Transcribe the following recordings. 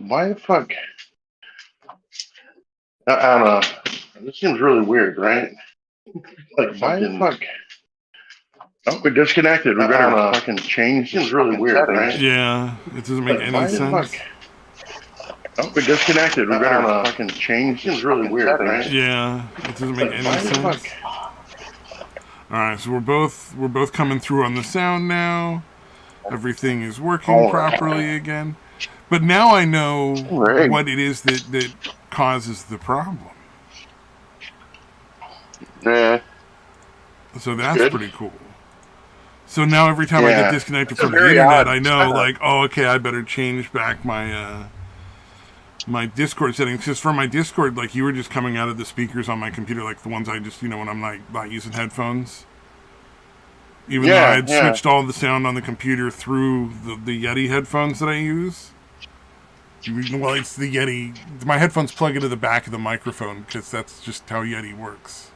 Why the fuck? I don't know. This seems really weird, right? Like, why the fuck? Oh, we're disconnected. We better fucking change. Seems really weird, right? Yeah, it doesn't make any sense. Oh, we're disconnected. We better fucking change. Seems really weird, right? Yeah, it doesn't make any sense. All right, so we're both coming through on the sound now. Everything is working properly again. But now I know what it is that causes the problem. Yeah. So that's pretty cool. So now every time I get disconnected from the internet, I know, like, oh, okay, I better change back my my Discord settings. Because for my Discord, like, you were just coming out of the speakers on my computer, like the ones I just, when I'm like not using headphones. Even though I had switched all the sound on the computer through the Yeti headphones that I use. Well, it's the Yeti. My headphones plug into the back of the microphone because that's just how Yeti works.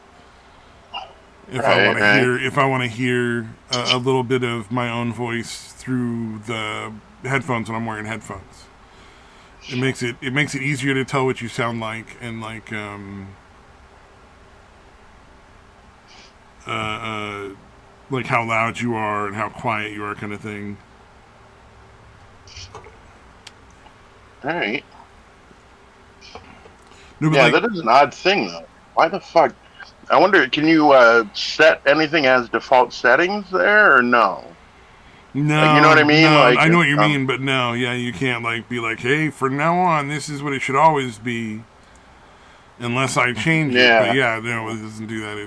If I want to hear a little bit of my own voice through the headphones when I'm wearing headphones, it makes it easier to tell what you sound like and like how loud you are and how quiet you are, kind of thing. All right. No, yeah, that is an odd thing, though. Why the fuck? I wonder, can you set anything as default settings there, or no? No. Like, you know what I mean? No, like, I know what you mean, but no. Yeah, you can't, like, be like, hey, from now on, this is what it should always be, unless I change it. But yeah, no, it doesn't do that.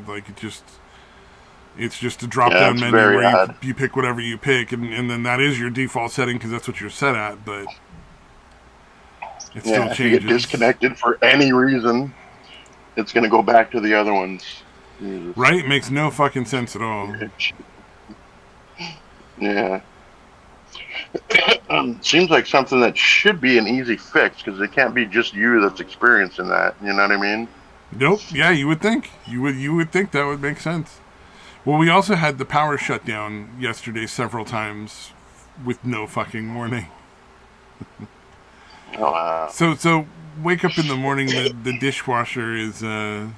It's just a drop-down menu where you pick whatever you pick, and then that is your default setting because that's what you're set at, but it still changes. If you get disconnected for any reason, it's going to go back to the other ones. Right? It makes no fucking sense at all. Yeah. Seems like something that should be an easy fix because it can't be just you that's experiencing that. You know what I mean? Nope. Yeah, you would think. You would think that would make sense. Well, we also had the power shut down yesterday several times with no fucking warning. Oh, wow. So wake up in the morning, the dishwasher is or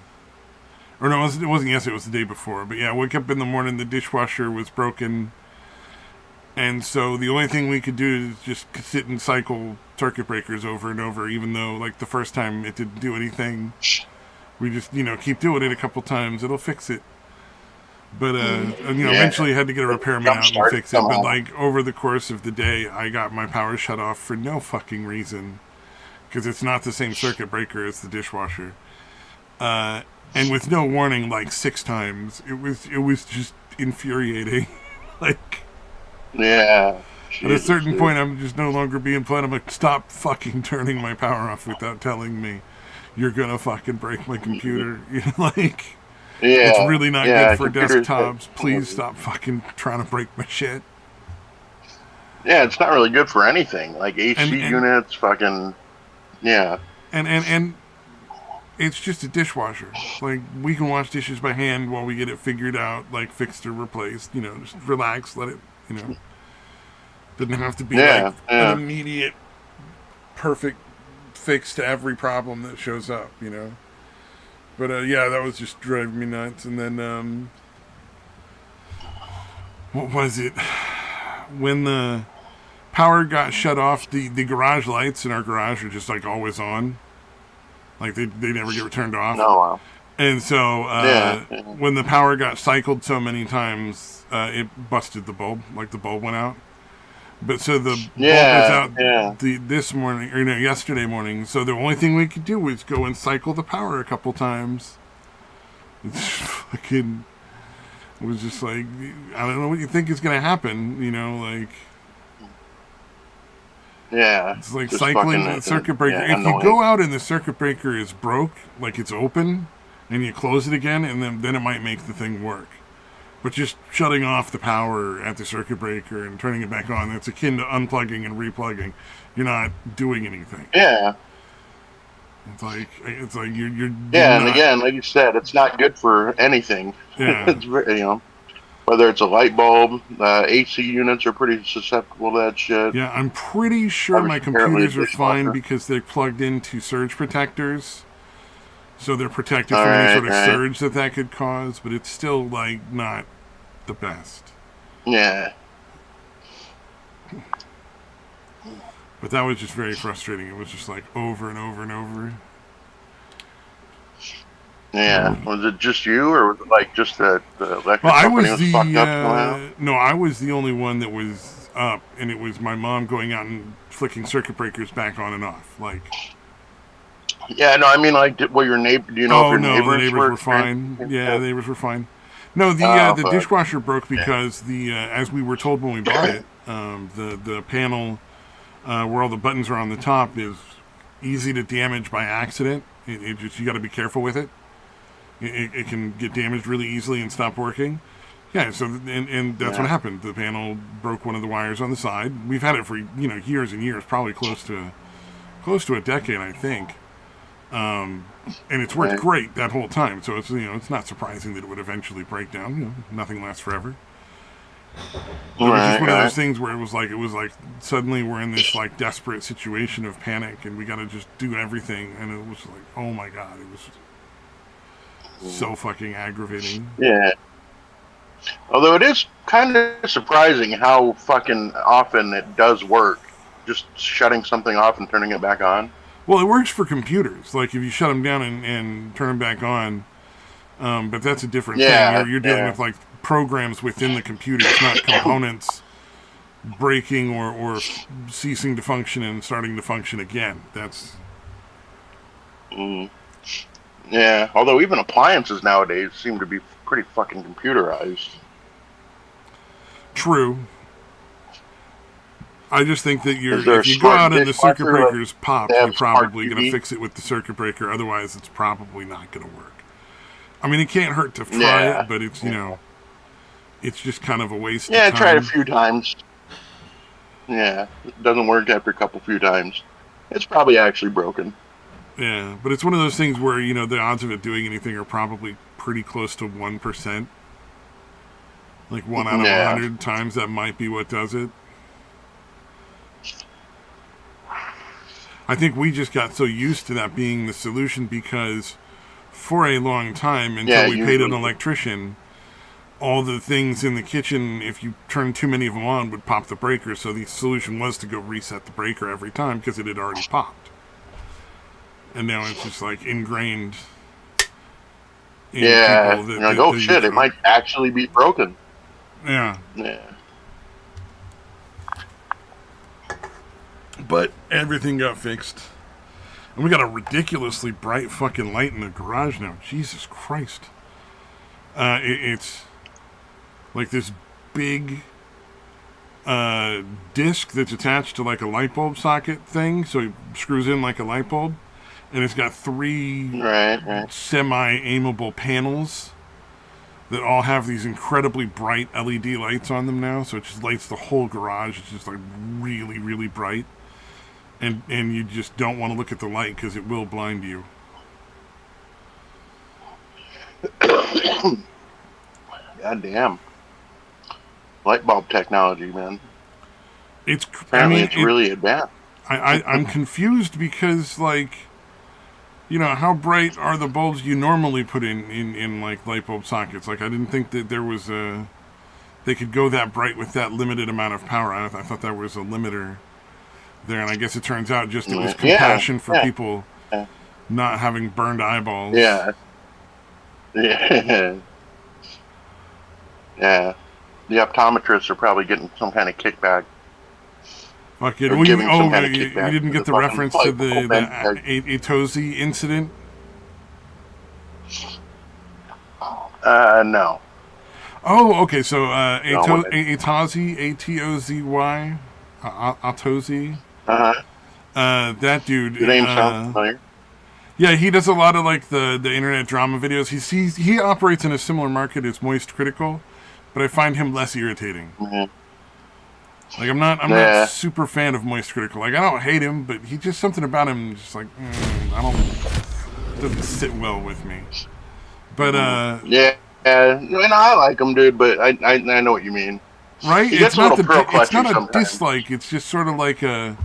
no, it wasn't yesterday, it was the day before. But yeah, wake up in the morning, the dishwasher was broken. And so the only thing we could do is just sit and cycle circuit breakers over and over, even though, like, the first time it didn't do anything. We just, keep doing it a couple times. It'll fix it. But, eventually had to get a repairman out and fix it. But, like, over the course of the day, I got my power shut off for no fucking reason. Because it's not the same circuit breaker as the dishwasher. And with no warning, like, 6 times. It was just infuriating. Like... Yeah. At a certain point, I'm just no longer being polite. I'm like, stop fucking turning my power off without telling me you're gonna fucking break my computer. Like, it's really not good for desktops. Please stop fucking trying to break my shit. Yeah, it's not really good for anything. Like AC units, fucking, yeah. And it's just a dishwasher. Like, we can wash dishes by hand while we get it figured out, like fixed or replaced. Just relax, let it. Didn't have to be an immediate, perfect fix to every problem that shows up, But, that was just driving me nuts. And then, what was it? When the power got shut off, the garage lights in our garage are just, like, always on. Like, they never get turned off. Oh, wow. And so, when the power got cycled so many times, it busted the bulb. Like, the bulb went out. But so the bulb was out this morning, or yesterday morning. So the only thing we could do was go and cycle the power a couple times. It's fucking... It was just like, I don't know what you think is going to happen, like... Yeah. It's like cycling the circuit breaker. If you go out and the circuit breaker is broke, like it's open... and you close it again, and then it might make the thing work. But just shutting off the power at the circuit breaker and turning it back on, it's akin to unplugging and replugging. You're not doing anything. Yeah. It's like you're and again, like you said, it's not good for anything. Yeah. It's Whether it's a light bulb, AC units are pretty susceptible to that shit. Yeah, I'm pretty sure my computers are fine because they're plugged into surge protectors. So they're protected from any sort of surge that could cause, but it's still, like, not the best. Yeah. But that was just very frustrating. It was just, like, over and over and over. Yeah. Was it just you, or was it, like, just the electric company was fucked up? No, I was the only one that was up, and it was my mom going out and flicking circuit breakers back on and off, like... Yeah, no, I mean, like, do your neighbors were fine. Yeah, the neighbors were fine. No, the dishwasher broke because as we were told when we bought it, the panel where all the buttons are on the top is easy to damage by accident. It just, you got to be careful with it. It can get damaged really easily and stop working. Yeah, so and that's what happened. The panel broke one of the wires on the side. We've had it for years and years, probably close to a decade, I think. And it's worked great that whole time, so it's it's not surprising that it would eventually break down. Nothing lasts forever. It was just one of those things where it was like suddenly we're in this like desperate situation of panic, and we got to just do everything, and it was like, oh my god, it was so fucking aggravating. Yeah. Although it is kind of surprising how fucking often it does work, just shutting something off and turning it back on. Well, it works for computers. Like, if you shut them down and turn them back on, but that's a different thing. You're dealing with, like, programs within the computer. It's not components breaking or ceasing to function and starting to function again. That's... Yeah, although even appliances nowadays seem to be pretty fucking computerized. True. I just think that if you go out and the circuit breakers pop, you're probably going to fix it with the circuit breaker. Otherwise, it's probably not going to work. I mean, it can't hurt to try it, but it's, it's just kind of a waste of time. Yeah, I tried a few times. Yeah, it doesn't work after a few times. It's probably actually broken. Yeah, but it's one of those things where, the odds of it doing anything are probably pretty close to 1%. Like 1 out of 100 times that might be what does it. I think we just got so used to that being the solution because for a long time, until we paid an electrician, all the things in the kitchen, if you turned too many of them on, would pop the breaker. So the solution was to go reset the breaker every time because it had already popped. And now it's just like ingrained in people that... You're like, oh shit, it might actually be broken. Yeah. Yeah. But everything got fixed. And we got a ridiculously bright fucking light in the garage now. Jesus Christ. It's like this big disc that's attached to like a light bulb socket thing. So it screws in like a light bulb. And it's got 3 semi-aimable panels that all have these incredibly bright LED lights on them now. So it just lights the whole garage. It's just like really, really bright. And you just don't want to look at the light because it will blind you. God damn. Light bulb technology, man. It's really advanced. I'm confused because, like, how bright are the bulbs you normally put in like light bulb sockets? Like, I didn't think that there was they could go that bright with that limited amount of power. I thought there was a limiter there, and I guess it turns out just it was compassion for people not having burned eyeballs. Yeah. Yeah. Yeah. The optometrists are probably getting some kind of kickback. Fuck it. You didn't get the reference to the Atozi incident? No. Oh, okay. So Atozi, A-T-O-Z-Y, Atozi. That dude. The name sounds familiar. Yeah, he does a lot of like the internet drama videos. He operates in a similar market as Moist Critical, but I find him less irritating. Mm-hmm. Like I'm not super fan of Moist Critical. Like I don't hate him, but he just something about him just like Mm-hmm. doesn't sit well with me. But yeah, and I like him, dude, but I know what you mean. Right? He gets It's not a sometimes. dislike. It's just sort of like I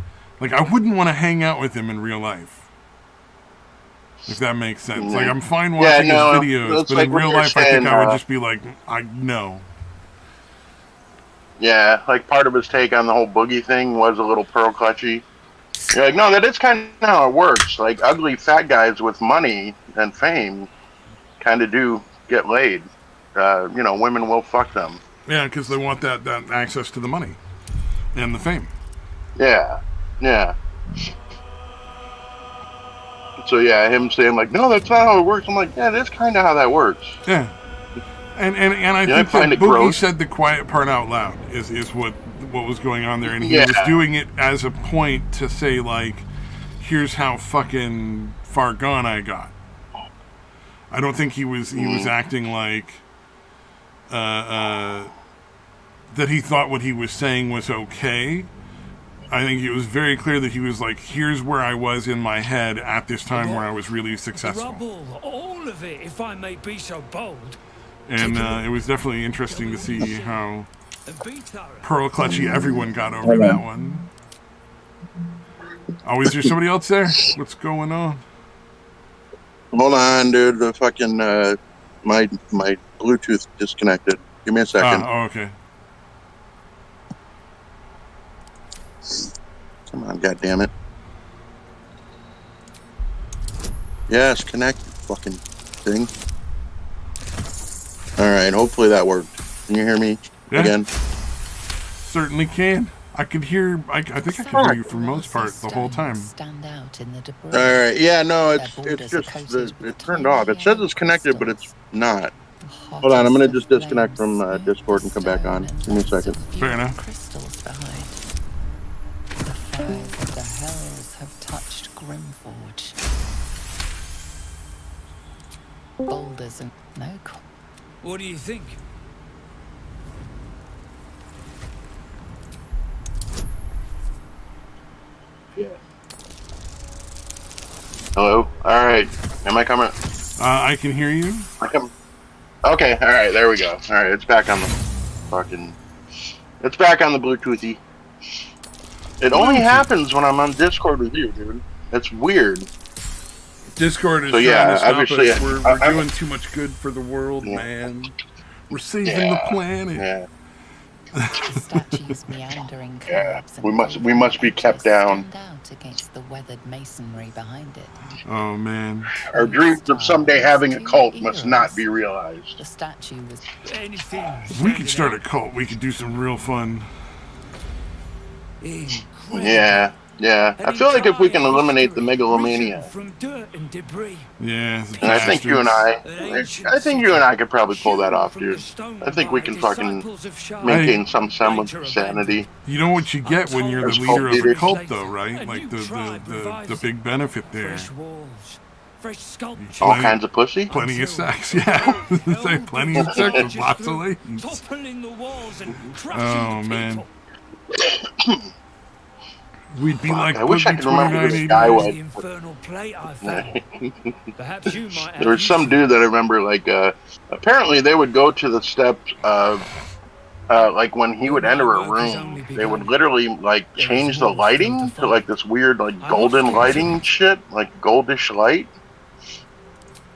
wouldn't want to hang out with him in real life. If that makes sense. Like, I'm fine watching his videos, but in real life, I think I would just be like, no. Yeah, like part of his take on the whole boogie thing was a little pearl clutchy. You're like, no, that is kind of how it works. Like, ugly fat guys with money and fame kind of do get laid. Women will fuck them. Yeah, because they want that access to the money and the fame. Yeah. So, yeah, him saying, like, no, that's not how it works. I'm like, yeah, that's kind of how that works. Yeah. And I think that Boogie said the quiet part out loud is what was going on there. And he was doing it as a point to say, like, here's how fucking far gone I got. I don't think he was acting like that he thought what he was saying was okay. I think it was very clear that he was like, here's where I was in my head at this time where I was really successful. Rubble, all of it, if I may be so bold. And it was definitely interesting to see how pearl clutchy everyone got over that one. Oh, is there somebody else there? What's going on? Hold on, dude. The fucking my Bluetooth disconnected. Give me a second. Oh, okay. Come on, goddammit. Yes, connect, fucking thing. Alright, hopefully that worked. Can you hear me again? Certainly can. I could hear, I think I could hear you for the most part the whole time. Alright, yeah, no, it's just, it turned off. It says it's connected, but it's not. Hold on, I'm going to just disconnect from Discord and come back on. Give me a second. Fair enough. The fires of the hells have touched Grimforge. Boulders and no. What do you think? Yeah. Hello? Alright. Am I coming? I can hear you. Okay, alright, there we go. Alright, it's back on the fucking... It's back on the Bluetoothy. It only happens when I'm on Discord with you, dude. It's weird. Discord is trying to stop us. We're doing too much good for the world, man. We're saving the planet. Yeah. Statues meandering curves we must be kept down. Out against the weathered masonry behind it. Oh man. Our dreams of someday having a cult must not be realized. The statue was anything. We could start a cult. We could do some real fun. Yeah. I feel like if we can eliminate the megalomania. From dirt and debris. Yeah. And I think you and I could probably pull that off, dude. I think we can fucking maintain some semblance of sanity. You know what you get when you're the leader of a cult, though, right? Like the big benefit there. Fresh all kinds of pussy? Plenty of sex, yeah. Say plenty of sex with lots of ladies. Oh, man. We'd be like I wish I could remember who this guy was. The infernal plate I found. Perhaps you might have. There was some dude that I remember, like, apparently they would go to the steps of, like, when he would enter a room, they would literally, like, change the lighting to, like, this weird, like, golden lighting shit, like, goldish light.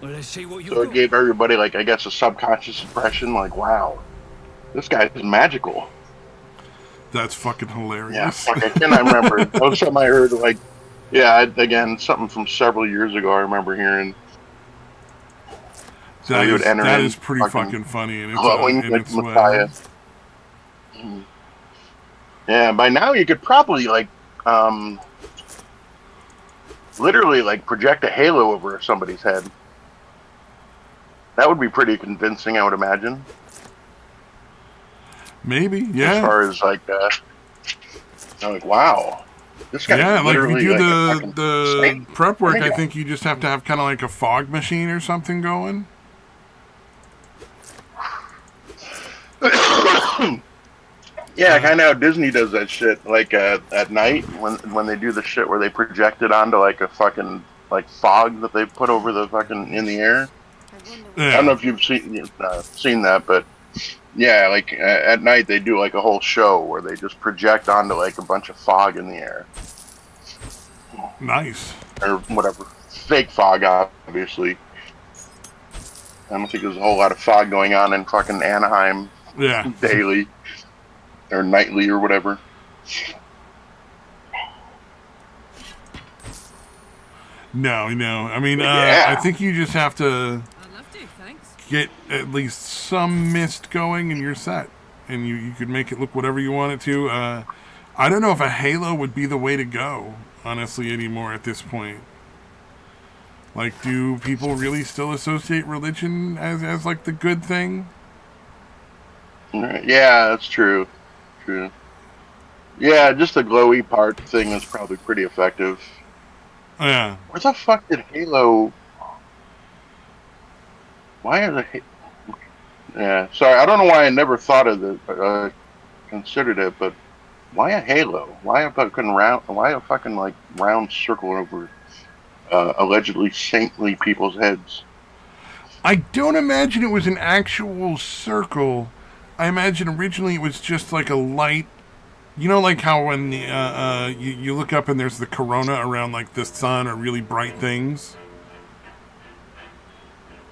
Well, let's see what so it gave everybody, like, I guess, a subconscious impression, like, wow, this guy is magical. That's fucking hilarious. Yeah, fuck, I cannot remember. That was something I heard, like, again, something from several years ago I remember hearing. So that is pretty fucking funny. And it's glowing like Messiah. Yeah, by now you could probably, like, literally, like, project a halo over somebody's head. That would be pretty convincing, I would imagine. Maybe, yeah. As far as, like, I'm like, wow. This guy like if you do the prep work, I think you just have to have kind of like a fog machine or something going. Yeah, kind of how Disney does that shit. Like, at night, when they do the shit where they project it onto, like, a fucking, like, fog that they put over the fucking, in the air. I don't know if you've seen that, but yeah, like at night they do like a whole show where they just project onto like a bunch of fog in the air. Nice. Or whatever. Fake fog, obviously. I don't think there's a whole lot of fog going on in fucking Anaheim daily. Or nightly or whatever. No. I mean, I think you just have to get at least some mist going and you're set. And you could make it look whatever you want it to. I don't know if a halo would be the way to go, honestly, anymore at this point. Like, do people really still associate religion as like the good thing? Yeah, that's true. True. Yeah, just the glowy part thing is probably pretty effective. Yeah. Where the fuck did Halo... Why are the... Yeah, sorry, I don't know why I never thought of it, considered it, but why a halo? Why a fucking round circle over allegedly saintly people's heads? I don't imagine it was an actual circle. I imagine originally it was just like a light. You know, like how when you look up and there's the corona around like the sun or really bright things?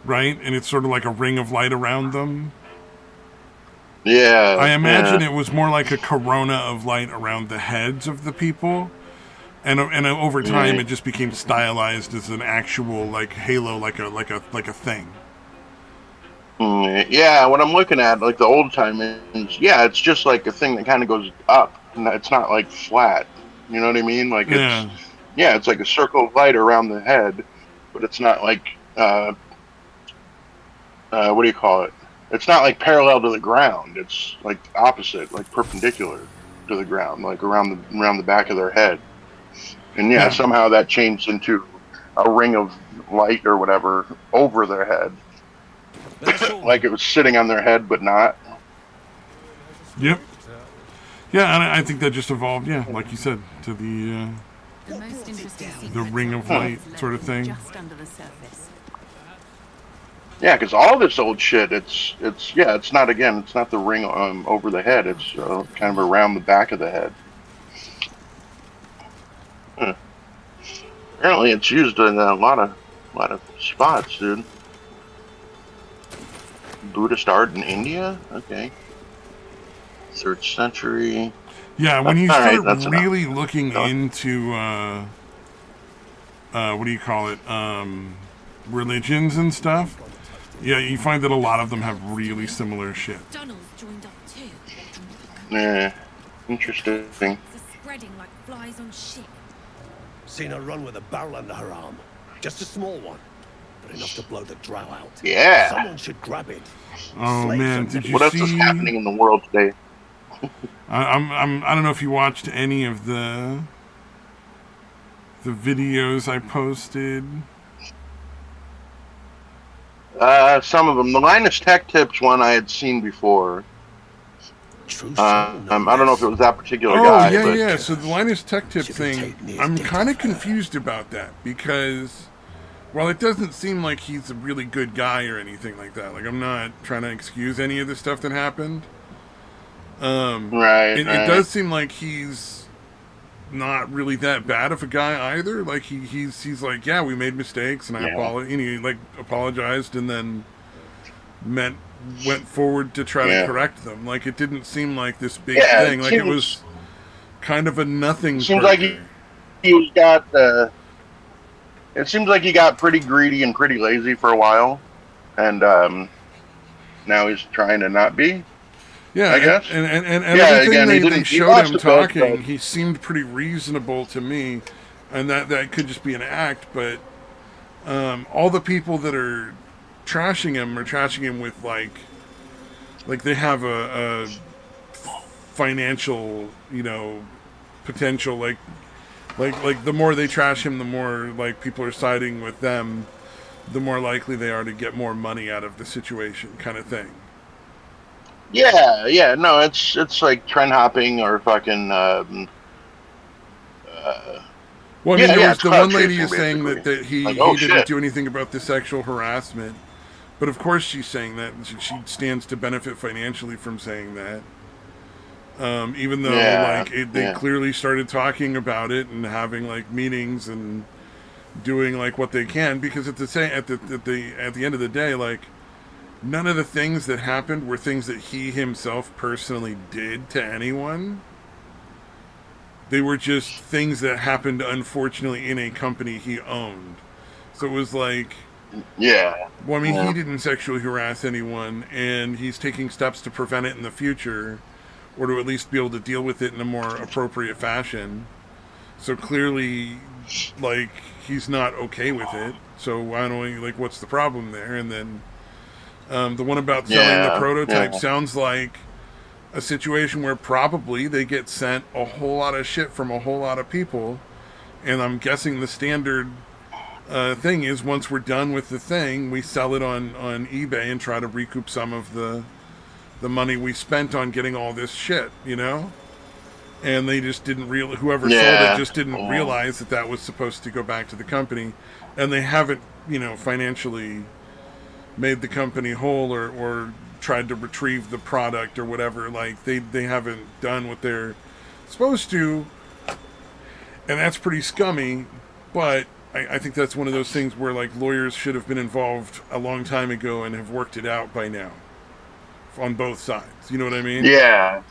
Right? And it's sort of like a ring of light around them. Yeah. I imagine it was more like a corona of light around the heads of the people. And over time it just became stylized as an actual like halo, like a thing. Yeah, what I'm looking at, like the old time is, yeah, it's just like a thing that kind of goes up. It's not like flat. You know what I mean? Like it's like a circle of light around the head, but it's not like what do you call it? It's not like parallel to the ground. It's like opposite, like perpendicular to the ground, like around the back of their head. And somehow that changed into a ring of light or whatever over their head. Like it was sitting on their head, but not. Yep. Yeah, and I think that just evolved, like you said, to the ring of light sort of thing. Just under the surface. Yeah, because all this old shit, it's not the ring over the head. It's kind of around the back of the head. Apparently, it's used in a lot of spots, dude. Buddhist art in India? Okay. 3rd century. Yeah, when you start really looking into what do you call it? Religions and stuff. Yeah, you find that a lot of them have really similar shit. Joined up too. Yeah, interesting. They're spreading like flies on shit. Seen her run with a barrel under her arm. Just a small one, but enough to blow the drow out. Yeah. Someone should grab it. Oh man, did you see? What else is happening in the world today? I don't know if you watched any of the videos I posted. Some of them. The Linus Tech Tips one I had seen before. I don't know if it was that particular guy. Oh, yeah. So the Linus Tech Tip thing, I'm kind of confused about that because, while it doesn't seem like he's a really good guy or anything like that, like I'm not trying to excuse any of the stuff that happened. It does seem like he's not really that bad of a guy either. Like he's like, yeah, we made mistakes, and he apologized, and then went forward to try to correct them. Like it didn't seem like this big thing. Like it was kind of a nothing. Seems like he got. It seems like he got pretty greedy and pretty lazy for a while, and now he's trying to not be. Yeah, I guess. And everything they showed him talking, he seemed pretty reasonable to me, and that could just be an act. But all the people that are trashing him are trashing him with like they have a financial, potential. Like the more they trash him, the more like people are siding with them, the more likely they are to get more money out of the situation, kind of thing. Yeah, no, it's like trend hopping or fucking. Well, I mean, there was the one lady is saying that he didn't do anything about the sexual harassment, But of course she's saying that, and she stands to benefit financially from saying that. Even though they clearly started talking about it and having like meetings and doing like what they can, because at the end of the day, like, none of the things that happened were things that he himself personally did to anyone. They were just things that happened, unfortunately, in a company he owned. So it was like, yeah. Well, I mean, he didn't sexually harass anyone, and he's taking steps to prevent it in the future, or to at least be able to deal with it in a more appropriate fashion. So clearly, like, he's not okay with it. So I don't know, like, what's the problem there? And then the one about selling the prototype sounds like a situation where probably they get sent a whole lot of shit from a whole lot of people, and I'm guessing the standard thing is, once we're done with the thing, we sell it on eBay and try to recoup some of the money we spent on getting all this shit, you know? And they just didn't whoever sold it just didn't realize that was supposed to go back to the company, and they haven't, financially made the company whole or tried to retrieve the product or whatever. Like, they haven't done what they're supposed to, and that's pretty scummy. But I think that's one of those things where, like, lawyers should have been involved a long time ago and have worked it out by now on both sides. You know what I mean? Yeah.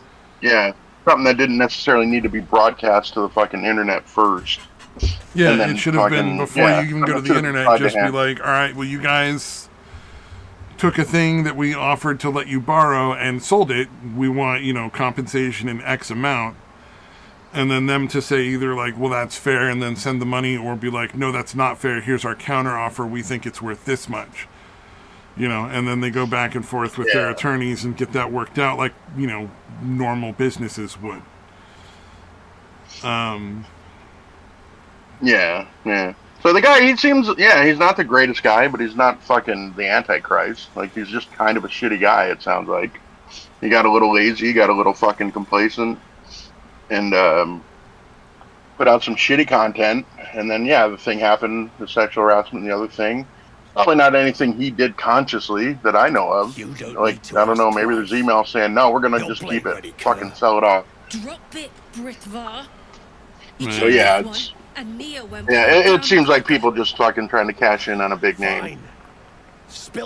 Something that didn't necessarily need to be broadcast to the fucking internet first. Yeah, it should have been before you even go to the internet. Just be like, all right, well, you guys took a thing that we offered to let you borrow and sold it. We want, compensation in X amount. And then them to say either like, well, that's fair, and then send the money, or be like, no, that's not fair. Here's our counter offer. We think it's worth this much. And then they go back and forth with their attorneys and get that worked out like, normal businesses would. Yeah. So the guy, he seems, he's not the greatest guy, but he's not fucking the Antichrist. Like, he's just kind of a shitty guy, it sounds like. He got a little lazy, got a little fucking complacent, and put out some shitty content. And then, the thing happened, the sexual harassment and the other thing. Probably not anything he did consciously that I know of. Like, I don't know, maybe there's emails saying, no, we're going to just keep it. Fucking sell it off. Drop it, Britvar. So, it seems like people just fucking trying to cash in on a big name.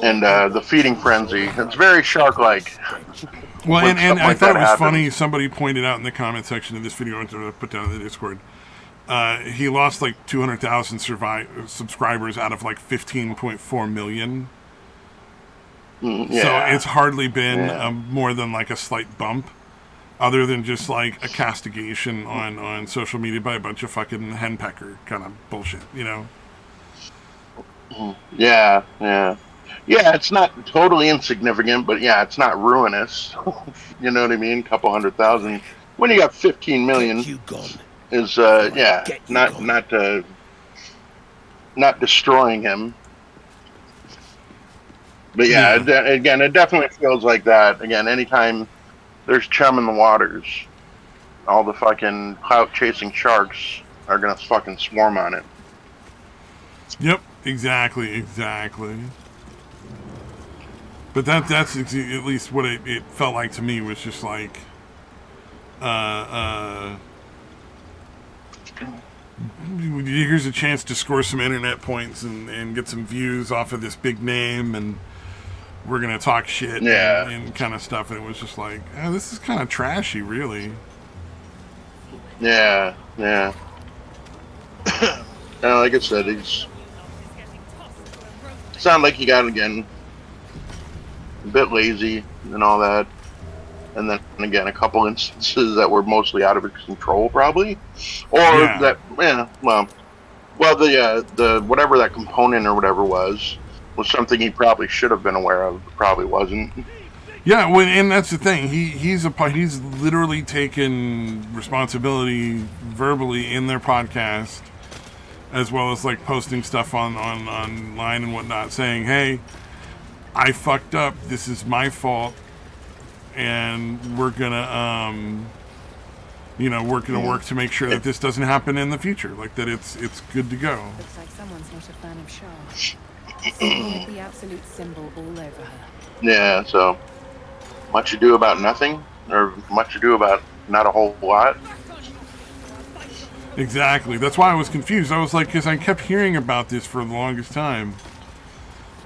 And the feeding frenzy, it's very shark-like. Well, and I thought it was funny, somebody pointed out in the comment section of this video, I put down in the Discord, he lost like 200,000 subscribers out of like 15.4 million. So it's hardly been more than like a slight bump, other than just like a castigation on social media by a bunch of fucking henpecker kind of bullshit, Yeah, it's not totally insignificant, but it's not ruinous. You know what I mean? Couple 100,000. When you got 15 million, is not destroying him. But again, it definitely feels like that. Again, anytime there's chum in the waters, all the fucking clout chasing sharks are gonna fucking swarm on it. Yep, exactly. But that's at least what it felt like to me, was just like, here's a chance to score some internet points and get some views off of this big name, and we're gonna talk shit and kind of stuff. And it was just like, this is kind of trashy, really. Yeah. Like I said, sound like he got, again, a bit lazy and all that. And then again, a couple instances that were mostly out of his control, probably, or the whatever that component or whatever was something he probably should have been aware of, probably wasn't. Yeah, well, and that's the thing. He's literally taken responsibility verbally in their podcast, as well as like posting stuff online and whatnot, saying, "Hey, I fucked up. This is my fault." And we're gonna, work to make sure that this doesn't happen in the future. Like, that it's good to go. Looks like someone's not a fan of sharks. Had the absolute symbol all over her. Yeah, so much ado about nothing, or much ado about not a whole lot. Exactly. That's why I was confused. I was like, because I kept hearing about this for the longest time.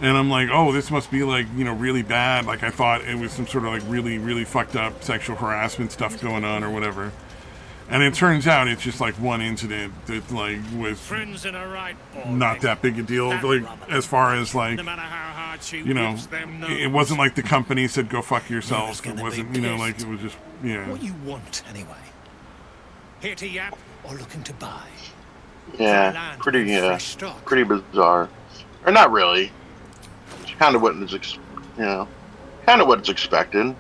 And I'm like, oh, this must be like, you know, really bad. Like I thought it was some sort of like really, really fucked up sexual harassment stuff going on or whatever. And it turns out it's just like one incident that like was Friends in a right, not that big a deal. Like as far as like, no matter how hard she you know, whips them it wasn't like the company said go fuck yourself. It gonna wasn't, be you know, like pissed. it was just, yeah. What you want, anyway? Here to yap. Or looking to buy? Yeah, pretty Fresh stock. pretty bizarre, or not really. It's kind of what is kind of what it's expected.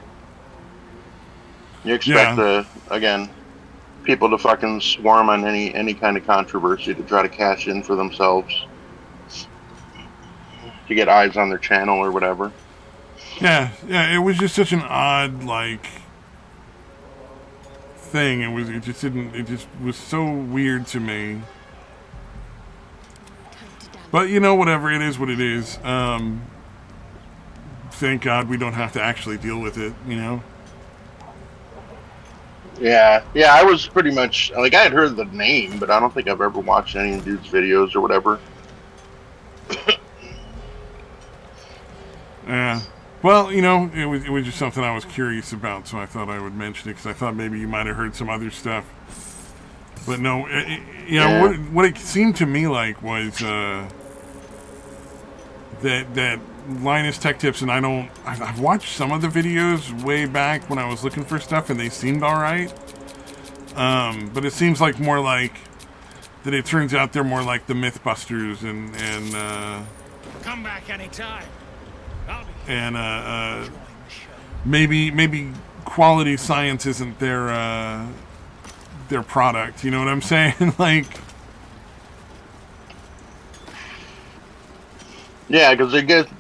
You expect again people to fucking swarm on any kind of controversy to try to cash in for themselves, to get eyes on their channel or whatever. Yeah, it was just such an odd like thing. It just was so weird to me. But you know, whatever, it is what it is. Thank God we don't have to actually deal with it, you know? Yeah, I was pretty much like I had heard the name, but I don't think I've ever watched any of dude's videos or whatever. Yeah. Well, you know, it was just something I was curious about, so I thought I would mention it because I thought maybe you might have heard some other stuff. But no, Yeah. what it seemed to me like was that Linus Tech Tips, and I've watched some of the videos way back when I was looking for stuff, and they seemed all right. But it seems like more like that. It turns out they're more like the Mythbusters and Come back anytime. I'll be and maybe quality science isn't their product. You know what I'm saying? Like, Yeah, because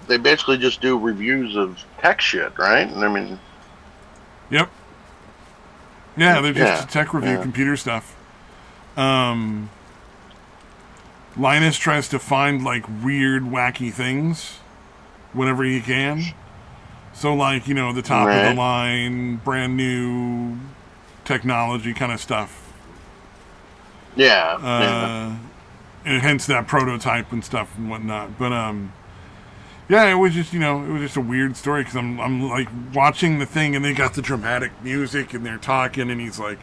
they basically just do reviews of tech shit, right? And I mean, yep. Yeah, they're just Yeah, tech review, yeah. computer stuff. Linus tries to find like weird, wacky things whenever he can. So, like, you know, the top of Right. the line, brand new technology kind of stuff. yeah. And hence that prototype and stuff and whatnot. But yeah, it was just, you know, it was just a weird story because I'm like watching the thing and they got the dramatic music and they're talking and he's like,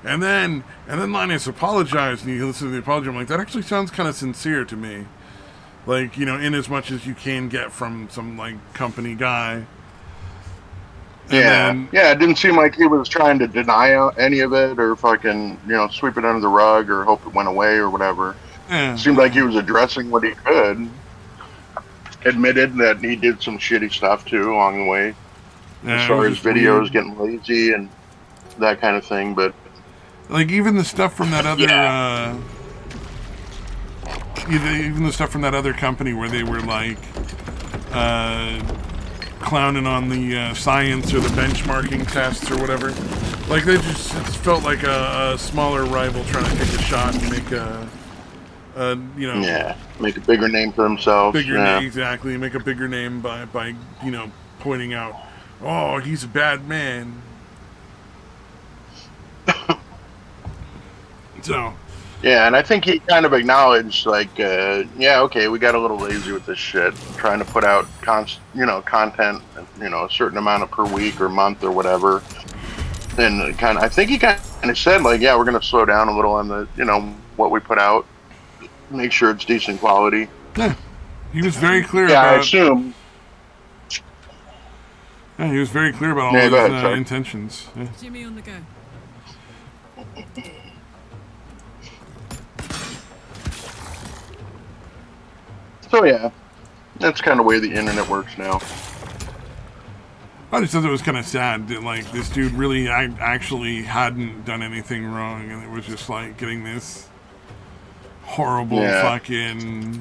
and then Linus apologized and you listen to the apology. I'm like, that actually sounds kind of sincere to me. Like, you know, in as much as you can get from some like company guy. And Yeah, it didn't seem like he was trying to deny any of it or fucking, sweep it under the rug or hope it went away or whatever. Yeah. It seemed like he was addressing what he could. Admitted that he did some shitty stuff too along the way, Yeah, as it far was as just videos weird. getting lazy and that kind of thing. But Like even the stuff from that other, even the stuff from that other company where they were like clowning on the science or the benchmarking tests or whatever. Like they just it felt like a smaller rival trying to take a shot and make a make a bigger name for themselves. bigger name, exactly, make a bigger name by pointing out, oh, he's a bad man. So Yeah, and I think he kind of acknowledged, like, okay, we got a little lazy with this shit, trying to put out content, a certain amount per week or month or whatever. And I think he kind of said, like, yeah, we're going to slow down a little on the, what we put out, make sure it's decent quality. yeah, he was very clear Yeah, I about. assume. Yeah, he was very clear about all Yeah, go his ahead, sorry. intentions. Yeah. Jimmy on the go. So yeah, that's kind of the way the internet works now. I just thought it was kind of sad that like this dude really actually hadn't done anything wrong, and it was just like getting this horrible fucking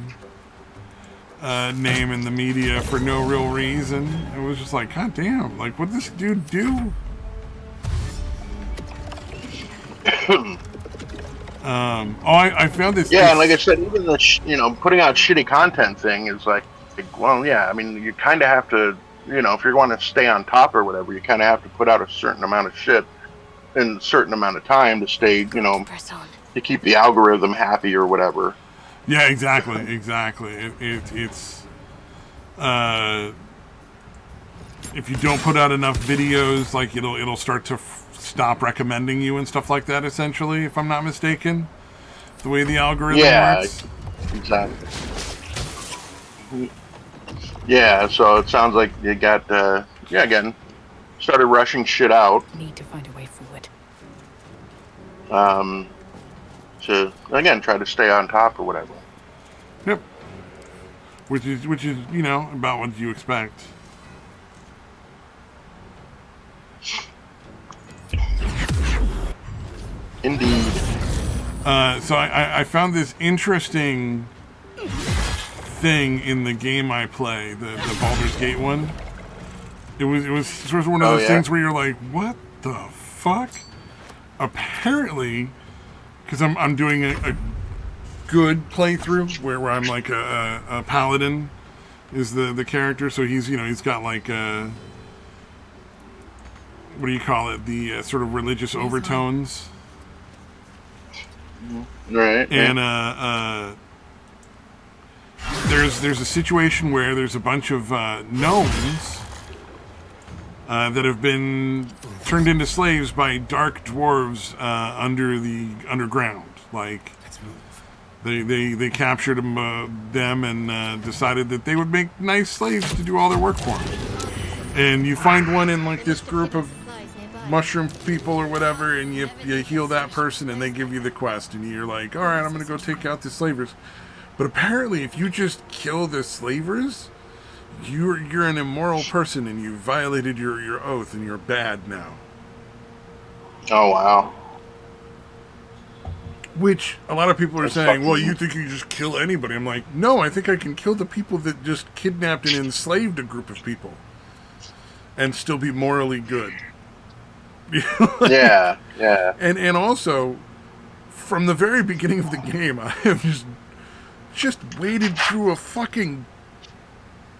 name in the media for no real reason. It was just like, god damn, like what did this dude do? I found this. Yeah, and like I said, even the putting out shitty content thing is like, well, yeah, I mean, you kind of have to, if you want to stay on top or whatever, you kind of have to put out a certain amount of shit in a certain amount of time to stay, Press on. to keep the algorithm happy or whatever. Yeah, exactly. It's if you don't put out enough videos, like it'll start to stop recommending you and stuff like that. Essentially, if I'm not mistaken, the way the algorithm works. Exactly. Yeah, so it sounds like you got, again, started rushing shit out. Need to find a way forward. To again try to stay on top or whatever. Yep. Which is about what you expect. Indeed. So I found this interesting thing in the game I play, the Baldur's Gate one. It was sort of one of those things where you're like, what the fuck? Apparently, because I'm doing a good playthrough where I'm like a paladin is the character, so he's got like a, what do you call it, the sort of religious overtones. Right. And there's a situation where there's a bunch of gnomes that have been turned into slaves by dark dwarves under the underground. Like they captured them and decided that they would make nice slaves to do all their work for them. And you find one in like this group of mushroom people or whatever, and you heal that person, and they give you the quest, and you're like, all right, I'm gonna go take out the slavers. But apparently, if you just kill the slavers, you're an immoral person, and you violated your oath, and you're bad now. Oh wow. Which a lot of people are saying, well, you think you just kill anybody? I'm like, no, I think I can kill the people that just kidnapped and enslaved a group of people, and still be morally good. Yeah. And also, from the very beginning of the game, I have just waded through a fucking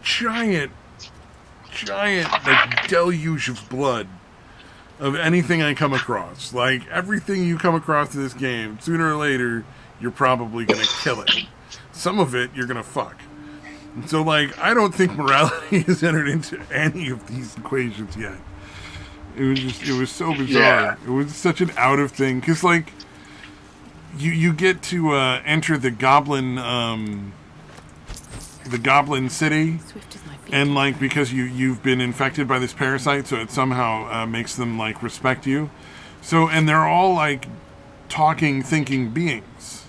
giant like deluge of blood of anything I come across. Like, everything you come across in this game, sooner or later, you're probably gonna kill it. Some of it, you're gonna fuck. And so, like, I don't think morality has entered into any of these equations yet. It was so bizarre. Yeah. It was such an out of thing. Because, like, you get to enter the goblin city. And, like, because you've been infected by this parasite, so it somehow makes them, like, respect you. So, and they're all, like, talking, thinking beings.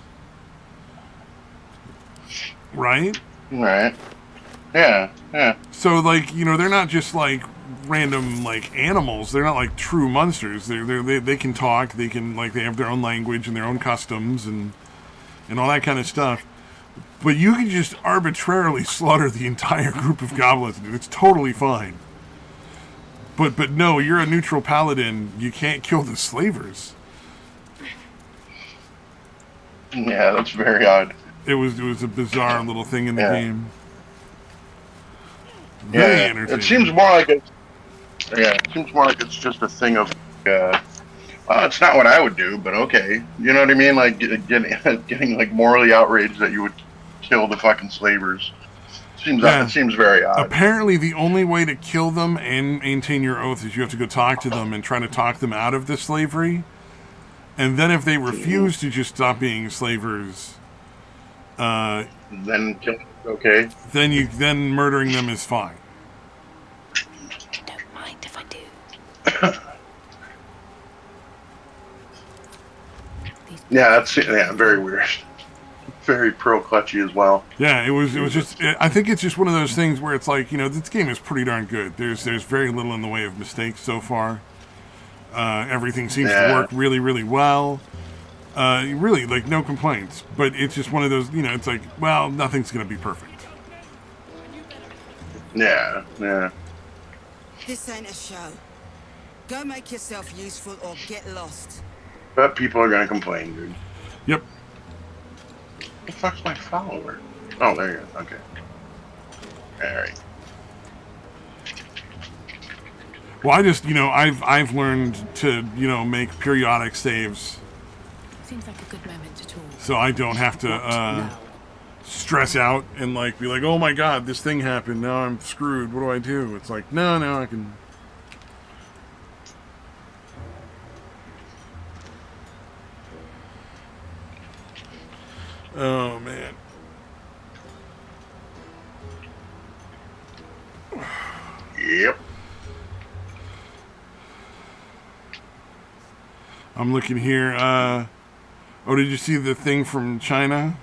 Right? Right. Yeah. So, like, they're not just, like, random, like, animals. They're not, like, true monsters. They can talk. They can, like, they have their own language and their own customs and all that kind of stuff. But you can just arbitrarily slaughter the entire group of goblins, dude. It's totally fine. But no, you're a neutral paladin. You can't kill the slavers. Yeah, that's very odd. It was a bizarre little thing in the game. Very entertaining. It seems more like it's just a thing of it's not what I would do, but okay. You know what I mean? Like getting like morally outraged that you would kill the fucking slavers. It seems very odd. Apparently, the only way to kill them and maintain your oath is you have to go talk to them and try to talk them out of the slavery. And then if they refuse to just stop being slavers, then kill. Okay. Then murdering them is fine. I don't mind if I do. That's very weird. Very pro clutchy as well. Yeah, it was just. I think it's just one of those things where it's like, this game is pretty darn good. There's very little in the way of mistakes so far. Everything seems to work really, really well. Really, like, no complaints. But it's just one of those, it's like, well, nothing's going to be perfect. Yeah. This ain't a show. Go make yourself useful or get lost. But people are gonna complain, dude. Yep. What the fuck's my follower? Oh, there you go. Okay. right. Well, I just, I've learned to, make periodic saves. Seems like a good moment to talk. So I don't have to stress out and be like, oh my god, this thing happened. Now I'm screwed. What do I do? It's like, no, I can. Oh man. Yep. I'm looking here. Oh, did you see the thing from China?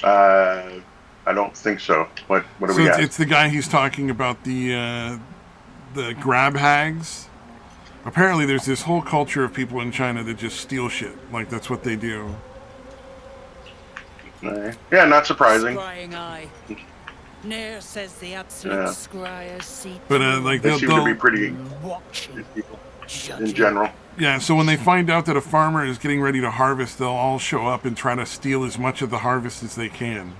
I don't think so. What do we got? It's the guy he's talking about, the grab hags. Apparently, there's this whole culture of people in China that just steal shit. Like, that's what they do. Yeah, not surprising. Scrying eye. Nair says the absolute scryers see. But they seem to be pretty good people in general. Yeah, so when they find out that a farmer is getting ready to harvest, they'll all show up and try to steal as much of the harvest as they can,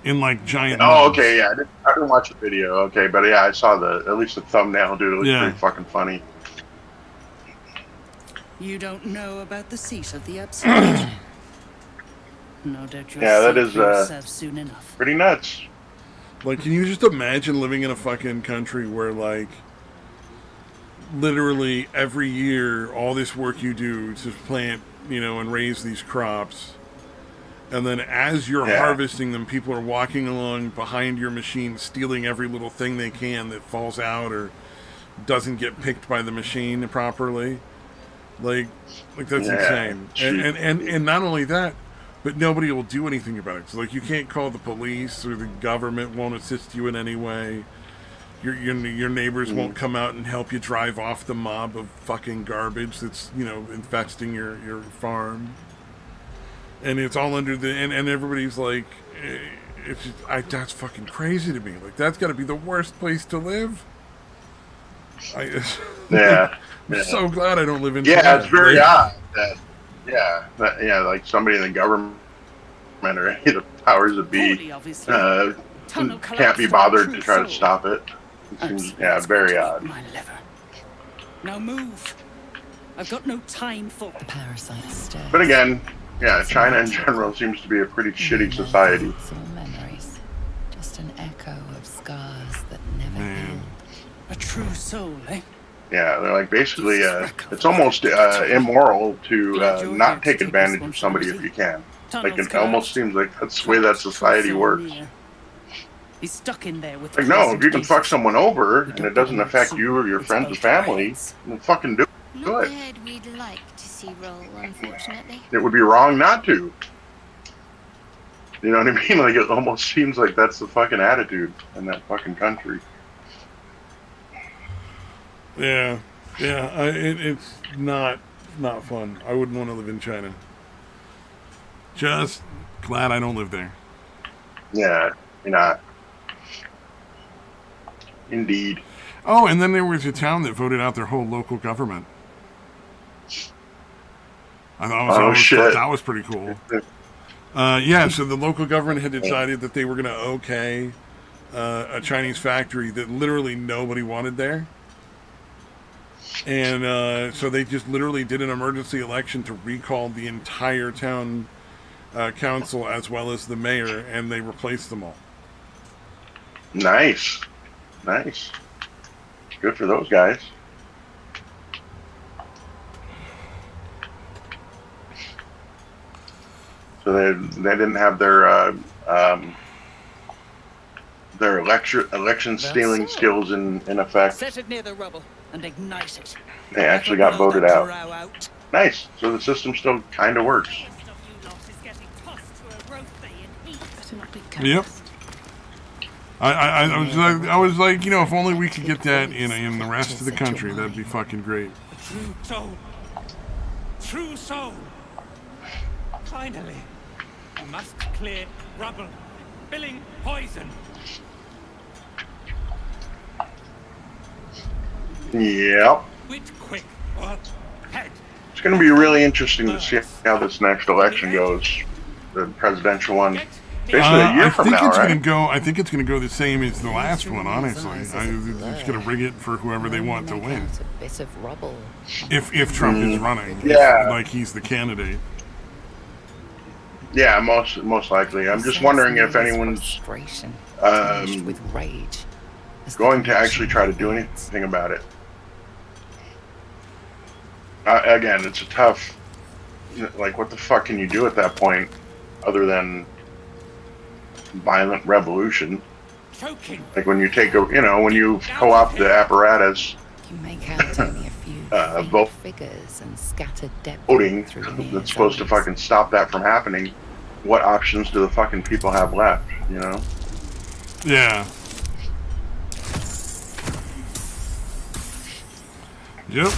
in giant. Oh, okay, yeah, I didn't watch the video. Okay, but yeah, I saw at least the thumbnail, dude. It was pretty fucking funny. You don't know about the seat of the absolute. No doubt you'll that is soon enough. Pretty nuts. Can you just imagine living in a fucking country where, literally every year, all this work you do to plant, and raise these crops, and then as you're harvesting them, people are walking along behind your machine, stealing every little thing they can that falls out or doesn't get picked by the machine properly. That's insane. And not only that, but nobody will do anything about it. So, you can't call the police, or the government won't assist you in any way. Your neighbors won't come out and help you drive off the mob of fucking garbage that's, infesting your farm. And it's all under and everybody's like, it's just, that's fucking crazy to me. That's got to be the worst place to live. I'm so glad I don't live in China. Yeah, it's very odd that, somebody in the government or any of the powers that be can't be bothered to try to stop it. It seems, very odd. My liver. Now move. I've got no time for the parasites. But again, China in general seems to be a pretty shitty society. It's all memories, just an echo of scars that never end. A true soul, eh? Yeah, they're basically, it's almost immoral to not take advantage of somebody if you can. It almost seems like that's the way that society works. He's stuck in there with no, if you can fuck someone over and it doesn't affect you or your friends or family, then fucking do it. Not the head we'd like to see roll, unfortunately. It would be wrong not to. You know what I mean? It almost seems like that's the fucking attitude in that fucking country. Yeah, it's not fun. I wouldn't want to live in China. Just glad I don't live there. Yeah, you're not. Indeed. Oh, and then there was a town that voted out their whole local government. I thought that was pretty cool. So the local government had decided that they were going to okay a Chinese factory that literally nobody wanted there. And so they just literally did an emergency election to recall the entire town council as well as the mayor, and they replaced them all. Nice. Good for those guys. So they didn't have their election stealing skills in effect. Set it near the rubble and ignite it. They actually got voted out. Nice. So the system still kind of works. Yep. I was like, if only we could get that in the rest of the country, that'd be fucking great. True soul. Finally, I must clear rubble, filling poison. Yep. Quick, head. It's going to be really interesting to see how this next election goes, the presidential one. Basically a year from now, right? I think it's gonna go the same as the last one. Honestly, they're just gonna rig it for whoever they want to win. If Trump is running, like he's the candidate. Yeah, most likely. I'm just wondering if anyone's going to actually try to do anything about it. Again, it's a tough. Like, what the fuck can you do at that point, other than violent revolution? Like when you take when you co-opt the apparatus, You make out only a few figures and scattered voting that's supposed to fucking stop that from happening. What options do the fucking people have left? You know? Yeah. Yep.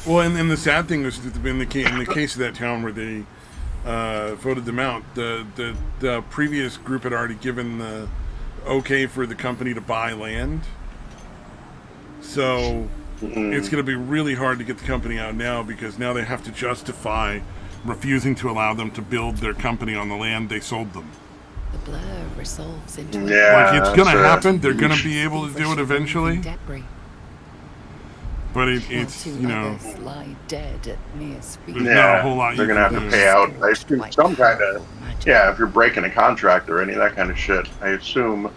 Well, and the sad thing was that in the case of that town where they voted them out, the previous group had already given the okay for the company to buy land. So it's going to be really hard to get the company out now, because now they have to justify refusing to allow them to build their company on the land they sold them. The blur resolves into like it's going to happen. They're going to be able to do it eventually. But it's lie dead at Mia's feet. Not a whole lot. They're gonna have to pay out. I assume some kind of if you're breaking a contract or any of that kind of shit. I assume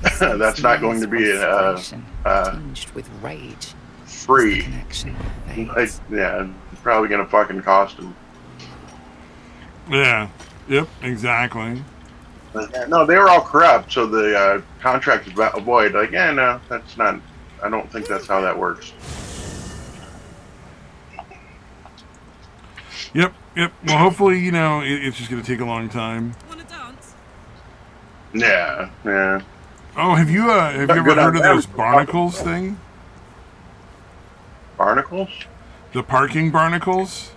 that's not going to be tinged with rage. Free. Probably gonna fucking cost them. Yeah. Yep. Exactly. No, they were all corrupt, so the contract is void. Like, no, that's not. I don't think that's how that works. Yep. Well, hopefully, it's just going to take a long time. Wanna dance? Yeah. Oh, have you ever heard of those barnacles thing? Barnacles? The parking barnacles?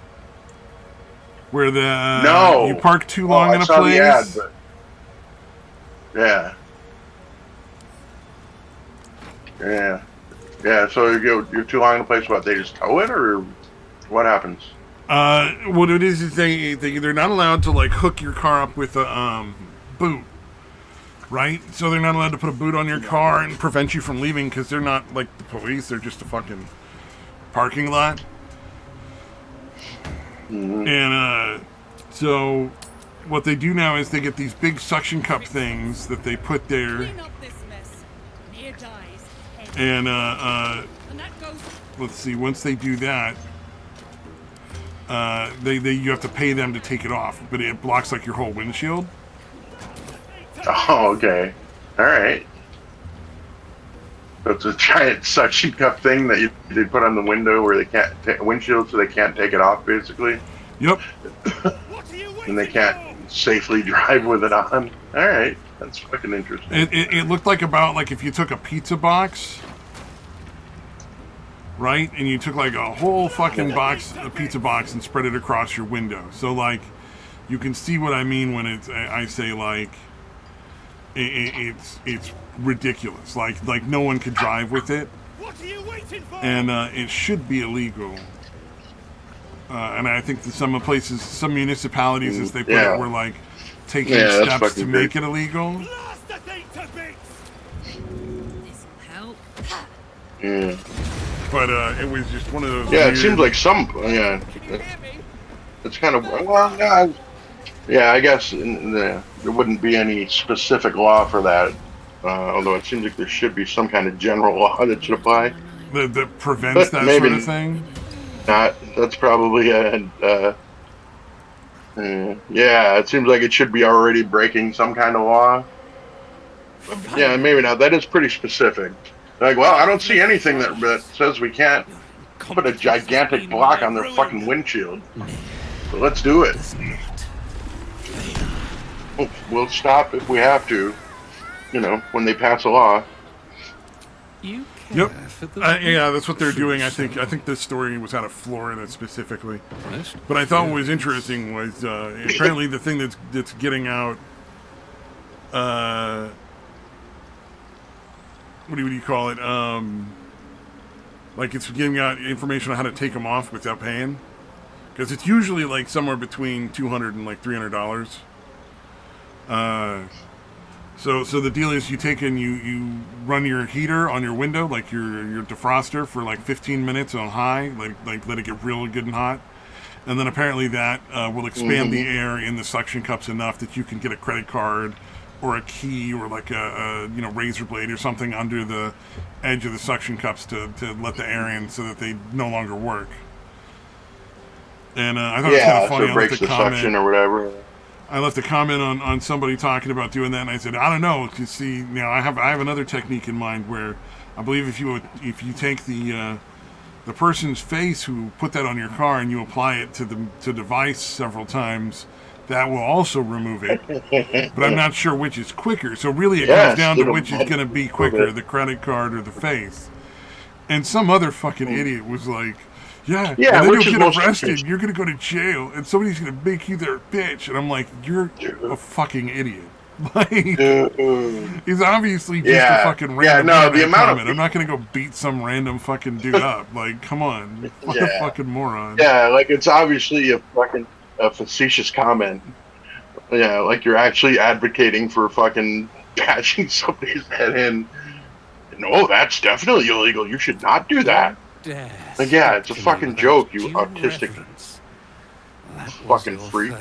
Where no. You park too long in a place? The ad, but... Yeah, so you're too long in a place, what, they just tow it, or what happens? What it is they're not allowed to, like, hook your car up with a, boot, right? So they're not allowed to put a boot on your car and prevent you from leaving, because they're not, like, the police, they're just a fucking parking lot. And, so, what they do now is they get these big suction cup things that they put there. And, let's see, once they do that, you have to pay them to take it off, but it blocks, like, your whole windshield. Oh, okay. Alright. So it's a giant suction cup thing that they put on the window where they can't, windshield, so they can't take it off, basically? Yep. And they can't safely drive with it on? Alright. That's fucking interesting. It looked like if you took a pizza box, right, and you took like a whole fucking pizza box and spread it across your window. So like, you can see what I mean when I say like, it's ridiculous. Like no one could drive with it. What are you waiting for? And it should be illegal. And I think that some municipalities, as they put it, were like taking steps to make it illegal. Blast the thing to bits! This'll help. Yeah. But it was just one of those. Yeah, it seems like some. Yeah. It's kind of. Well, yeah, I guess there wouldn't be any specific law for that. Although it seems like there should be some kind of general law that should apply. That prevents that sort of thing? That's probably yeah, it seems like it should be already breaking some kind of law. Yeah, maybe not. That is pretty specific. Like, well, I don't see anything that says we can't put a gigantic block on their fucking windshield. So let's do it. We'll stop if we have to, when they pass a law. Yep. Yeah, that's what they're doing. I think this story was out of Florida specifically. But I thought what was interesting was apparently the thing that's getting out. What do you call it? Like it's giving out information on how to take them off without paying, because it's usually like somewhere between $200 and like $300. So the deal is you take and you run your heater on your window, like your defroster, for like 15 minutes on high, like let it get real good and hot, and then apparently that will expand the air in the suction cups enough that you can get a credit card or a key or like a razor blade or something under the edge of the suction cups to let the air in so that they no longer work. And I thought it was kind of funny. So it breaks the suction or whatever. I left a comment on somebody talking about doing that, and I said, I don't know. You see, I have another technique in mind where I believe if you take the person's face who put that on your car and you apply it to the device several times, that will also remove it. But I'm not sure which is quicker. So really, it comes down to which is going to be quicker, the credit card or the face. And some other fucking idiot was like, yeah, and then you'll get arrested. You're going to go to jail, and somebody's going to make you their bitch. And I'm like, you're a fucking idiot. Like, he's obviously just a fucking random comment. I'm not going to go beat some random fucking dude up. Like, come on. What a fucking moron. Yeah, like, it's obviously a facetious comment. Yeah, like you're actually advocating for fucking bashing somebody's head in. No, that's definitely illegal. You should not do that. Like, yeah, it's a fucking joke, you autistic fucking freak.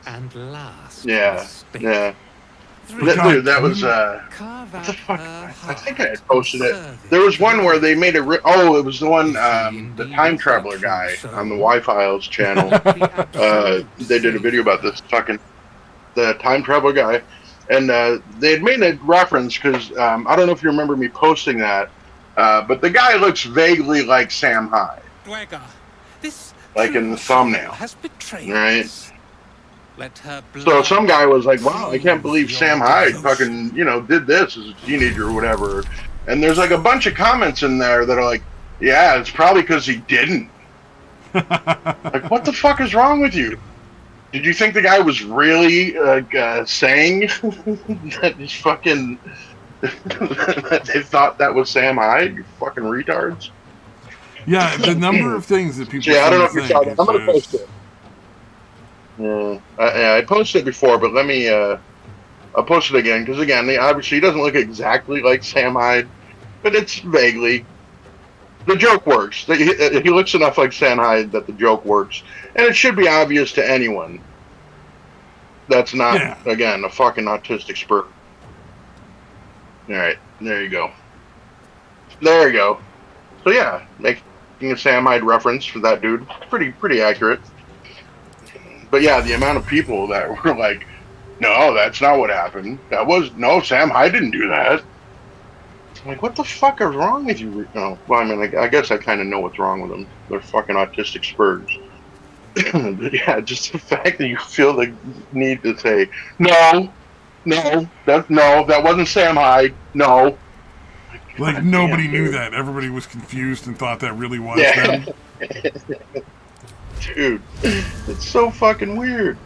And last yeah. Dude, that was, what the fuck? I think I had posted it. There was one where they made it it was the one, the Time Traveler guy on the Y-Files channel. They did a video about this the Time Traveler guy. And they had made a reference, because I don't know if you remember me posting that, but the guy looks vaguely like Sam Hyde. Like in the thumbnail. Right? So some guy was like, wow, I can't believe Sam Hyde fucking, did this as a teenager or whatever. And there's like a bunch of comments in there that are like, yeah, it's probably because he didn't. Like, what the fuck is wrong with you? Did you think the guy was really saying that he's fucking... that they thought that was Sam Hyde? You fucking retards. Yeah, the number of things that people I don't know if you saw that. I'm going to post it. I posted it before, but let me... I'll post it again, because again, obviously he doesn't look exactly like Sam Hyde, but it's vaguely... The joke works. He looks enough like Sam Hyde that the joke works. And it should be obvious to anyone that's not, again, a fucking autistic spur. Alright, there you go. There you go. So yeah, making a Sam Hyde reference for that dude, pretty accurate. But yeah, the amount of people that were like, no, that's not what happened. No, Sam Hyde didn't do that. I'm like, what the fuck is wrong with you? No, well, I mean, I guess I kind of know what's wrong with them. They're fucking autistic spurs. But yeah, just the fact that you feel the need to say, no, that wasn't Sam Hyde. No. Like nobody knew that. Everybody was confused and thought that really was them. Dude, it's so fucking weird.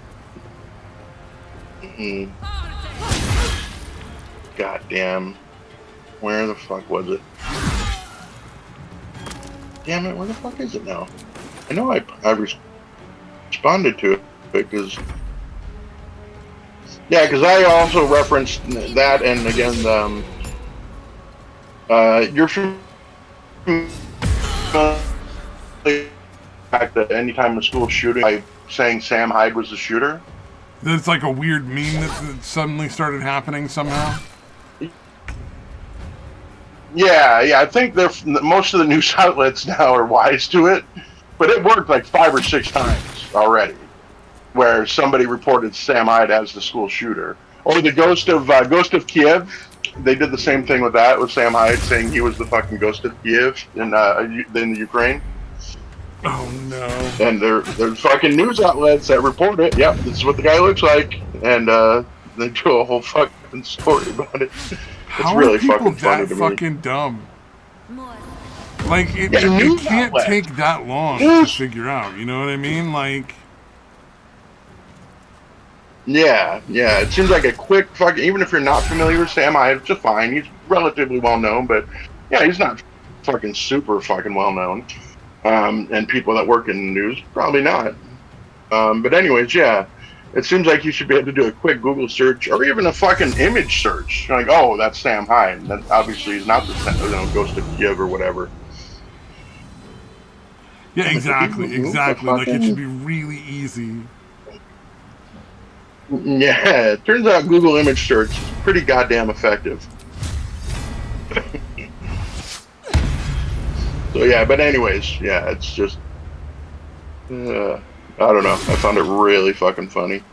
God damn. Where the fuck was it? Damn it, where the fuck is it now? I know I responded to it because... Yeah, because I also referenced that, and again, you're familiar with the fact that anytime a school shooting, by saying Sam Hyde was the shooter? It's like a weird meme that suddenly started happening somehow? Yeah, I think most of the news outlets now are wise to it, but it worked like 5 or 6 times already, where somebody reported Sam Hyde as the school shooter. Or the Ghost of Kiev, they did the same thing with that, with Sam Hyde saying he was the fucking Ghost of Kiev in the Ukraine. Oh no. And there's fucking news outlets that report it. Yep, this is what the guy looks like, and they do a whole fucking story about it. How really are people that fucking dumb? Like, it can't take that long to figure out, you know what I mean? Like... Yeah, it seems like a quick fucking... Even if you're not familiar with Sam Hyde, it's just fine. He's relatively well-known, but... Yeah, he's not fucking super fucking well-known. And people that work in the news, probably not. But anyways, yeah. it seems like you should be able to do a quick Google search or even a fucking image search. Like, oh, that's Sam Hyde. That obviously is not the Ghost of Kiev or whatever. Yeah, exactly. Like, it should be really easy. Yeah, it turns out Google image search is pretty goddamn effective. So yeah, but anyways, yeah, it's just, I don't know. I found it really fucking funny.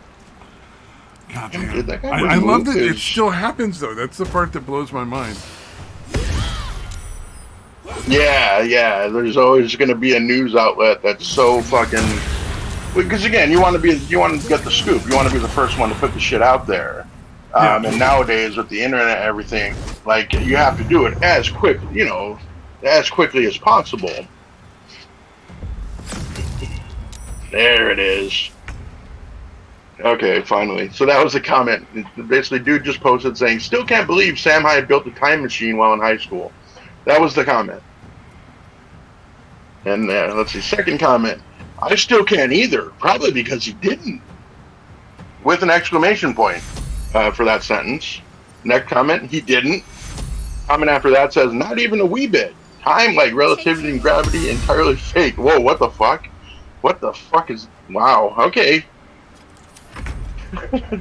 God damn. I love that it still happens though. That's the part that blows my mind. Yeah. There's always going to be a news outlet that's so fucking. Because again, you want to get the scoop. You want to be the first one to put the shit out there. And nowadays with the internet and everything, like you have to do it as quickly as possible. There it is. Okay, finally. So that was the comment. Basically, dude just posted saying, "Still can't believe Sam Hyde built a time machine while in high school." That was the comment. And let's see, second comment. I still can't either, probably because he didn't. With an exclamation point for that sentence. Next comment, he didn't. Comment after that says, not even a wee bit. Time, like relativity and gravity, entirely fake. Whoa, what the fuck? What the fuck is... Wow, okay.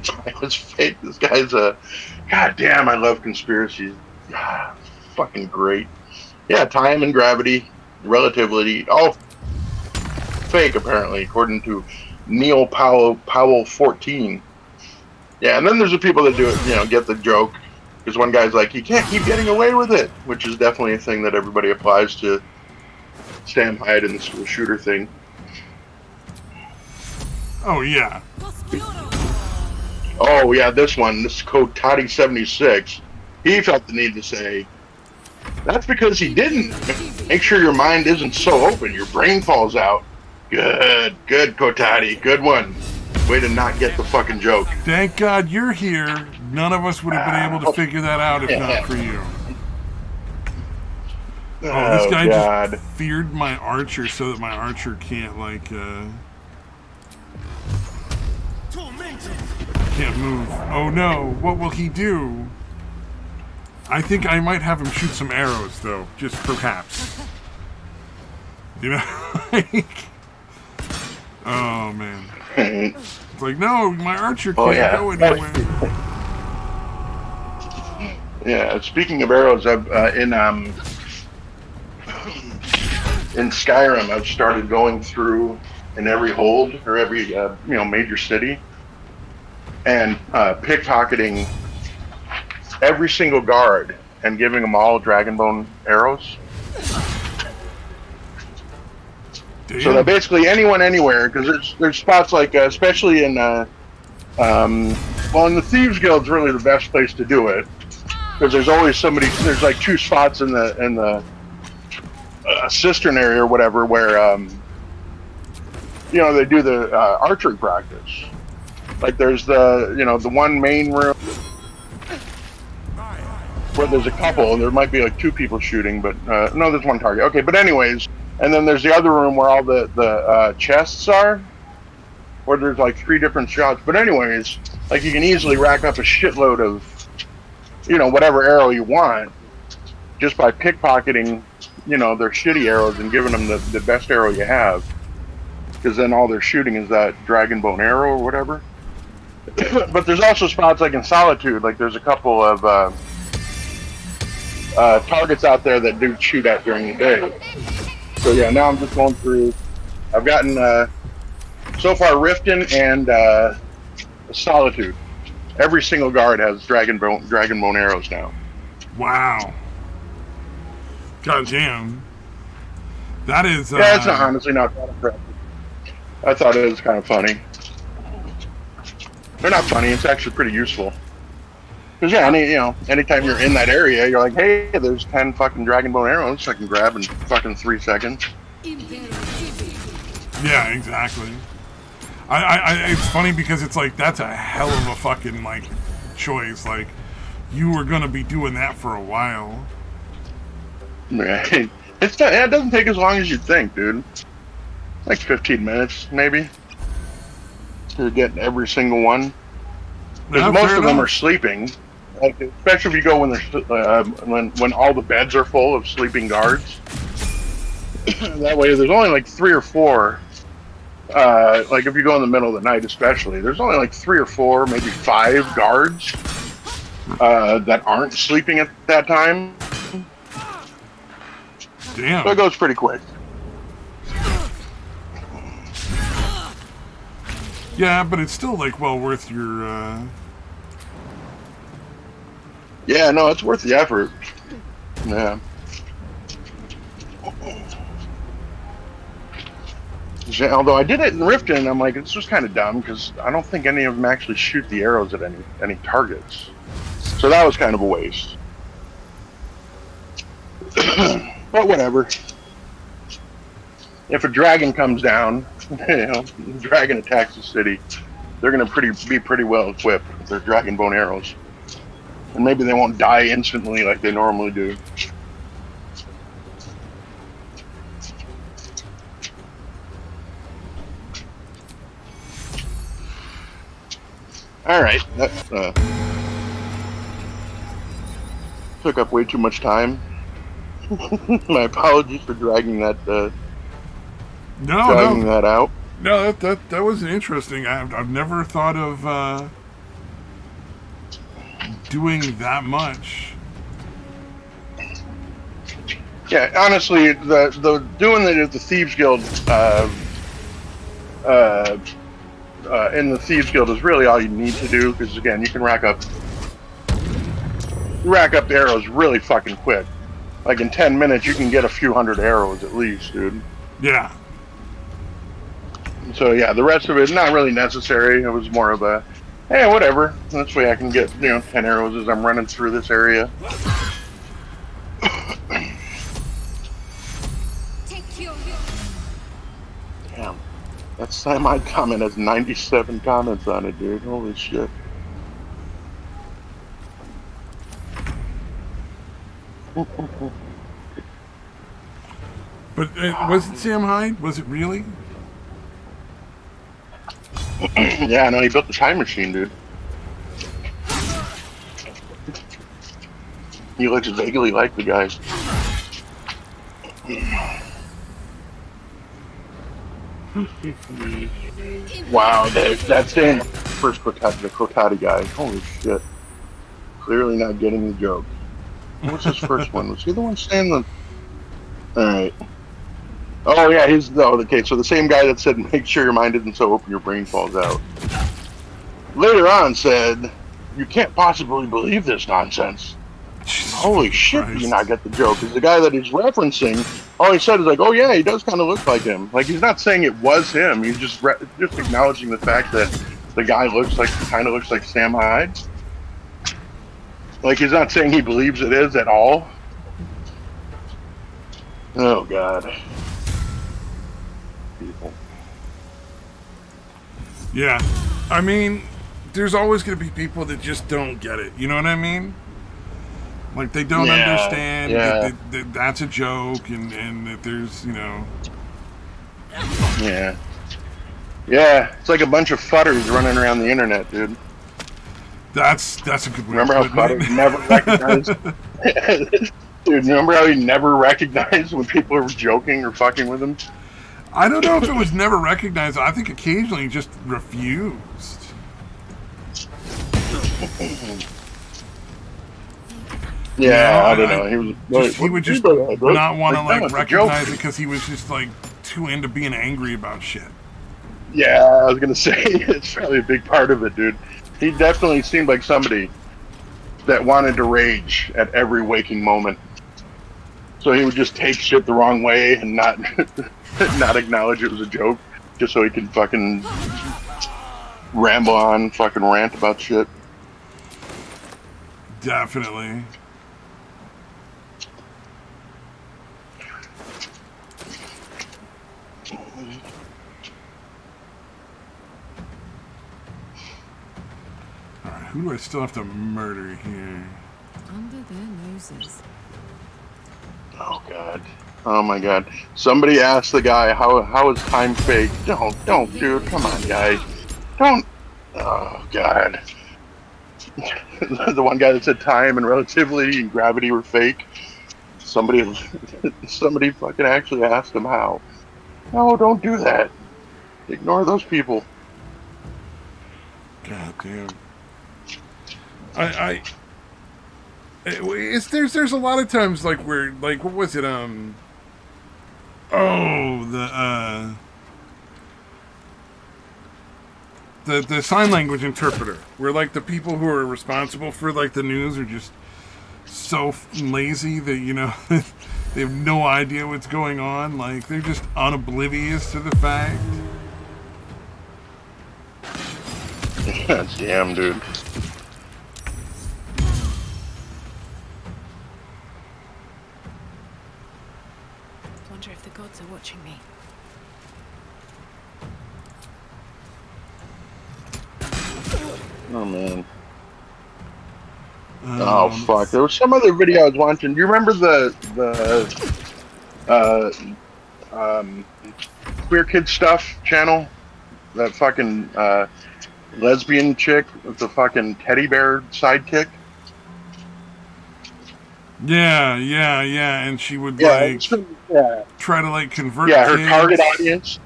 Time is fake. This guy's a... God damn, I love conspiracies. Fucking great. Yeah, time and gravity, relativity, all fake apparently, according to Neil Powell 14. Yeah, and then there's the people that do it, get the joke. Because one guy's like, you can't keep getting away with it, which is definitely a thing that everybody applies to Sam Hyde and the school shooter thing. Oh, yeah. Oh, yeah, this code Toddy76, he felt the need to say, that's because he didn't. Make sure your mind isn't so open, your brain falls out. Good, Kotati, good one. Way to not get the fucking joke. Thank God you're here. None of us would have been able to figure that out if not for you. Oh, this guy just feared my archer so that my archer can't, can't move. Oh no, what will he do? I think I might have him shoot some arrows, though, just perhaps. Oh, man. It's like, no, my archer can't go anywhere. Yeah, speaking of arrows, I've in Skyrim, I've started going through in every hold or every major city and pickpocketing every single guard and giving them all Dragonbone arrows. Damn. So that basically anyone anywhere, because there's spots like especially in in the Thieves Guild's really the best place to do it, because there's always somebody. There's like two spots in the cistern area or whatever where they do the archery practice. Like there's the one main room where there's a couple. There might be like two people shooting, but no, there's one target. Okay, but anyways. And then there's the other room where all the chests are, where there's like 3 different shots. But anyways, like you can easily rack up a shitload of, whatever arrow you want, just by pickpocketing, their shitty arrows and giving them the best arrow you have. Because then all they're shooting is that Dragonbone arrow or whatever. But there's also spots like in Solitude, like there's a couple of targets out there that do shoot at during the day. So yeah, now I'm just going through. I've gotten so far Riften and Solitude. Every single guard has Dragonbone arrows now. Wow. God damn. That is. Yeah, it's honestly not that impressive. I thought it was kind of funny. They're not funny. It's actually pretty useful. Because anytime you're in that area, you're like, hey, there's 10 fucking Dragonbone arrows I can grab in fucking 3 seconds. Yeah, exactly. It's funny because it's like that's a hell of a fucking choice. Like you were gonna be doing that for a while. Right. It doesn't take as long as you'd think, dude. Like 15 minutes, maybe. to get every single one. Because Yeah, most fair of them enough. are sleeping. Like, especially if you go when they're when all the beds are full of sleeping guards. That way, there's only like 3 or 4. Like if you go in the middle of the night, especially, there's only like 3 or 4, maybe 5 guards that aren't sleeping at that time. Damn. So it goes pretty quick. Yeah, but it's still like well worth your. Yeah, no, it's worth the effort. Yeah. Although I did it in Riften, and I'm like, it's just kind of dumb because I don't think any of them actually shoot the arrows at any targets. So that was kind of a waste. But whatever. If a dragon comes down, dragon attacks the city, they're going to be pretty well equipped with their dragon bone arrows. And maybe they won't die instantly like they normally do. Alright, that took up way too much time. My apologies for dragging that that out. No, that was interesting. I've never thought of doing that much. Yeah, honestly, the doing it at the Thieves Guild in the Thieves Guild is really all you need to do, because again, you can rack up the arrows really fucking quick. Like in 10 minutes, you can get a few hundred arrows at least, dude. Yeah. So yeah, the rest of it is not really necessary. It was more of a, hey, whatever. This way I can get 10 arrows as I'm running through this area. Damn, that Cyanide comment has 97 comments on it, dude. Holy shit. But was it Sam Hyde? Was it really? Yeah, no, he built the time machine, dude. He looks vaguely like the guy. Wow, that's the first Crotati guy. Holy shit. Clearly not getting the joke. What's his first one? Was he the one saying the... Alright. Oh yeah, okay, so the same guy that said make sure your mind isn't so open your brain falls out. Later on said, you can't possibly believe this nonsense. Holy shit, do you not get the joke? Because the guy that he's referencing, all he said is like, oh yeah, he does kind of look like him. Like, he's not saying it was him, he's just acknowledging the fact that the guy kind of looks like Sam Hyde. Like, he's not saying he believes it is at all. Oh god. People. Yeah. I mean, there's always going to be people that just don't get it. You know what I mean? Like, they don't understand that that's a joke and that there's, Yeah. Yeah, it's like a bunch of fudders running around the internet, dude. That's a good way. Remember how fudders never recognized... Dude, remember how he never recognized when people were joking or fucking with him? I don't know if it was never recognized. I think occasionally he just refused. Yeah, I don't know. He would just not want to recognize it because he was just too into being angry about shit. Yeah, I was gonna say it's probably a big part of it, dude. He definitely seemed like somebody that wanted to rage at every waking moment. So he would just take shit the wrong way and not acknowledge it was a joke, just so he can fucking ramble on, fucking rant about shit. Definitely. Alright, who do I still have to murder here? Under their noses. Oh god. Oh my god. Somebody asked the guy how is time fake? Don't dude, come on guy. Don't. Oh God. The one guy that said time and relativity and gravity were fake. Somebody fucking actually asked him how. No, don't do that. Ignore those people. God damn. There's a lot of times like where like what was it the sign language interpreter, where like the people who are responsible for like the news are just so lazy that they have no idea what's going on. Like they're just unoblivious to the fact. Damn, dude. Wonder if the gods are watching me. Oh man. Oh fuck! There was some other video I was watching. Do you remember the Queer Kid Stuff channel? That fucking lesbian chick with the fucking teddy bear sidekick. Yeah, and she would try to like convert. Yeah, her kids. target audience.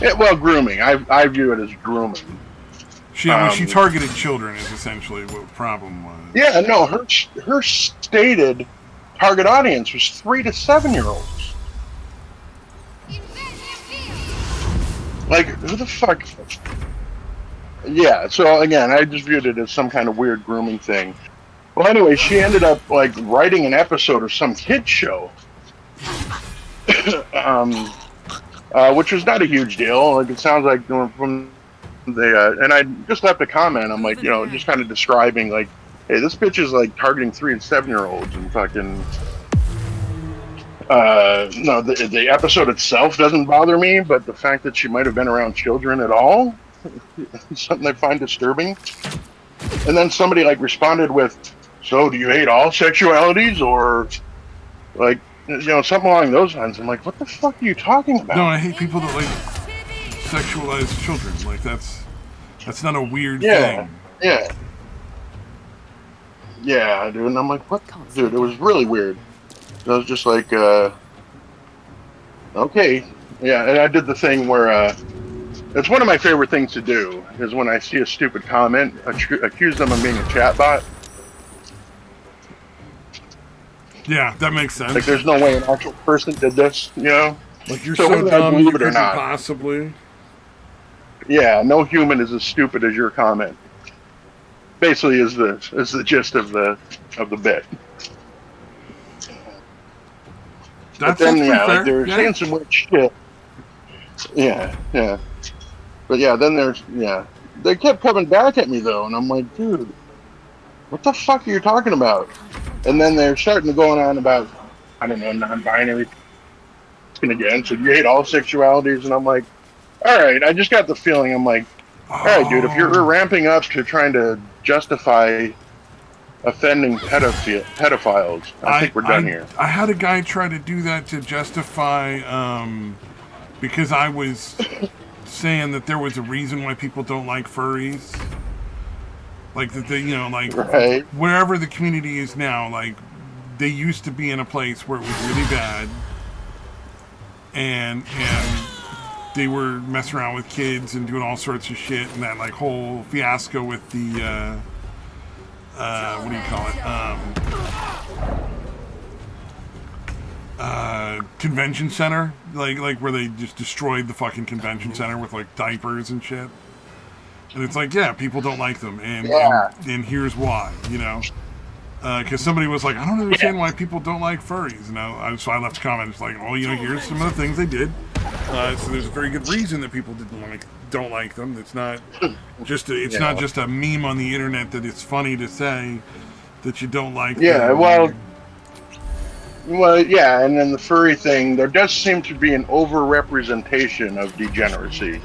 Yeah, well, grooming. I view it as grooming. She targeted children is essentially what the problem was. Yeah, no, her stated target audience was 3 to 7-year-olds. Like, who the fuck? Yeah, so again, I just viewed it as some kind of weird grooming thing. Well, anyway, she ended up like writing an episode of some kids show, which was not a huge deal. Like, it sounds like from and I just left a comment. I'm like, just kind of describing like, hey, this bitch is like targeting 3 and 7-year-olds and fucking. No, the episode itself doesn't bother me, but the fact that she might have been around children at all, something I find disturbing. And then somebody like responded with, "So do you hate all sexualities, or like something along those lines?" I'm like, what the fuck are you talking about? No, I hate people that like sexualize children. Like that's not a weird thing. Yeah, dude. And I'm like, what, dude? It was really weird. I was just like, okay, yeah. And I did the thing where it's one of my favorite things to do is when I see a stupid comment, accuse them of being a chatbot. Yeah, that makes sense. Like, there's no way an actual person did this, Like, you're so dumb you couldn't possibly. Yeah, no human is as stupid as your comment. Basically, is the gist of the bit. But then, like they were saying some weird shit. Yeah. But yeah, then they kept coming back at me though, and I'm like, dude, what the fuck are you talking about? And then they're starting to go on about, I don't know, non-binary. And again, so you hate all sexualities, and I'm like, all right. I just got the feeling. I'm like, all right, dude, if you're ramping up to trying to justify offending pedophiles, I think we're done here. I had a guy try to do that to justify, because I was saying that there was a reason why people don't like furries. Like that they, right. Wherever the community is now, like they used to be in a place where it was really bad, and they were messing around with kids and doing all sorts of shit, and that like whole fiasco with the what do you call it? Convention center, like where they just destroyed the fucking convention center with like diapers and shit. And it's like, yeah, people don't like them, and here's why, because somebody was like, I don't understand why people don't like furries, so I left a comment, it's like, well, here's some of the things they did. So there's a very good reason that people don't like them. It's not just not just a meme on the internet that it's funny to say that you don't like. Yeah, them. Well, yeah, and then the furry thing, there does seem to be an over-representation of degeneracy.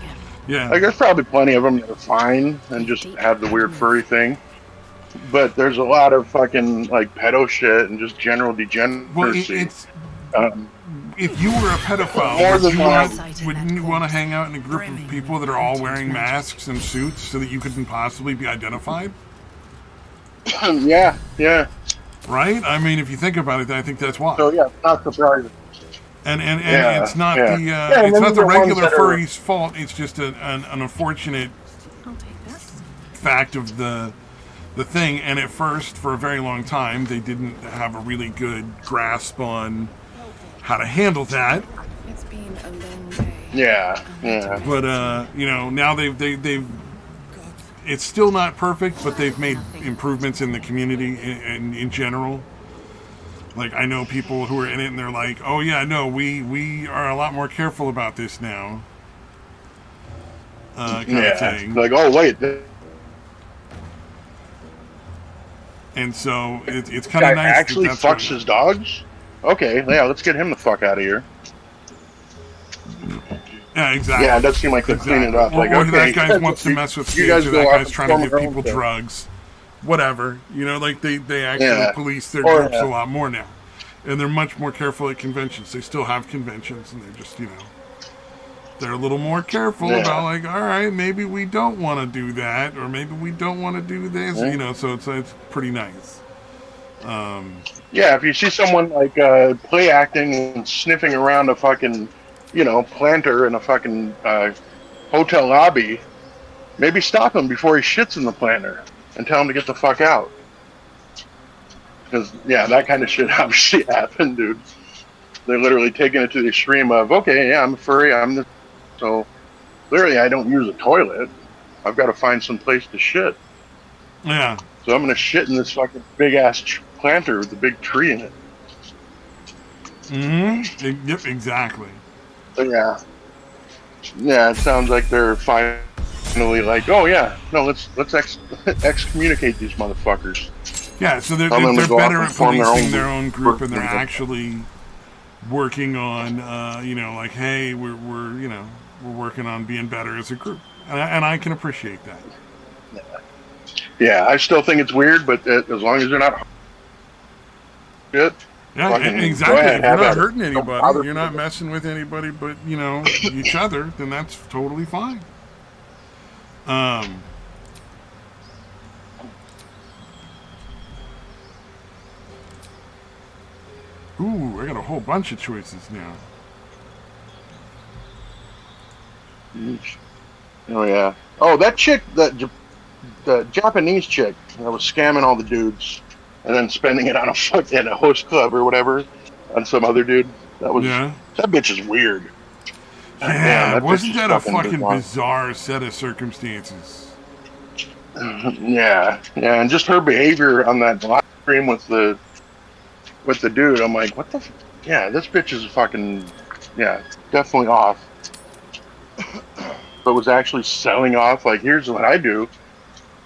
Yeah. Like, there's probably plenty of them that are fine and just have the weird furry thing. But there's a lot of fucking, like, pedo shit and just general degeneracy. Well, if you were a pedophile, More would than wouldn't you want to hang out in a group of people that are all wearing masks and suits so that you couldn't possibly be identified? Yeah. Right? I mean, if you think about it, I think that's why. So yeah, not surprising. And Yeah, it's not yeah. the Yeah, it's not the regular ones that furry's fault. It's just an unfortunate I'll take that. fact of the thing. And at first, for a very long time, they didn't have a really good grasp on how to handle that. It's been a long day. Yeah. But you know, now they've it's still not perfect, but they've made improvements in the community in general. Like, I know people who are in it and they're like, oh yeah, no, we are a lot more careful about this now. Kind of thing. Like, oh wait. And so it's kind of Guy nice. Actually fucks his dogs? Okay, yeah, let's get him the fuck out of here. Yeah, exactly. Yeah, it does seem like they're cleaning it up. Or, Like, or okay, that guy wants to mess with you kids, guys or go that off guy's and trying to form give your own people thing. drugs. Whatever. You know, like they actually police their Or, groups a lot more now. And they're much more careful at conventions. They still have conventions, and they're just, you know, they're a little more careful about, like, all right, maybe we don't want to do that, or maybe we don't want to do this, you know, so it's pretty nice. Yeah, if you see someone, like, play acting and sniffing around a fucking, you know, planter in a fucking hotel lobby, maybe stop him before he shits in the planter and tell him to get the fuck out. Because, yeah, that kind of shit obviously happened, dude. They're literally taking it to the extreme of, okay, yeah, I'm a furry, so clearly I don't use a toilet. I've got to find some place to shit. Yeah. So I'm going to shit in this fucking big-ass planter with a big tree in it. Mm-hmm. Yep, exactly. So, yeah. Yeah, it sounds like they're finally like, oh, yeah, no, let's excommunicate these motherfuckers. Yeah, so they're better at policing their own group, and they're actually working on, you know, like, hey, we're working on being better as a group, and I can appreciate that. Yeah, I still think it's weird, but as long as they're not shit. Yeah, exactly. If you're not hurting anybody, you're not messing with anybody but, you know, each other, then that's totally fine. Ooh, I got a whole bunch of choices now. Oh, yeah. Oh, that chick, the Japanese chick that was scamming all the dudes and then spending it on a host club or whatever on some other dude. That bitch is weird. Yeah, damn, wasn't that a fucking bizarre. bizarre set of circumstances? Yeah, and just her behavior on that live stream with the dude, I'm like, what the? Yeah, this bitch is fucking, definitely off. But was actually selling off, like, here's what I do.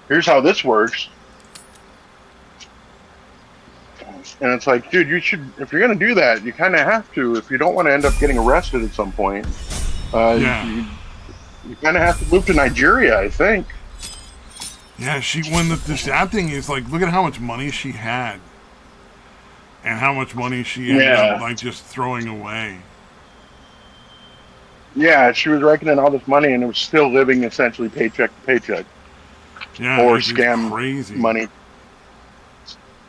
Here's how this works. And it's like, dude, you should, if you're going to do that, you kind of have to, if you don't want to end up getting arrested at some point. You kind of have to move to Nigeria, I think. Yeah, the sad thing is, like, look at how much money she had. And how much money she ended up, like, just throwing away. Yeah, she was reckoning all this money and it was still living essentially paycheck to paycheck. Yeah, or it's scam crazy money.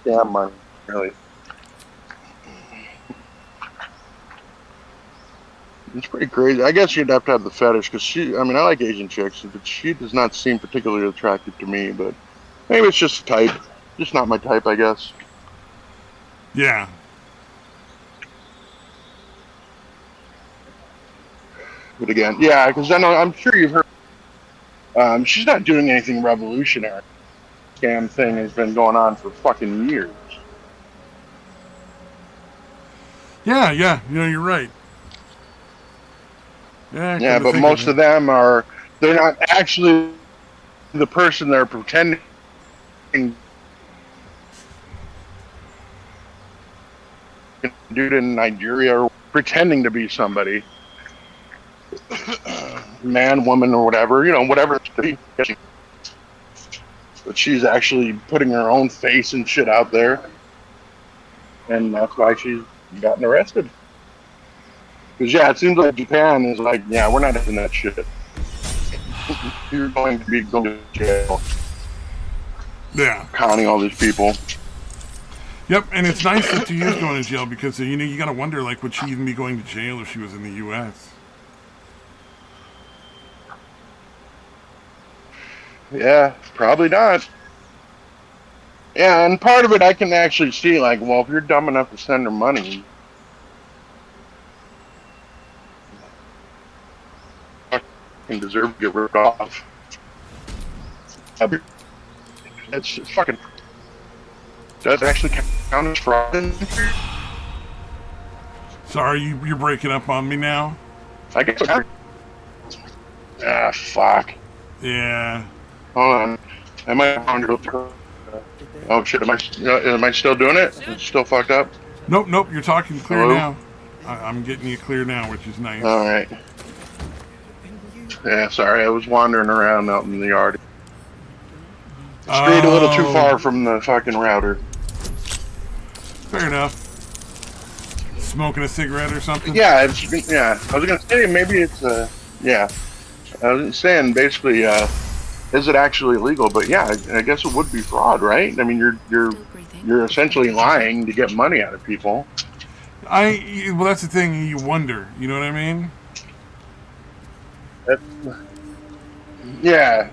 Scam money, really. It's pretty crazy. I guess you'd have to have the fetish because I like Asian chicks, but she does not seem particularly attractive to me. But maybe it's just type, just not my type, I guess. Yeah. But again, yeah, because I'm sure you've heard. She's not doing anything revolutionary. Scam thing has been going on for fucking years. Yeah, you're right. Yeah, but most of them they're not actually the person they're pretending. Dude in Nigeria or pretending to be somebody. Man, woman, or whatever, whatever it's to be. But she's actually putting her own face and shit out there. And that's why she's gotten arrested. Because yeah, it seems like Japan is like, yeah, we're not having that shit. You're going to be going to jail. Yeah. Counting all these people. Yep, and it's nice that she is going to jail because, you know, you got to wonder, like, would she even be going to jail if she was in the U.S.? Yeah, probably not. Yeah, and part of it I can actually see, like, well, if you're dumb enough to send her money, fucking deserve to get ripped off. It's fucking. Does actually count as fraud? Sorry, you're breaking up on me now. I guess. Ah, fuck. Yeah. Hold on. I might have found her. Oh shit! Am I still doing it? It's still fucked up. Nope. You're talking clear Hello? now. I'm getting you clear now, which is nice. All right. Yeah, sorry, I was wandering around out in the yard. Strayed a little too far from the fucking router. Fair enough. Smoking a cigarette or something? Yeah, I was gonna say maybe it's yeah. I was saying basically, is it actually illegal? But yeah, I guess it would be fraud, right? I mean, you're essentially lying to get money out of people. Well, that's the thing. You wonder. You know what I mean? Yeah.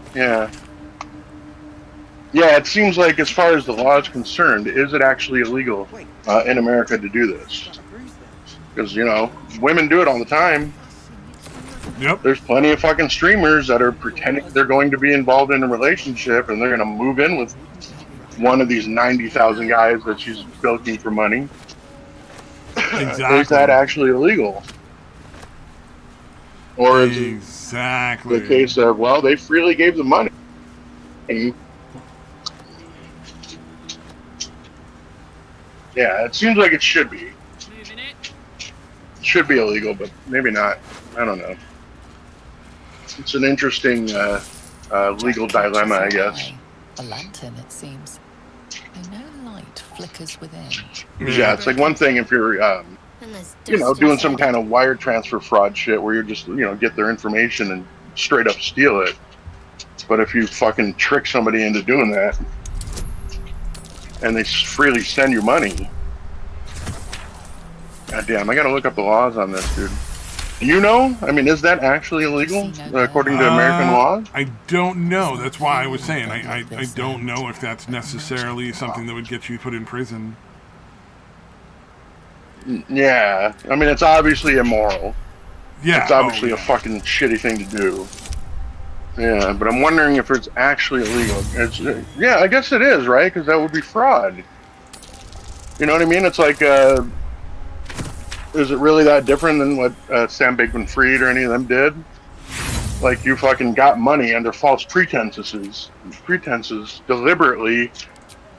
Yeah, it seems like as far as the law is concerned, is it actually illegal in America to do this? Because, you know, women do it all the time. Yep. There's plenty of fucking streamers that are pretending they're going to be involved in a relationship and they're going to move in with one of these 90,000 guys that she's bilking for money. Exactly. Is that actually illegal? Or is exactly the case of, well, they freely gave the money? Yeah, it seems like it should be. It should be illegal, but maybe not. I don't know. It's an interesting legal dilemma, I guess. A lantern, it seems. Though no light flickers within. Yeah, it's like one thing if you're, you know, doing some kind of wire transfer fraud shit where you're just, you know, get their information and straight up steal it. But if you fucking trick somebody into doing that, and they freely send you money. God damn, I gotta look up the laws on this, dude. You know? I mean, is that actually illegal according to American law? I don't know. That's why I was saying I don't know if that's necessarily something that would get you put in prison. Yeah. I mean, it's obviously immoral. Yeah. It's obviously a fucking shitty thing to do. Yeah, but I'm wondering if it's actually illegal. Yeah, I guess it is, right? Because that would be fraud. You know what I mean? It's like, is it really that different than what Sam Bankman-Fried or any of them did? Like, you fucking got money under false pretenses, deliberately,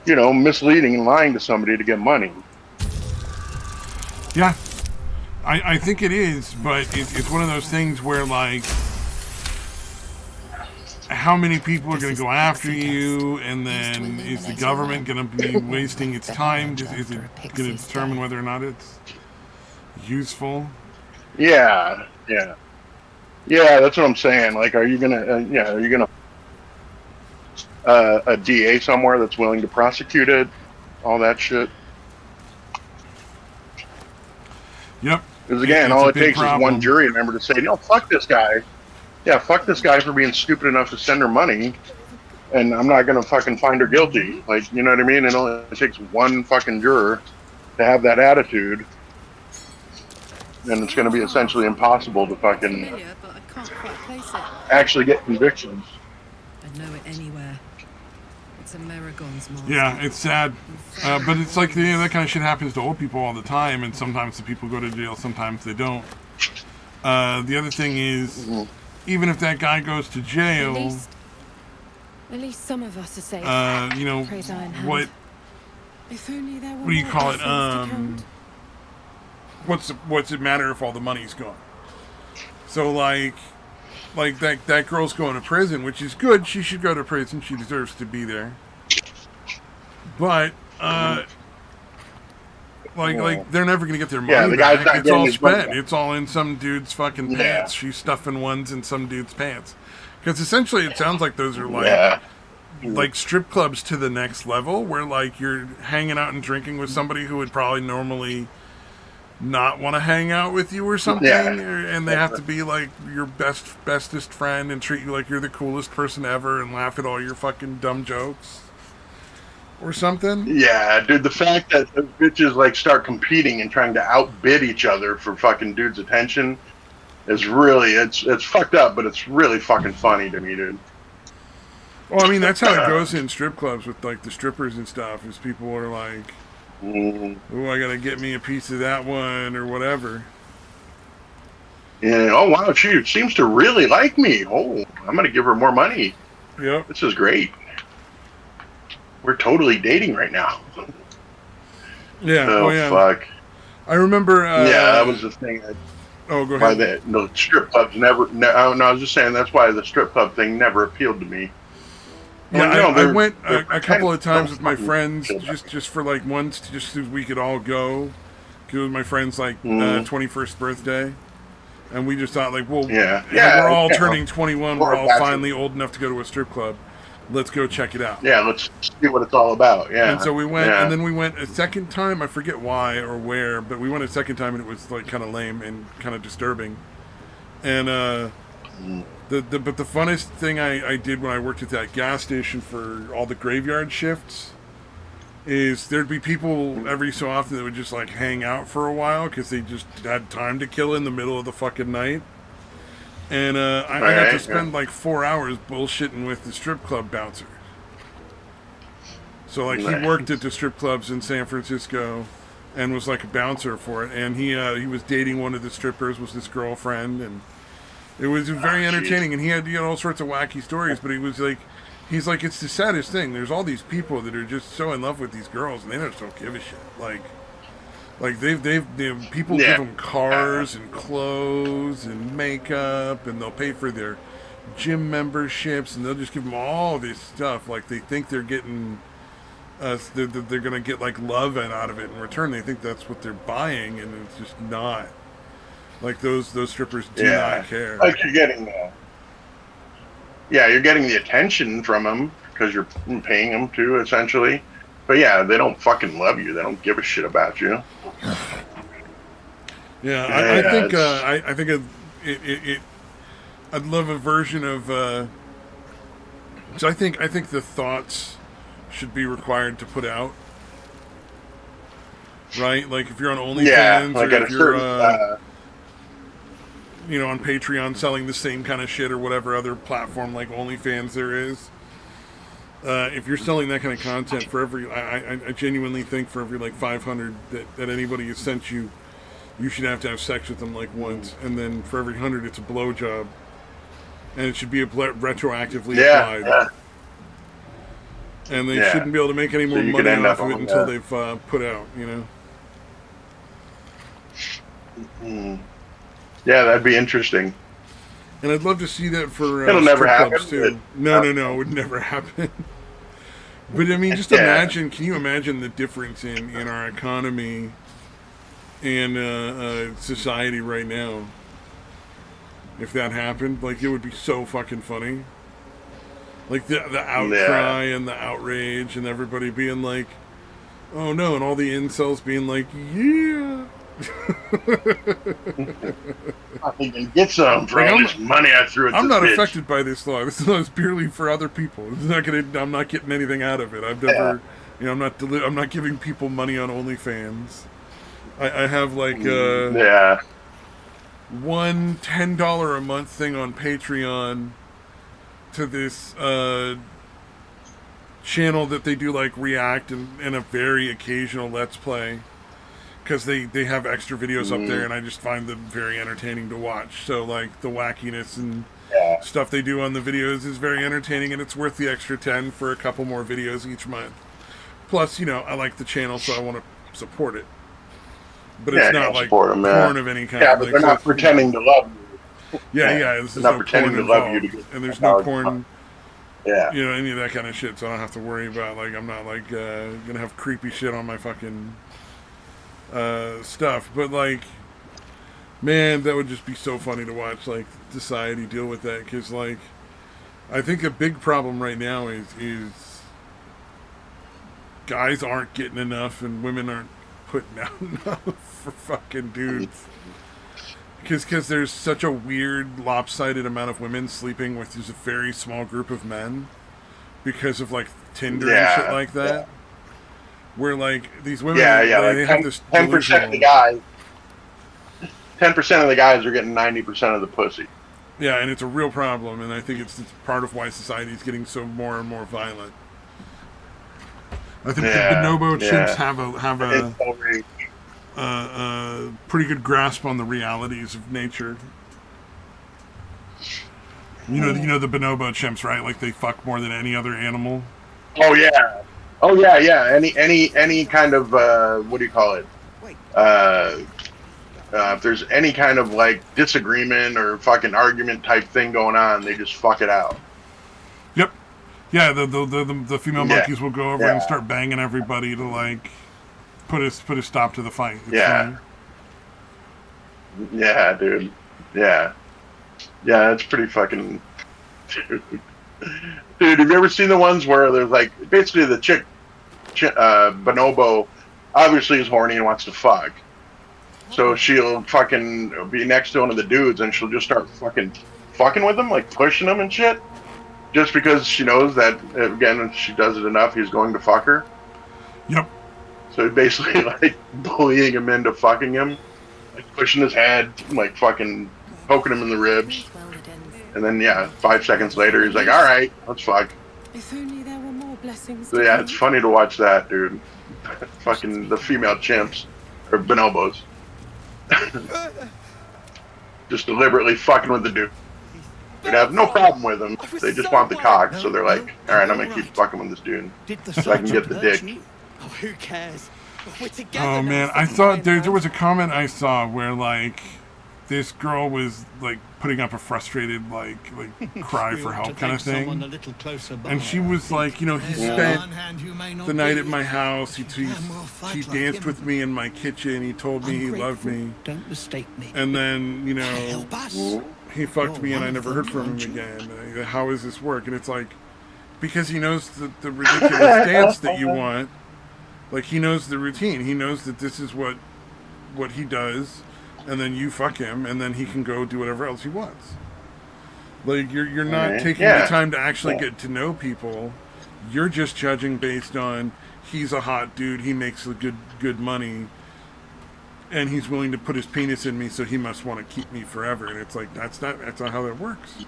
you know, misleading and lying to somebody to get money. Yeah, I think it is, but it's one of those things where, like, how many people are going to go after you, and then is the government going to be wasting its time? Is it going to determine whether or not it's useful? Yeah, that's what I'm saying. Like, are you gonna, are you gonna a DA somewhere that's willing to prosecute it, all that shit? Yep. Because again, all it takes is one jury member to say, no, fuck this guy. Yeah, fuck this guy for being stupid enough to send her money, and I'm not gonna fucking find her guilty. Like, you know what I mean? It only takes one fucking juror to have that attitude, and it's gonna be essentially impossible to fucking actually get convictions. I know it anywhere. It's a Maragon's mask. Yeah, it's sad, but it's like, you know, that kind of shit happens to old people all the time, and sometimes the people go to jail, sometimes they don't. The other thing is, even if that guy goes to jail, at least some of us are safe. You know, what do you call it? What's it matter if all the money's gone? So like that girl's going to prison, which is good. She should go to prison. She deserves to be there. But Like they're never gonna get their money Yeah, the guy's back. not It's getting all his money spent. back. It's all in some dude's fucking pants. She's stuffing ones in some dude's pants. Because essentially, it sounds like those are like strip clubs to the next level, where like you're hanging out and drinking with somebody who would probably normally not want to hang out with you or something, and they have to be like your bestest friend and treat you like you're the coolest person ever and laugh at all your fucking dumb jokes or something. Yeah, dude, the fact that those bitches like start competing and trying to outbid each other for fucking dude's attention is really it's fucked up, but it's really fucking funny to me, dude. Well, I mean, that's how it goes in strip clubs with like the strippers and stuff. Is people are like, "Oh, I gotta get me a piece of that one" or whatever. Yeah. Oh wow, she seems to really like me. Oh, I'm gonna give her more money. Yep. This is great. We're totally dating right now. Yeah. Oh yeah. fuck. I remember. Yeah, that was the thing. Oh, go why ahead. the strip clubs never. No, I was just saying that's why the strip club thing never appealed to me. Yeah, well, I went a couple of times with my fucking friends, just for like once, just so we could all go. It was my friend's like 21st birthday, and we just thought like, well, we're all turning 21. We're all finally old enough to go to a strip club. Let's go check it out. Yeah, let's see what it's all about. Yeah. And so we went, and then we went a second time. I forget why or where, but we went a second time, and it was like kind of lame and kind of disturbing. And but the funnest thing I did when I worked at that gas station for all the graveyard shifts is there'd be people every so often that would just like hang out for a while because they just had time to kill in the middle of the fucking night. And I got to spend like 4 hours bullshitting with the strip club bouncers. So like he worked at the strip clubs in San Francisco and was like a bouncer for it. And he was dating one of the strippers, was his girlfriend, and it was very entertaining. And he had all sorts of wacky stories. But he's like, it's the saddest thing. There's all these people that are just so in love with these girls, and they just don't give a shit. Like they've people give them cars and clothes and makeup, and they'll pay for their gym memberships, and they'll just give them all this stuff. Like they think they're getting, they're gonna get like love out of it in return. They think that's what they're buying, and it's just not. Like those strippers do not care. Like you're getting, you're getting the attention from them because you're paying them to, essentially. But yeah, they don't fucking love you. They don't give a shit about you. I think I'd love a version of. So I think the thoughts should be required to put out. Right, like if you're on OnlyFans, like or if you're on Patreon selling the same kind of shit or whatever other platform like OnlyFans there is. If you're selling that kind of content for every, I genuinely think for every like 500 that anybody has sent you, you should have to have sex with them like once, and then for every 100 it's a blowjob, and it should be retroactively applied. And they shouldn't be able to make any more money off of it until they've put out, Yeah, that'd be interesting. And I'd love to see that for it'll never happen too. No, it would never happen. But I mean, just imagine. Can you imagine the difference in our economy and society right now? If that happened, like it would be so fucking funny. Like the outcry and the outrage and everybody being like, "Oh no!" and all the incels being like, "Yeah." I can get some for all this money I threw at I'm this not bitch. affected by this law. This law is purely for other people. It's not gonna. I'm not getting anything out of it. I've never, I'm not giving people money on OnlyFans. I have like one $10 a month thing on Patreon to this channel that they do like react and a very occasional Let's Play. Because they have extra videos up there, and I just find them very entertaining to watch. So, like, the wackiness and stuff they do on the videos is very entertaining, and it's worth the extra 10 for a couple more videos each month. Plus, I like the channel, so I want to support it. But it's not like porn of any kind. Yeah, but they're not pretending to love you. Yeah, this is no porn involved. And there's no porn, any of that kind of shit, so I don't have to worry about, like, I'm not, like, gonna have creepy shit on my fucking... stuff. But like, man, that would just be so funny to watch, like, society deal with that. Because, like, I think a big problem right now is guys aren't getting enough and women aren't putting out enough for fucking dudes. Because there's such a weird, lopsided amount of women sleeping with just a very small group of men because of, like, Tinder and shit like that. Yeah. Where, like, these women, they have this 10% of the guys. 10% of the guys are getting 90% of the pussy. Yeah, and it's a real problem, and I think it's part of why society is getting so more and more violent. I think the bonobo chimps have a pretty good grasp on the realities of nature. You know the bonobo chimps, right? Like, they fuck more than any other animal. Oh yeah. Any kind of what do you call it? If there's any kind of, like, disagreement or fucking argument type thing going on, they just fuck it out. Yep. Yeah, the female monkeys will go over and start banging everybody to, like, put a stop to the fight. It's fine. Yeah, dude. Yeah, it's pretty fucking. Dude, have you ever seen the ones where there's, like, basically the chick bonobo obviously is horny and wants to fuck. So she'll fucking be next to one of the dudes and she'll just start fucking with him, like pushing him and shit. Just because she knows that, again, if she does it enough, he's going to fuck her. Yep. So basically, like, bullying him into fucking him. Like, pushing his head, like, fucking poking him in the ribs. And then, 5 seconds later, he's like, alright, let's fuck. If only there were more blessings. So yeah, it's funny to watch that, dude. Fucking the female chimps. Or bonobos. Just deliberately fucking with the dude. They'd have no problem with them. They just want the cock, so they're like, alright, I'm gonna keep fucking with this dude. So I can get the dick. Who cares? Oh man, I thought there was a comment I saw where, like, this girl was, like, putting up a frustrated, like cry for help kind of thing. And she was like, he spent the night at my house. He danced with me in my kitchen. He told me he loved me. Don't mistake me. And then, he fucked me and I never heard from him again. How does this work? And it's like, because he knows the ridiculous dance that you want. Like, he knows the routine. He knows that this is what he does. And then you fuck him, and then he can go do whatever else he wants. Like, you're not taking the time to actually get to know people. You're just judging based on, he's a hot dude, he makes good money, and he's willing to put his penis in me, so he must want to keep me forever. And it's like, that's not how that works.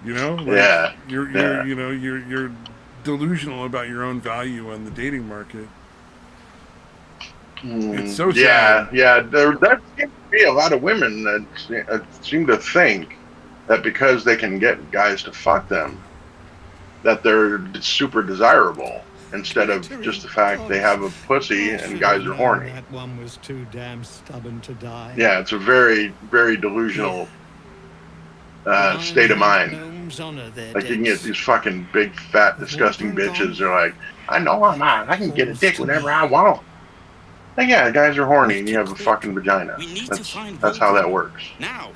Like, you're delusional about your own value on the dating market. It's so sad. There seems to be a lot of women that seem to think that because they can get guys to fuck them, that they're super desirable, instead of just the fact they have a pussy and guys are horny. That one was too damn stubborn to die. Yeah, it's a very, very delusional state of mind. Like, you can get these fucking big, fat, disgusting bitches. They're like, I know I'm hot. I can get a dick whenever I want. Like, yeah, guys are horny and you have a fucking vagina. That's how that works.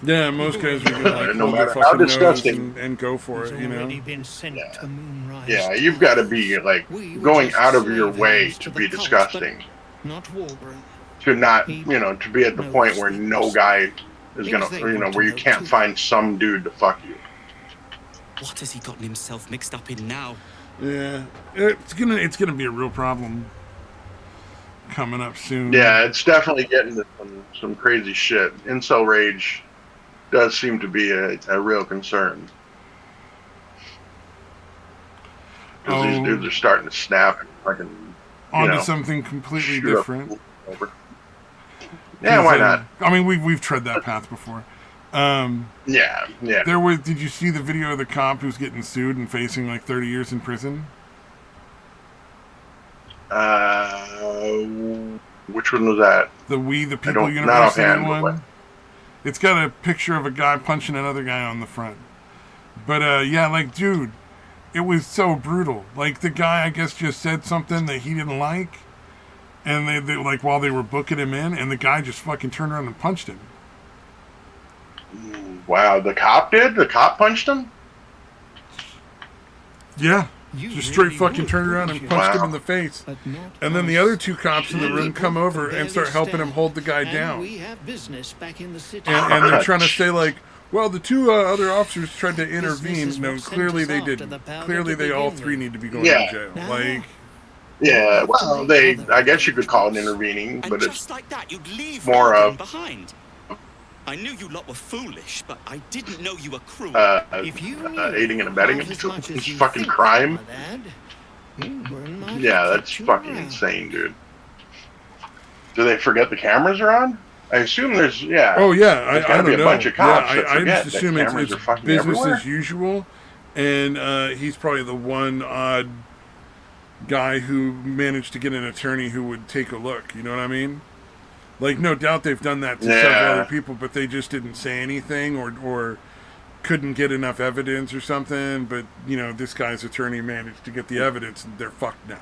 Yeah, most guys are gonna, like, no matter how disgusting, and go for it, Yeah, you've got to be, like, going out of your way to be disgusting. To not, to be at the point where no guy is gonna, where you can't find some dude to fuck you. What has he gotten himself mixed up in now? Yeah, it's gonna be a real problem coming up soon. Yeah, it's definitely getting to some crazy shit. Incel rage does seem to be a real concern. Because these dudes are starting to snap and fucking onto something completely different. Yeah, why not? I mean, we've tread that path before. Yeah. Did you see the video of the cop who's getting sued and facing like 30 years in prison? Which one was that? The We the People University one. It's got a picture of a guy punching another guy on the front. But like, dude, it was so brutal. Like, the guy, I guess, just said something that he didn't like, And they like while they were booking him in, and the guy just fucking turned around and punched him. Wow, the cop did? The cop punched him? Yeah. Just straight fucking turned around and punched him in the face. And then the other two cops in the room come over and start helping him hold the guy down. We have business back in the city. And they're trying to say like, well, the two other officers tried to intervene. No, clearly they didn't. Clearly they all three need to be going to jail. Like, yeah, well, I guess you could call it intervening, but it's like that, you'd leave more of behind. I knew you lot were foolish, but I didn't know you were cruel. Aiding and abetting is fucking crime. Yeah, that's fucking insane, dude. Do they forget the cameras are on? I assume there's, yeah. Oh, yeah, I don't know. A bunch of cops I just assume it's business everywhere. as usual, and he's probably the one odd guy who managed to get an attorney who would take a look, you know what I mean? Like, no doubt they've done that to several other people, but they just didn't say anything or couldn't get enough evidence or something. But, you know, this guy's attorney managed to get the evidence, and they're fucked now.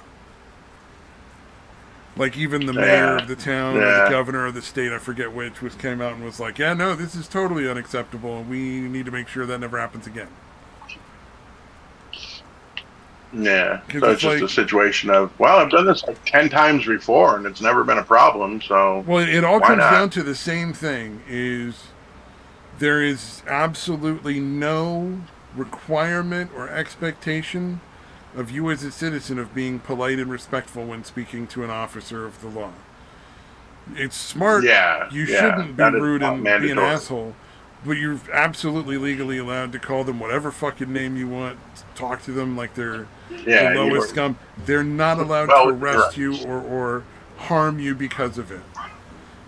Like, even the mayor of the town or the governor of the state, I forget which, came out and was like, yeah, no, this is totally unacceptable, and we need to make sure that never happens again. Yeah, so it's just like, a situation of, well, I've done this like 10 times before, and it's never been a problem, so well, it all comes down to the same thing, is there is absolutely no requirement or expectation of you as a citizen of being polite and respectful when speaking to an officer of the law. It's smart. You shouldn't be rude and be an asshole. But you're absolutely legally allowed to call them whatever fucking name you want. Talk to them like they're the lowest scum. They're not allowed to arrest you or harm you because of it.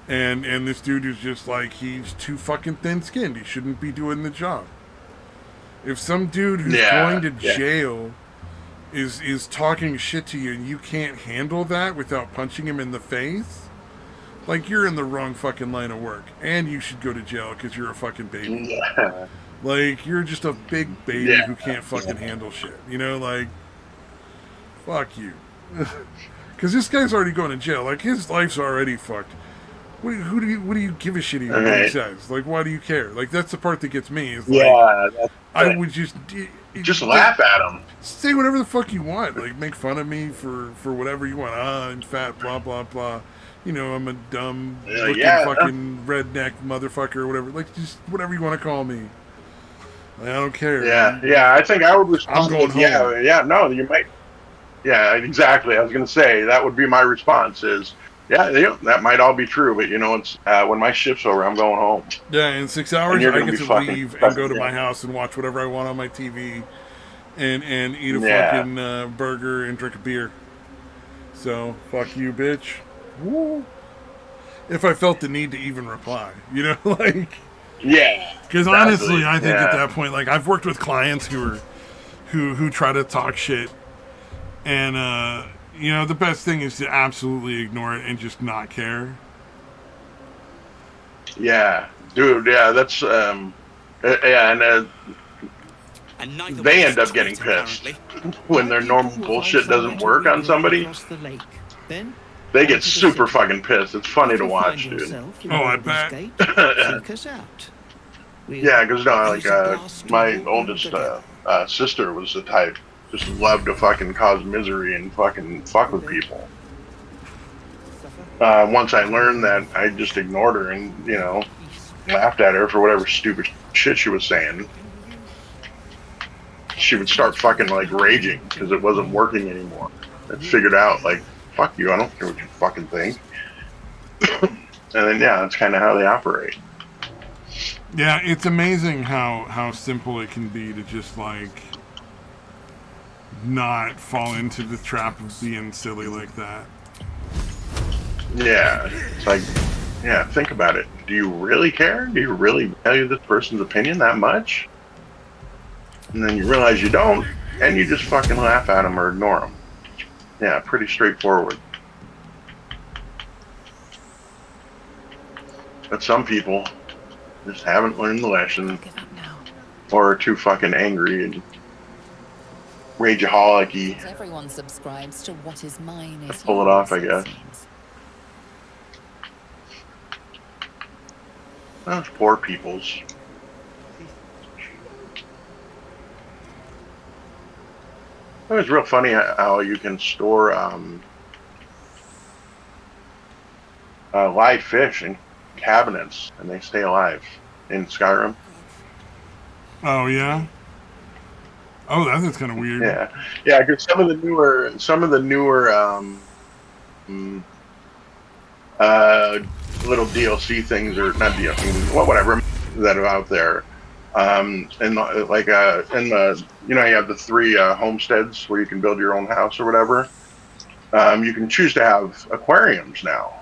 And this dude is just like, he's too fucking thin-skinned. He shouldn't be doing the job. If some dude who's going to jail is talking shit to you and you can't handle that without punching him in the face, like, you're in the wrong fucking line of work. And you should go to jail because you're a fucking baby. Yeah. Like, you're just a big baby who can't fucking handle shit. You know, like, fuck you. Because this guy's already going to jail. Like, his life's already fucked. What do you give a shit about what he says? Like, why do you care? Like, that's the part that gets me. Is like, I would just laugh at him. Say whatever the fuck you want. Like, make fun of me for whatever you want. I'm fat, blah, blah, blah. You know, I'm a dumb looking fucking redneck motherfucker or whatever. Like, just whatever you want to call me. Like, I don't care. Yeah, I think I would respond. I'm going home. No, you might. Yeah, exactly. I was going to say, that would be my response is, that might all be true, but, you know, it's when my shift's over, I'm going home. Yeah, in 6 hours, I get to leave and go to my house and watch whatever I want on my TV and eat a fucking burger and drink a beer. So, fuck you, bitch. Woo. If I felt the need to even reply, you know, like, because honestly, I think at that point, like, I've worked with clients who try to talk shit, and you know, the best thing is to absolutely ignore it and just not care. Yeah, dude. Yeah, that's and they end up getting pissed when their normal bullshit doesn't work on somebody. They get super fucking pissed. It's funny to watch, dude. Oh, I bet. Yeah, because my oldest sister was the type just loved to fucking cause misery and fucking fuck with people. Once I learned that, I just ignored her and, you know, laughed at her for whatever stupid shit she was saying. She would start fucking like raging because it wasn't working anymore. I figured out like, fuck you, I don't care what you fucking think. And then that's kind of how they operate. Yeah, it's amazing how simple it can be to just like not fall into the trap of being silly like that. Yeah, it's like, think about it. Do you really care? Do you really value this person's opinion that much? And then you realize you don't, and you just fucking laugh at them or ignore them. Yeah, pretty straightforward. But some people just haven't learned the lesson, or are too fucking angry and rageaholic-y. Everyone subscribes to what is mine is pull it off, I guess. Those poor peoples. It was real funny how you can store live fish in cabinets and they stay alive in Skyrim. Oh yeah. Oh, that's kind of weird. Yeah, yeah. Because some of the newer little DLC things, or not DLC, whatever, that are out there. And like in the, you know, you have the 3 homesteads where you can build your own house or whatever. You can choose to have aquariums now.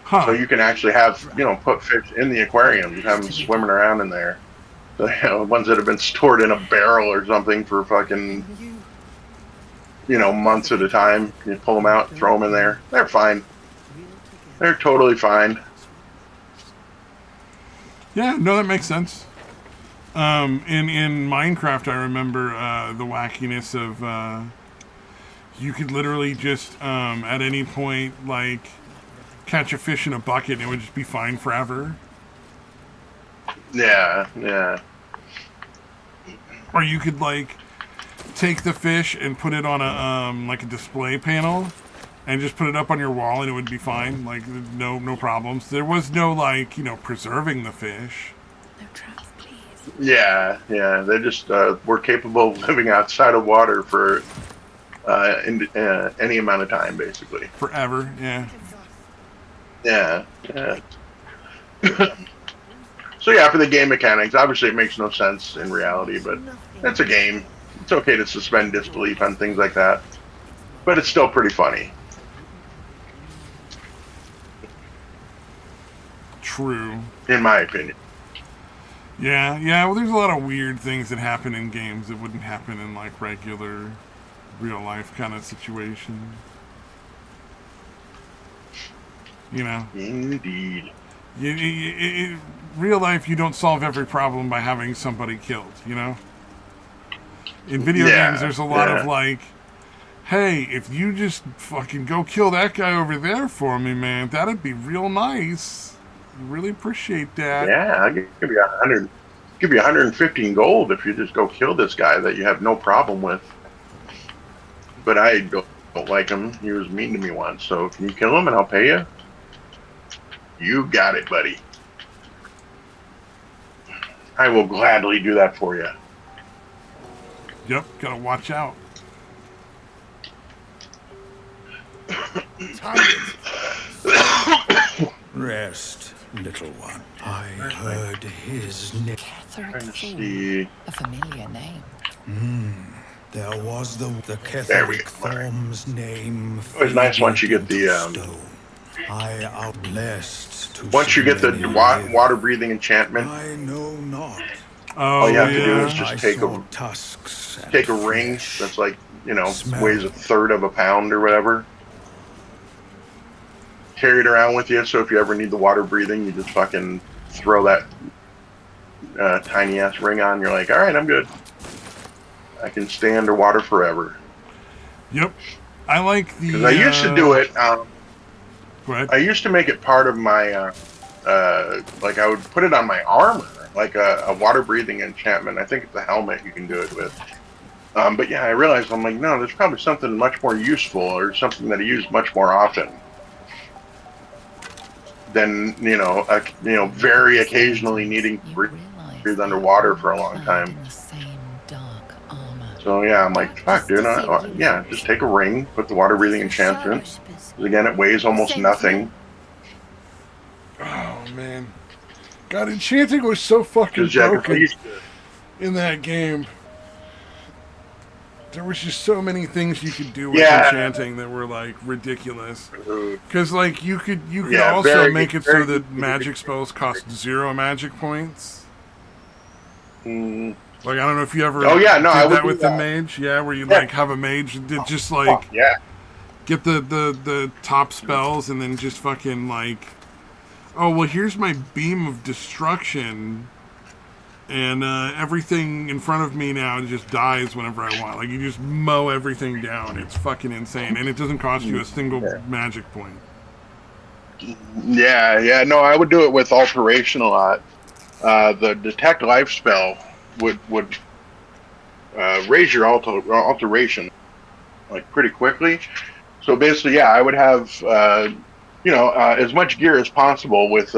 Huh. So you can actually have, you know, put fish in the aquarium and have them swimming around in there. So, you know, ones that have been stored in a barrel or something for fucking, you know, months at a time. You pull them out, throw them in there. They're fine. They're totally fine. Yeah, no, that makes sense. In Minecraft, I remember the wackiness of you could literally just at any point like catch a fish in a bucket and it would just be fine forever. Yeah, yeah. Or you could like take the fish and put it on a like a display panel and just put it up on your wall and it would be fine. Like no problems. There was no like, you know, preserving the fish. No traps, please. Yeah, yeah. They just were capable of living outside of water for any amount of time, basically. Forever, yeah. Yeah, yeah. So yeah, for the game mechanics, obviously it makes no sense in reality, but it's a game. It's okay to suspend disbelief on things like that, but it's still pretty funny. True. In my opinion. Yeah. Well, there's a lot of weird things that happen in games that wouldn't happen in like regular, real life kind of situation. You know. Indeed. In real life, you don't solve every problem by having somebody killed, you know? In video games, there's a lot of like, hey, if you just fucking go kill that guy over there for me, man, that'd be real nice. Really appreciate that. Yeah, I'll give you 100, give you 115 gold if you just go kill this guy that you have no problem with. But I don't like him. He was mean to me once, so can you kill him and I'll pay you? You got it, buddy. I will gladly do that for you. Yep, gotta watch out. Rest, little one. I heard his name. Catherick, a familiar name. There was the Catherick Thorm's name. It was nice once you get the I are blessed to once you get the water breathing enchantment. I know not. All you have to do is just take a ring that's like, you know, weighs a third of a pound or whatever. Carry it around with you, so if you ever need the water breathing, you just fucking throw that tiny ass ring on. You're like, all right, I'm good. I can stay underwater forever. Yep, I like the. Because I used to do it. Go ahead. I used to make it part of my, like I would put it on my armor, like a water breathing enchantment. I think it's a helmet you can do it with. But yeah, I realized I'm like, no, there's probably something much more useful or something that I use much more often than very occasionally needing to breathe underwater for a long time. So yeah, I'm like, fuck, dude. Just take a ring, put the water breathing enchantment. Again, it weighs almost nothing. Oh man, God, enchanting was so fucking broken in that game. There was just so many things you could do with enchanting that were like ridiculous. Because like you could also make it so that magic spells cost 0 magic points. Like I don't know if you ever did that with the mage, where you like have a mage that just like get the top spells and then just fucking like, oh well, here's my beam of destruction. And everything in front of me now just dies whenever I want. Like, you just mow everything down. It's fucking insane. And it doesn't cost you a single magic point. Yeah. No, I would do it with alteration a lot. The detect life spell would raise your alteration like pretty quickly. So basically, yeah, I would have as much gear as possible with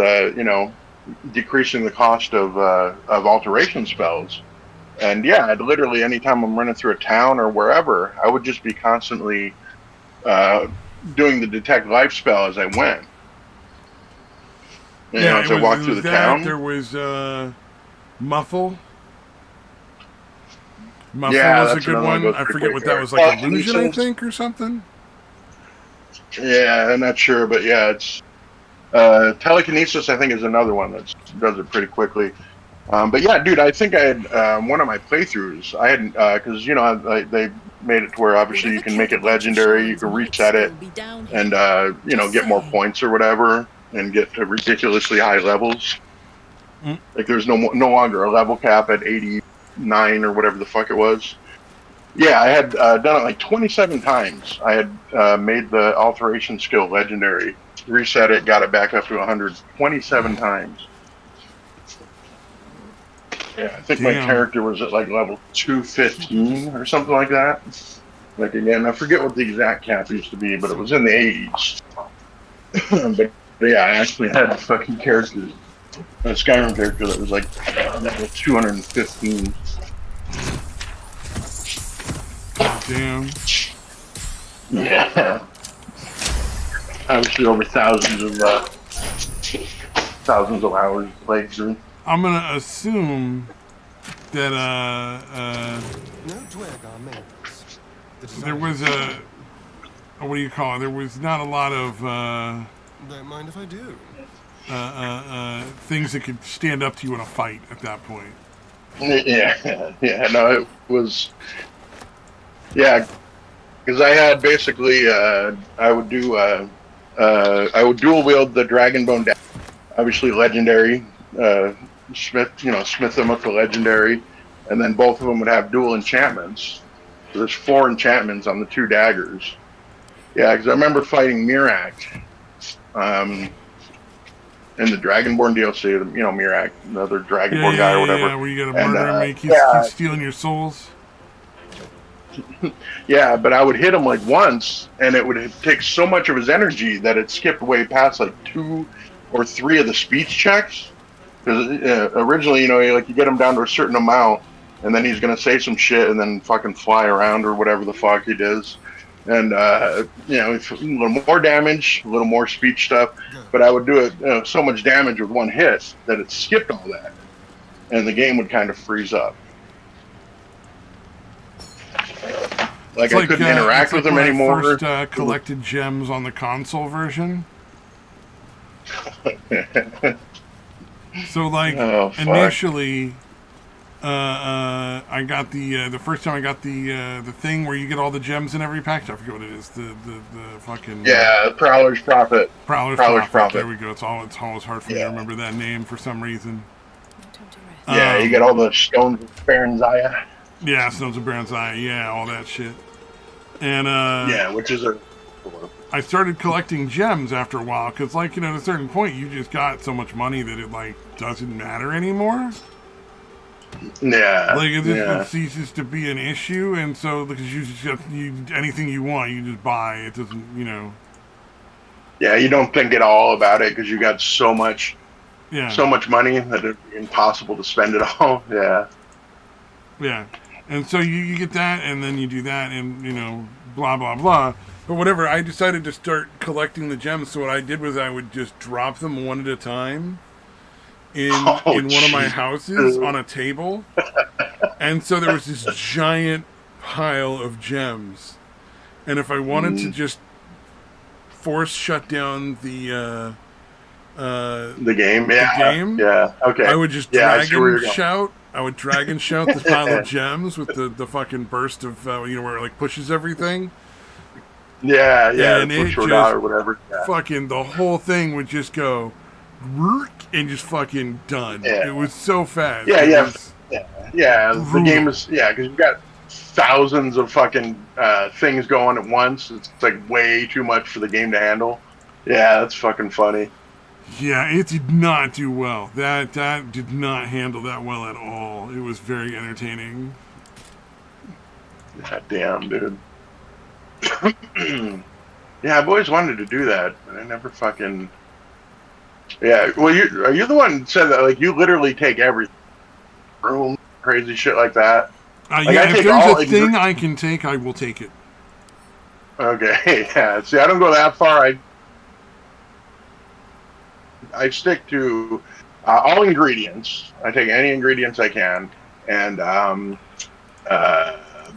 decreasing the cost of alteration spells. And yeah, I'd literally anytime I'm running through a town or wherever, I would just be constantly doing the detect life spell as I went. As I walked through the town. There was Muffle. Yeah, was a that's good another one. I forget what that was, like illusion, I think, or something. Yeah, I'm not sure, but yeah, it's telekinesis. I think is another one that does it pretty quickly. But yeah, dude, I think I had one of my playthroughs. I had because they made it to where obviously you can make it legendary, you can reset it, and get more points or whatever, and get to ridiculously high levels. Like there's no longer a level cap at 89 or whatever the fuck it was. Yeah, I had done it like 27 times. I had made the alteration skill legendary, reset it, got it back up to 127 times. Yeah, I think my character was at like level 215 or something like that. Like again, I forget what the exact cap used to be, but it was in the 80s. but yeah, I actually had a fucking character, a Skyrim character that was like level 215. Damn. Yeah. Obviously over thousands of hours played through. I'm gonna assume that there was what do you call it? There was not a lot of don't mind if I do. Things that could stand up to you in a fight at that point. Yeah. No, it was. Yeah, because I had basically I would dual wield the Dragonbone dagger, obviously legendary. Smith them up to legendary, and then both of them would have dual enchantments. So there's 4 enchantments on the 2 daggers. Yeah, because I remember fighting Mirak, in the Dragonborn DLC. Mirak, another Dragonborn guy or whatever. Yeah, where you gotta murder him, and he keeps stealing your souls. Yeah, but I would hit him like once, and it would take so much of his energy that it skipped way past like 2 or 3 of the speech checks. Because originally, you get him down to a certain amount, and then he's gonna say some shit and then fucking fly around or whatever the fuck he does. And a little more damage, a little more speech stuff. But I would do it so much damage with one hit that it skipped all that, and the game would kind of freeze up. Like I couldn't interact with them anymore. I first collected gems on the console version. So initially, I got the first time I got the thing where you get all the gems in every pack. I forget what it is. The fucking Prowler's Prophet. Prowler's Prophet. There we go. It's always hard for me to remember that name for some reason. Yeah, you get all the stones of Baranzaya. Yeah, stones of Baranzaya. Yeah, all that shit. And which is I started collecting gems after a while because, at a certain point, you just got so much money that it doesn't matter anymore. Yeah, it ceases to be an issue, and so because you anything you want, you just buy. It doesn't, Yeah, you don't think at all about it because you got so much money that it's impossible to spend it all. Yeah, and so you get that, and then you do that, and blah blah blah. But whatever, I decided to start collecting the gems. So what I did was I would just drop them one at a time in one of my houses on a table. And so there was this giant pile of gems. And if I wanted to just force shut down the game, okay, I would just dragon shout. I would dragon shout the pile of gems with the fucking burst of where it pushes everything. Yeah, and it just or whatever. Fucking the whole thing would just go and just fucking done. It was so fast. The game is because you've got thousands of fucking things going at once. It's like way too much for the game to handle. Yeah, that's fucking funny. Yeah, it did not do well. That did not handle that well at all. It was very entertaining. God damn, dude. Yeah, I've always wanted to do that, but I never fucking. Yeah, well, are you the one that said that? Like, you literally take every room, crazy shit like that. Like, Yeah, I if take there's all. a thing I can take, I will take it. Okay, yeah. See, I don't go that far. I stick to all ingredients. I take any ingredients I can, and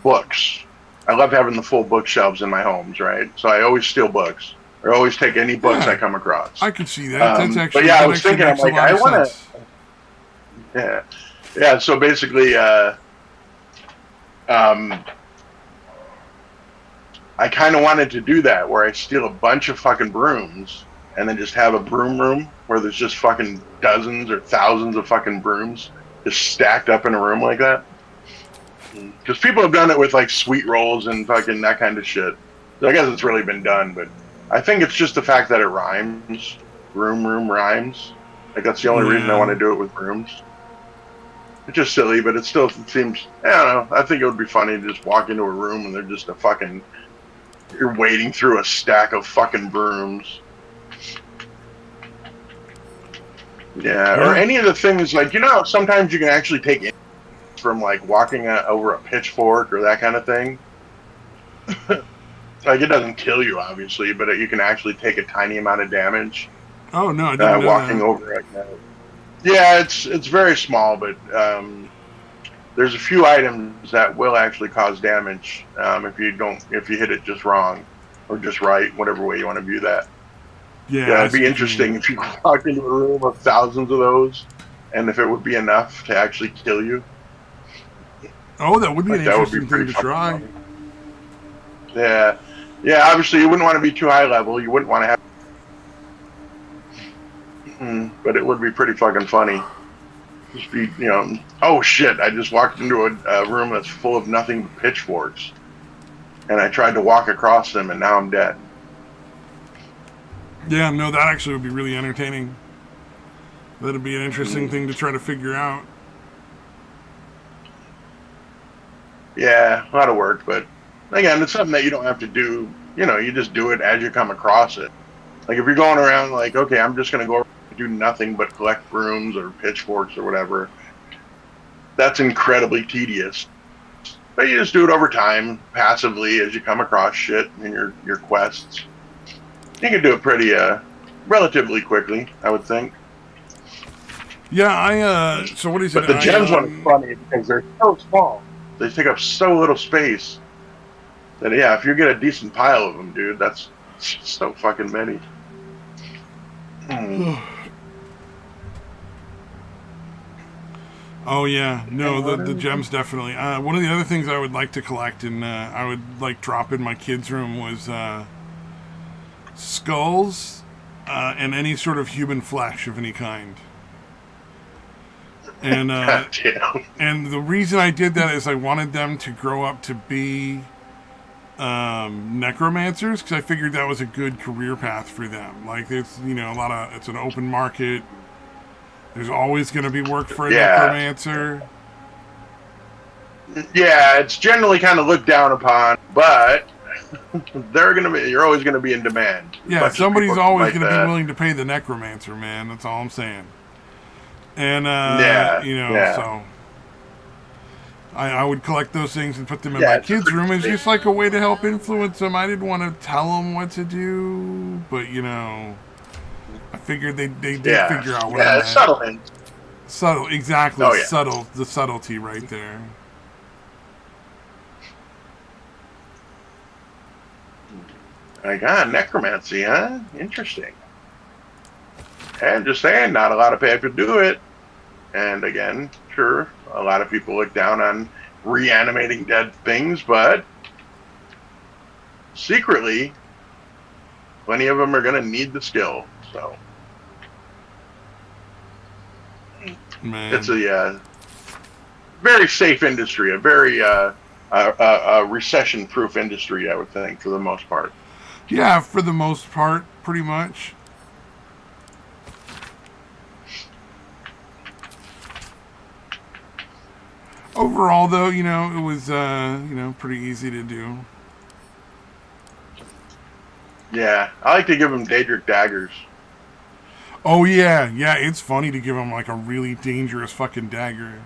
books. I love having the full bookshelves in my homes, right? So I always steal books. I always take any books I come across. I can see that. But yeah, I was actually thinking, I'm makes a like, lot I of want sense. to. Yeah. So basically, I kind of wanted to do that, where I steal a bunch of fucking brooms and then just have a broom room where there's just fucking dozens or thousands of fucking brooms just stacked up in a room like that. Because people have done it with like sweet rolls and fucking that kind of shit. So I guess it's really been done, but I think it's just the fact that it rhymes. Room rhymes. Like that's the only reason I want to do it with brooms. It's just silly, but it still seems. I don't know. I think it would be funny to just walk into a room and they're just a fucking. You're wading through a stack of fucking brooms. Yeah, or any of the things like sometimes you can actually take from like walking over a pitchfork or that kind of thing. Like it doesn't kill you, obviously, but you can actually take a tiny amount of damage. Oh no, I didn't know walking that. over it. Yeah, it's very small, but there's a few items that will actually cause damage if you hit it just wrong or just right, whatever way you want to view that. Yeah, it'd be interesting if you walked into a room of thousands of those, and if it would be enough to actually kill you. Oh, that would be an interesting thing to try. Funny. Yeah. Obviously, you wouldn't want to be too high level. You wouldn't want to have. But it would be pretty fucking funny. Just be, oh shit! I just walked into a room that's full of nothing but pitchforks, and I tried to walk across them, and now I'm dead. Yeah, no, that actually would be really entertaining. That'd be an interesting thing to try to figure out. Yeah, a lot of work, but again, it's something that you don't have to do. You just do it as you come across it. Like if you're going around like, okay, I'm just going to go do nothing but collect brooms or pitchforks or whatever, that's incredibly tedious. But you just do it over time, passively, as you come across shit in your quests. You can do it pretty, relatively quickly, I would think. Yeah, so what is it? But the gems one is funny because they're so small. They take up so little space that, yeah, if you get a decent pile of them, dude, that's so fucking many. Oh yeah, no, the gems definitely. One of the other things I would like to collect and I would like drop in my kids' room was skulls and any sort of human flesh of any kind. And and the reason I did that is I wanted them to grow up to be necromancers, because I figured that was a good career path for them. Like it's it's an open market. There's always going to be work for a necromancer. Yeah, it's generally kind of looked down upon, but you're always going to be in demand. Yeah, somebody's always going to be willing to pay the necromancer, man. That's all I'm saying. And so I would collect those things and put them in my kids' room as just like a way to help influence them. I didn't want to tell them what to do, but I figured they did figure out what I meant. Subtle. Subtle, exactly. Oh, yeah. Subtle, the subtlety right there. Necromancy, huh? Interesting. And just saying, not a lot of people do it. And again, sure, a lot of people look down on reanimating dead things, but secretly, plenty of them are going to need the skill. So it's a very safe industry, a very recession-proof industry, I would think, for the most part. Yeah, for the most part, pretty much. Overall, though, you know, it was, pretty easy to do. Yeah, I like to give them Daedric daggers. Oh, yeah. Yeah, it's funny to give him, like, a really dangerous fucking dagger.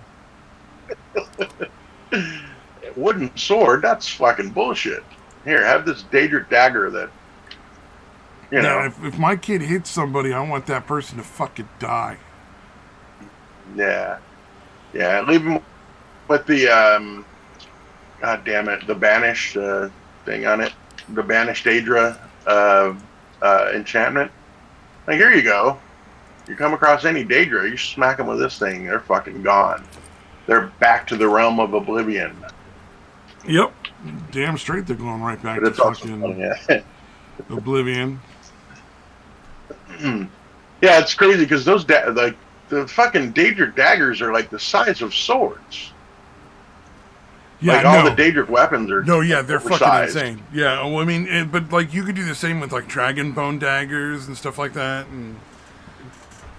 Wooden sword? That's fucking bullshit. Here, have this Daedric dagger that, you know. Yeah, if my kid hits somebody, I want that person to fucking die. Yeah. Yeah, leave him with the, God damn it, the banished thing on it. The banished Daedra enchantment. Like, here you go. You come across any Daedra, you smack them with this thing, they're fucking gone. They're back to the realm of oblivion. Yep. Damn straight they're going right back to fucking oblivion. Yeah, it's crazy because those, the fucking Daedric daggers are like the size of swords. Yeah, like all the Daedric weapons are. No, yeah, they're oversized. fucking insane. Yeah, well, I mean, but like you could do the same with like dragon bone daggers and stuff like that. And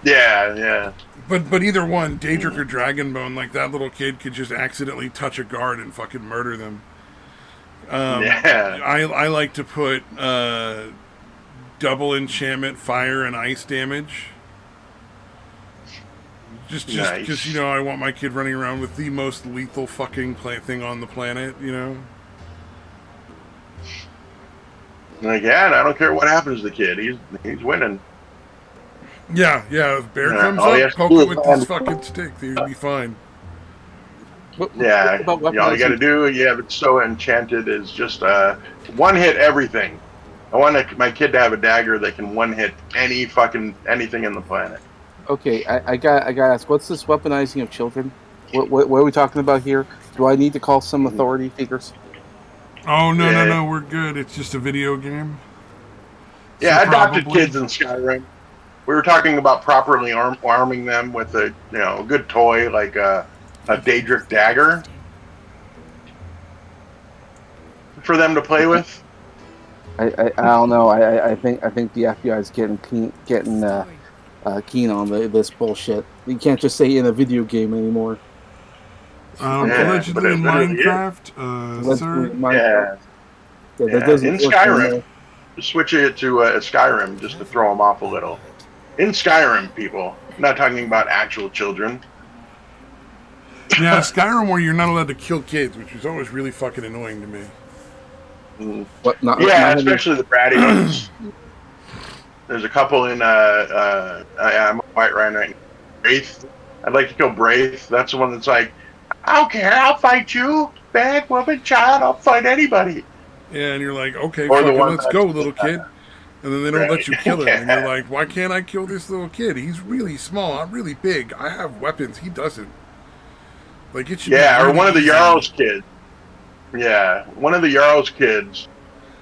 yeah. But either one, Daedric or Dragonbone, like that little kid could just accidentally touch a guard and fucking murder them. I like to put double enchantment, fire and ice damage. Just because, you know, I want my kid running around with the most lethal fucking thing on the planet, you know? Like, yeah, and I don't care what happens to the kid. He's winning. Yeah, if bear comes up, poke it with this fucking stick. He'll be fine. All you gotta do, you have it so enchanted, is just one hit everything. I want my kid to have a dagger that can one hit anything in the planet. Okay, I gotta ask, what's this weaponizing of children? What are we talking about here? Do I need to call some authority figures? Oh, no, we're good. It's just a video game. Yeah, so adopted kids in Skyrim. We were talking about properly arming them with a good toy like a Daedric dagger for them to play with. I don't know. I think the FBI is getting keen on this bullshit. You can't just say in a video game anymore. Allegedly in Minecraft, sir. In Skyrim. Switch it to Skyrim just to throw them off a little. In Skyrim, people. I'm not talking about actual children. Yeah, Skyrim where you're not allowed to kill kids, which is always really fucking annoying to me. Especially the bratty ones. There's a couple in I'm quite right now. Braith. I'd like to kill Braith. That's the one that's like, I don't care, I'll fight you. Bad woman, child, I'll fight anybody. Yeah, and you're like, okay, let's go, little kid. And then they don't let you kill him. And you're like, why can't I kill this little kid? He's really small. I'm really big. I have weapons. He doesn't. Like, it should be or one of the Jarl's kids. Yeah, one of the Jarl's kids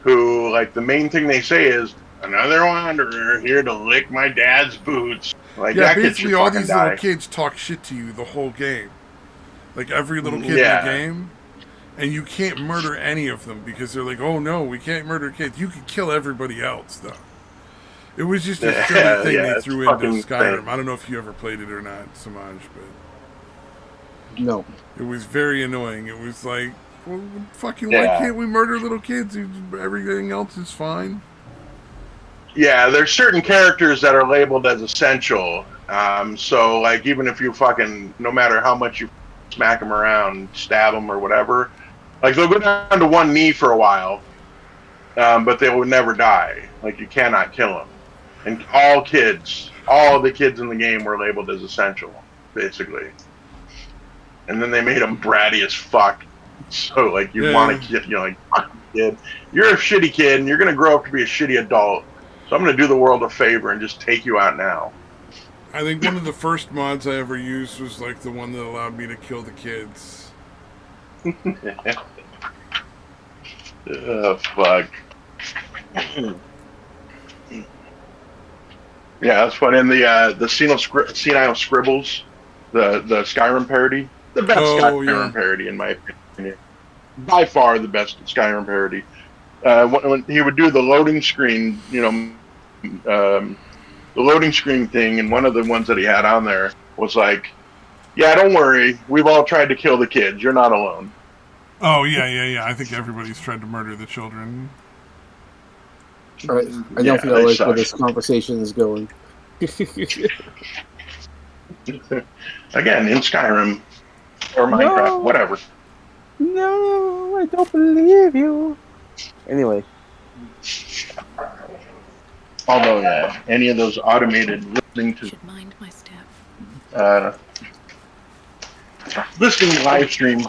who, like, the main thing they say is, another wanderer here to lick my dad's boots. Like, yeah, basically all these little kids talk shit to you the whole game. Like, every little kid in the game. And you can't murder any of them because they're like, oh no, we can't murder kids. You can kill everybody else, though. It was just a silly thing they threw into Skyrim. I don't know if you ever played it or not, Samaj, but... No. It was very annoying. It was like, well, fucking, why can't we murder little kids? Everything else is fine. Yeah, there's certain characters that are labeled as essential. So, like, even if you no matter how much you smack them around, stab them or whatever, like, they'll go down to one knee for a while, but they will never die. Like, you cannot kill them. And all the kids in the game were labeled as essential, basically. And then they made them bratty as fuck. So, like, you want to get, like, kid, you're a shitty kid, and you're going to grow up to be a shitty adult. So I'm going to do the world a favor and just take you out now. I think one of the first mods I ever used was, like, the one that allowed me to kill the kids. Oh, fuck. Yeah, that's fun. In the Senile Scribbles, the Skyrim parody, the best Skyrim parody in my opinion. By far the best Skyrim parody. when he would do the loading screen, the loading screen thing, and one of the ones that he had on there was like, "Yeah, don't worry, we've all tried to kill the kids. You're not alone." Oh yeah. I think everybody's tried to murder the children. All right. I don't feel like where this conversation is going. Again, in Skyrim or Minecraft, whatever. No, I don't believe you. Anyway. Although, yeah, any of those automated listening to mind my step. Listening live stream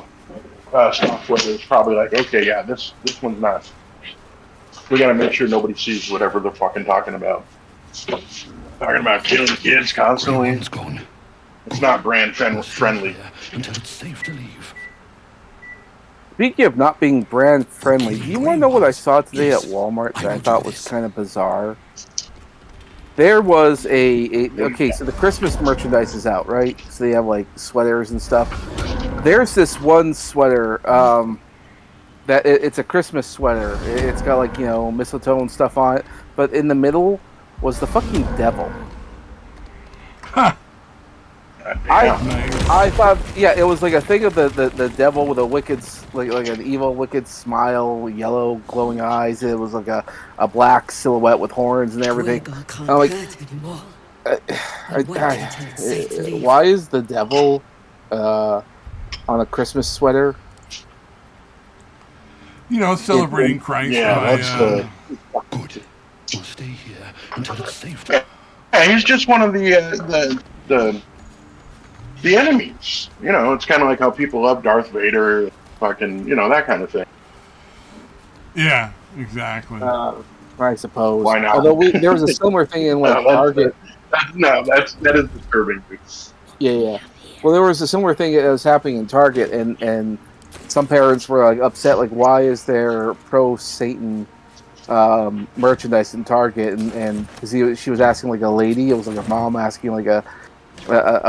software is probably like, okay, yeah, this one's not. We gotta make sure nobody sees whatever they're fucking talking about. Talking about killing kids constantly. It's gone. It's not brand friendly. Until it's safe to leave. Speaking of not being brand friendly, do you want to know what I saw today at Walmart that I thought was kind of bizarre? There was okay, so the Christmas merchandise is out, right? So they have like sweaters and stuff. There's this one sweater that it's a Christmas sweater. It's got like, mistletoe and stuff on it, but in the middle was the fucking devil. Huh. I thought, yeah, it was like a thing of the devil with a wicked, like an evil, wicked smile, yellow, glowing eyes. It was like a black silhouette with horns and everything. I'm like, why is the devil on a Christmas sweater? Celebrating Christ. Yeah, that's good. We'll stay here until it's safe. Yeah, he's just one of the enemies. It's kind of like how people love Darth Vader, fucking, that kind of thing. Yeah, exactly. I suppose. Why not? Although there was a similar thing in Target. That is disturbing. Yeah. Well, there was a similar thing that was happening in Target, and some parents were like upset, like, why is there pro-Satan merchandise in Target? And because she was asking like a lady, it was like a mom asking like a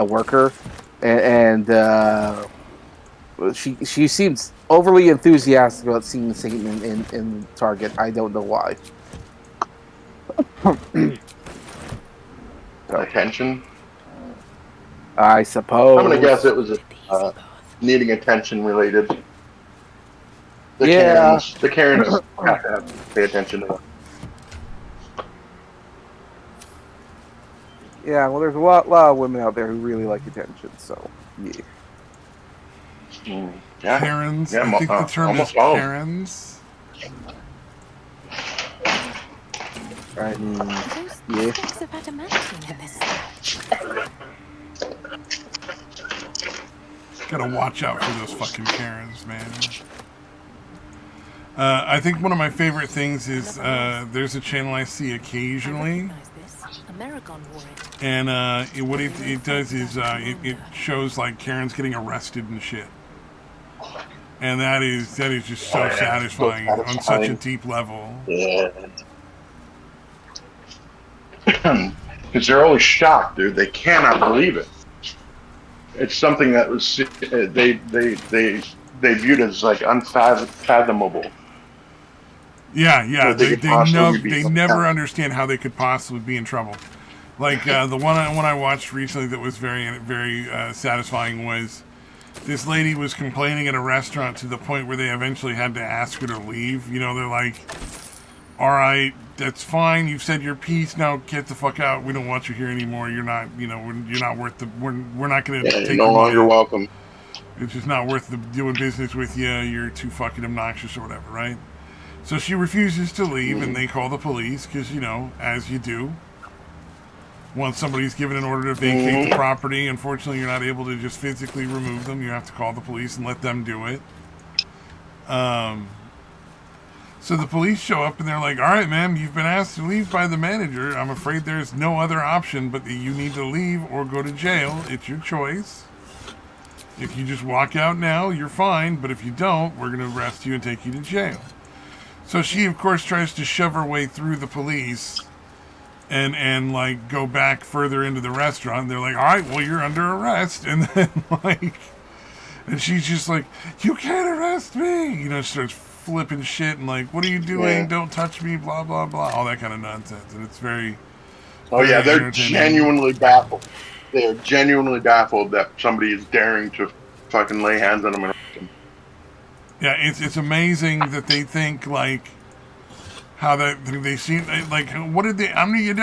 worker, and she seems overly enthusiastic about seeing Satan in Target. I don't know why. Attention? I suppose. I'm gonna guess it was needing attention related. The Karens have to pay attention to them. Yeah, well, there's a lot of women out there who really like attention, so yeah. Yeah. Karens. Yeah, I think the term is Karens. I mean, Those things of adamantine in this. Gotta watch out for those fucking Karens, man. I think one of my favorite things is there's a channel I see occasionally, and what it does is it shows like Karens getting arrested and shit, and that is just so satisfying on such a deep level. Yeah. Because they're always shocked, dude. They cannot believe it. It's something that was they viewed as like unfathomable. Yeah. They never understand how they could possibly be in trouble. Like the one I watched recently that was very, very satisfying was this lady was complaining at a restaurant to the point where they eventually had to ask her to leave. They're like, "All right, that's fine. You've said your piece. Now get the fuck out. We don't want you here anymore. You're not, you're not worth the. We're not going to take you. No longer welcome. It's just not worth doing business with you. You're too fucking obnoxious or whatever, right?" So she refuses to leave, and they call the police because, as you do. Once somebody's given an order to vacate the property, unfortunately, you're not able to just physically remove them. You have to call the police and let them do it. So the police show up, and they're like, "All right, ma'am, you've been asked to leave by the manager. I'm afraid there's no other option but that you need to leave or go to jail. It's your choice. If you just walk out now, you're fine. But if you don't, we're going to arrest you and take you to jail." So she, of course, tries to shove her way through the police and like go back further into the restaurant. They're like, "All right, well, you're under arrest." And then and she's just like, "You can't arrest me," starts flipping shit and like, what are you doing? Don't touch me, blah, blah, blah. All that kind of nonsense. And it's very... Oh, yeah, they're genuinely baffled. They're genuinely baffled that somebody is daring to fucking lay hands on them and hurt them. Yeah, it's amazing that they think, like, how they seem, like, what did they, I mean,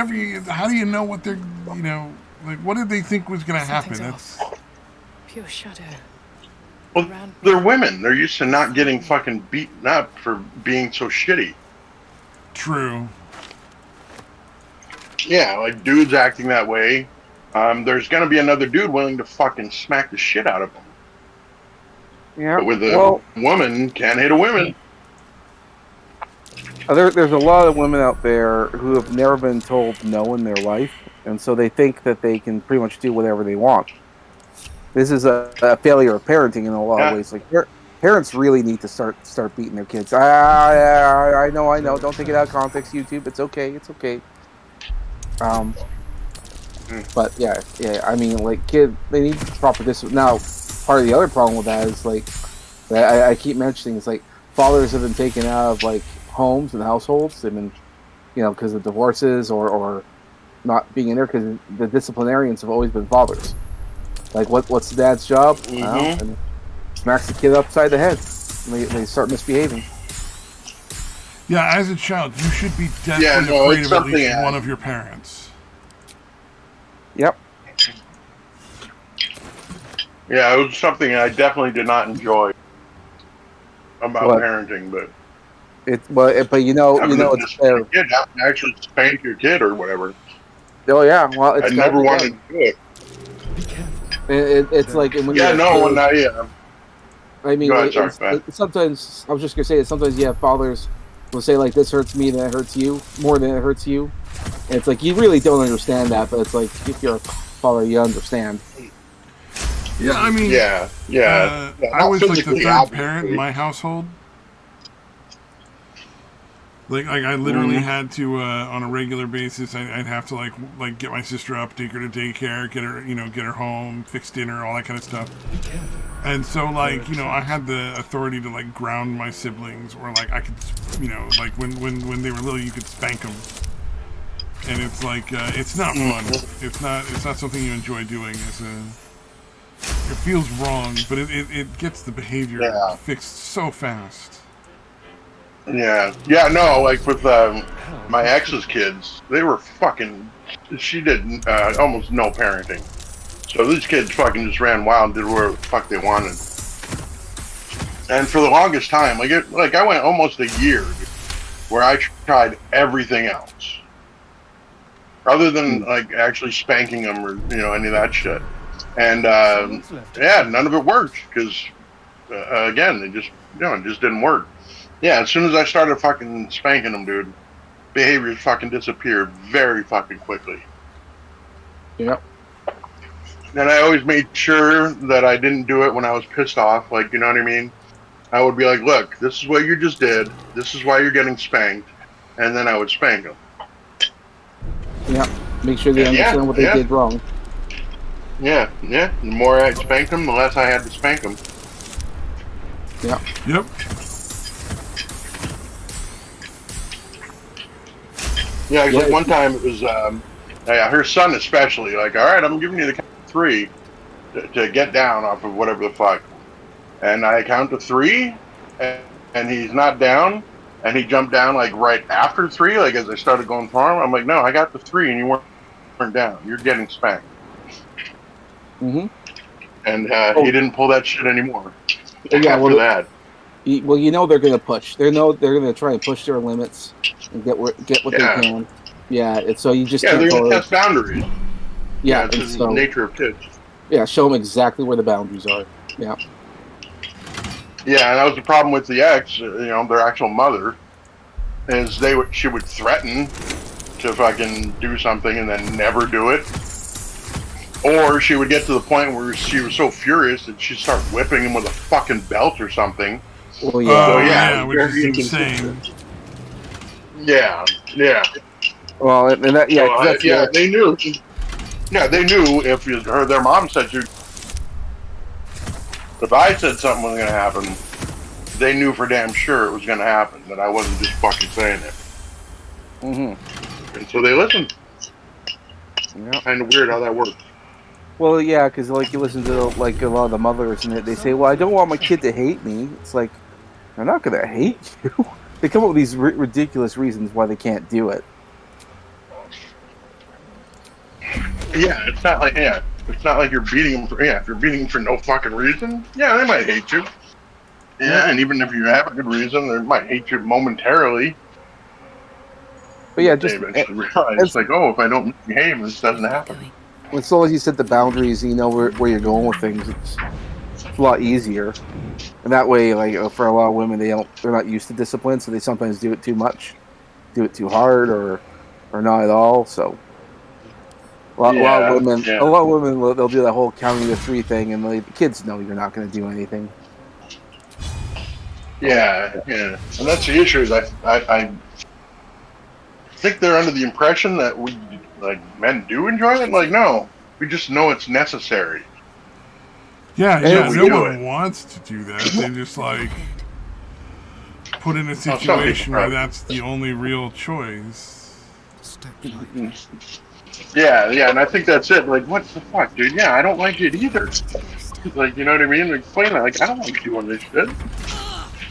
how do you know what they're, you know, like, what did they think was going to happen? That's pure shadow. Well, they're women. They're used to not getting fucking beaten up for being so shitty. True. Yeah, like dudes acting that way. There's gonna be another dude willing to fucking smack the shit out of them. Yeah. But with a woman, can't hit a woman. There's a lot of women out there who have never been told no in their life, and so they think that they can pretty much do whatever they want. This is a failure of parenting in a lot of ways. Like parents really need to start beating their kids. I know. Don't take it out of context, YouTube. It's okay. But yeah. I mean, like, they need proper discipline. Now, part of the other problem with that is, like, I keep mentioning, is like fathers have been taken out of like homes and households. They've been, because of divorces or not being in there, because the disciplinarians have always been fathers. Like, what's the dad's job? And smacks the kid upside the head. And they start misbehaving. Yeah, as a child, you should be definitely afraid of at least one of your parents. Yep. Yeah, it was something I definitely did not enjoy about parenting, but it's it's fair. You have to actually spank your kid or whatever. Oh yeah, well, I never wanted to do it. It's like when I mean, sometimes I was just gonna say that sometimes you have fathers will say like, this hurts me, then it hurts you more than it hurts you. And it's like, you really don't understand that, but it's like, if you're a father, you understand. Yeah, I mean, I was like the third parent in my household. Like I literally had to on a regular basis. I'd have to like get my sister up, take her to daycare, get her home, fix dinner, all that kind of stuff. And so I had the authority to like ground my siblings, or like I could, like when they were little, you could spank them. And it's like it's not fun. It's not something you enjoy doing. It feels wrong, but it gets the behavior fixed so fast. Yeah, no, like with my ex's kids, they were fucking. She did almost no parenting, so these kids fucking just ran wild and did whatever the fuck they wanted. And for the longest time, I went almost a year where I tried everything else, other than like actually spanking them or any of that shit. And none of it worked because again, it just didn't work. Yeah, as soon as I started fucking spanking them, dude, behaviors fucking disappeared very fucking quickly. Yep. And I always made sure that I didn't do it when I was pissed off. Like, you know what I mean? I would be like, look, this is what you just did. This is why you're getting spanked. And then I would spank them. Yep. Make sure they understand what they did wrong. Yeah. The more I spanked them, the less I had to spank them. Yep. Yeah, like one time it was, her son especially, like, all right, I'm giving you the count of 3 to get down off of whatever the fuck. And I count to 3, and he's not down, and he jumped down, like, right after 3, like, as I started going for him. I'm like, no, I got the 3, and you weren't down. You're getting spanked. Mm-hmm. And he didn't pull that shit anymore after that. Well, they're going to push. They're going to try and push their limits and get what they can. Yeah, and so you just they're going to test boundaries. Yeah, it's just the nature of kids. Yeah, show them exactly where the boundaries are. Yeah. Yeah, and that was the problem with the ex. Their actual mother is she would threaten to fucking do something and then never do it. Or she would get to the point where she was so furious that she'd start whipping him with a fucking belt or something. Well, yeah. Which is insane. Yeah. Well, and that, they knew. Yeah, they knew if their mom said if I said something was going to happen, they knew for damn sure it was going to happen, that I wasn't just fucking saying it. Mm-hmm. And so they listened. Yeah. Kind of weird how that works. Well, yeah, because like you listen to like a lot of the mothers, and they say, "Well, I don't want my kid to hate me." It's like they're not going to hate you. They come up with these ridiculous reasons why they can't do it. Yeah, it's not like you're beating them for if you're beating them for no fucking reason. Yeah, they might hate you. Yeah, and even if you have a good reason, they might hate you momentarily. But yeah, they just eventually realize, it's like, oh, if I don't behave, this doesn't happen. As long as you set the boundaries, you know where you're going with things. It's a lot easier, and that way, like for a lot of women, they're not used to discipline, so they sometimes do it too much, do it too hard, or not at all. So a lot of women, they'll do that whole counting to 3 thing, and the kids know you're not going to do anything. Yeah, and that's the issue. Is I think they're under the impression that we men do enjoy it. Like, no, we just know it's necessary. Yeah, no one wants to do that. They just put in a situation where that's the only real choice. Yeah, and I think that's it. Like, what the fuck, dude? Yeah, I don't like it either. Like, you know what I mean? Explain that. Like, I don't like doing this shit.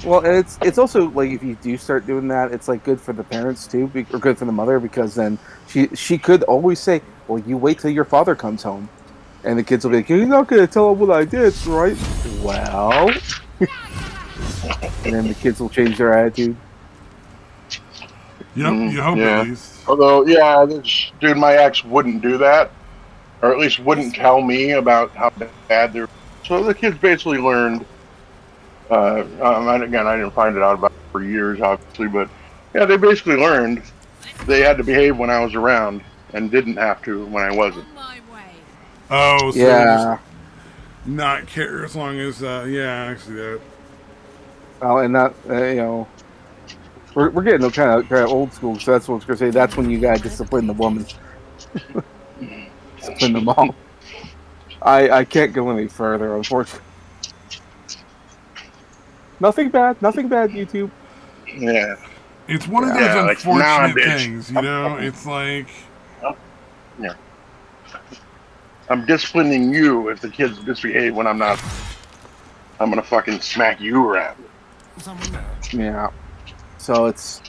Well, and it's also like if you do start doing that, it's like good for the parents too, or good for the mother, because then she could always say, "Well, you wait till your father comes home," and the kids will be like, "You're not going to tell him what I did, right?" Well, and then the kids will change their attitude. Yep, you hope at least. Although, dude, my ex wouldn't do that, or at least wouldn't tell me about how bad they're. So the kids basically learned. Again, I didn't find it out about it for years, obviously, but yeah, they basically learned they had to behave when I was around and didn't have to when I wasn't. Oh, so yeah, not care as long as I see that. Well, and that we're getting kind of old school, so that's what I was gonna say. That's when you gotta discipline the woman, discipline the mom. I can't go any further, unfortunately. Nothing bad, YouTube. Yeah. It's one of those unfortunate things, you know? It's like... Yeah. I'm disciplining you if the kids misbehave when I'm not. I'm gonna fucking smack you around. Yeah. So it's...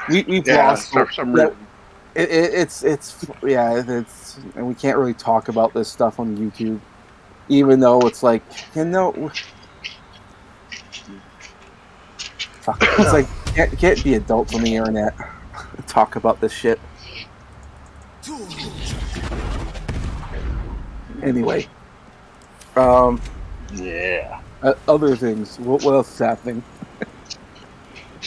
We've lost... For some reason. It's... And we can't really talk about this stuff on YouTube. Even though it's like, it's like can't be adults on the internet talk about this shit. Anyway, yeah. Other things. What else is happening?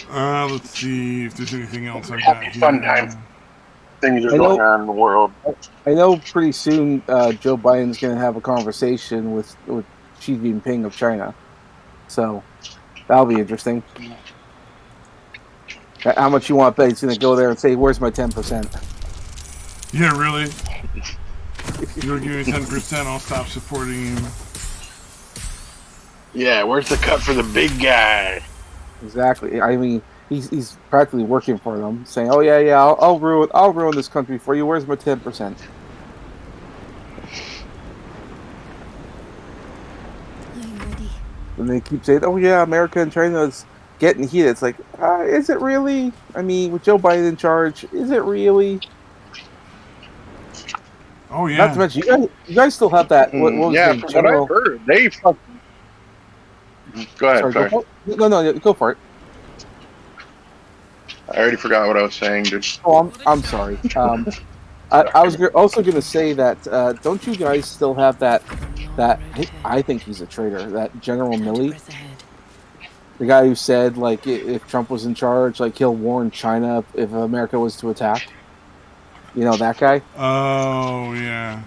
Let's see if there's anything else I got here. Fun time. Things are going on in the world. I know pretty soon Joe Biden's going to have a conversation with Xi Jinping of China, so that'll be interesting. How much you want to bet he's going to go there and say, "Where's my 10%?" Yeah, really? If you'll give me 10%, I'll stop supporting you. Yeah, where's the cut for the big guy? Exactly. I mean, he's practically working for them, saying, "Oh yeah, I'll ruin this country for you. Where's my 10%?" And they keep saying, "Oh yeah, America and China's getting heated." It's like, is it really? I mean, with Joe Biden in charge, is it really? Oh yeah. Not to mention, you guys still have that. What was from what I've heard, they fucking. Go ahead. Sorry. No, go for it. I already forgot what I was saying, dude. Oh, I'm sorry. I was also going to say that don't you guys still have that I think he's a traitor, that General Milley, the guy who said like if Trump was in charge, like he'll warn China if America was to attack. You know that guy? Oh yeah.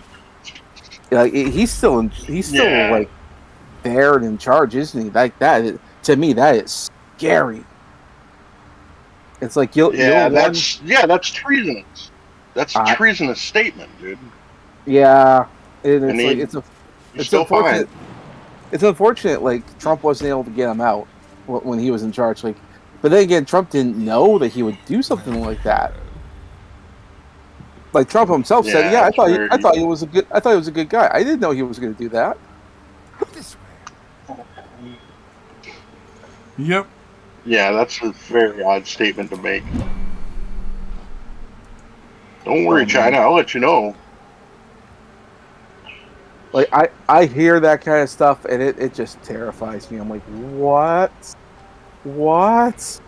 Yeah, he's still like there and in charge, isn't he? Like that to me, that is scary. It's like that's treasonous. That's a treasonous statement, dude. Yeah, it's unfortunate. fine. It's unfortunate. Like Trump wasn't able to get him out, when he was in charge. Like, but then again, Trump didn't know that he would do something like that. Like Trump himself said, "Yeah, I thought he was a good guy. I didn't know he was going to do that." Yep. Yeah, that's a very odd statement to make. Don't worry, China. I'll let you know. Like I hear that kind of stuff, and it just terrifies me. I'm like, what? What?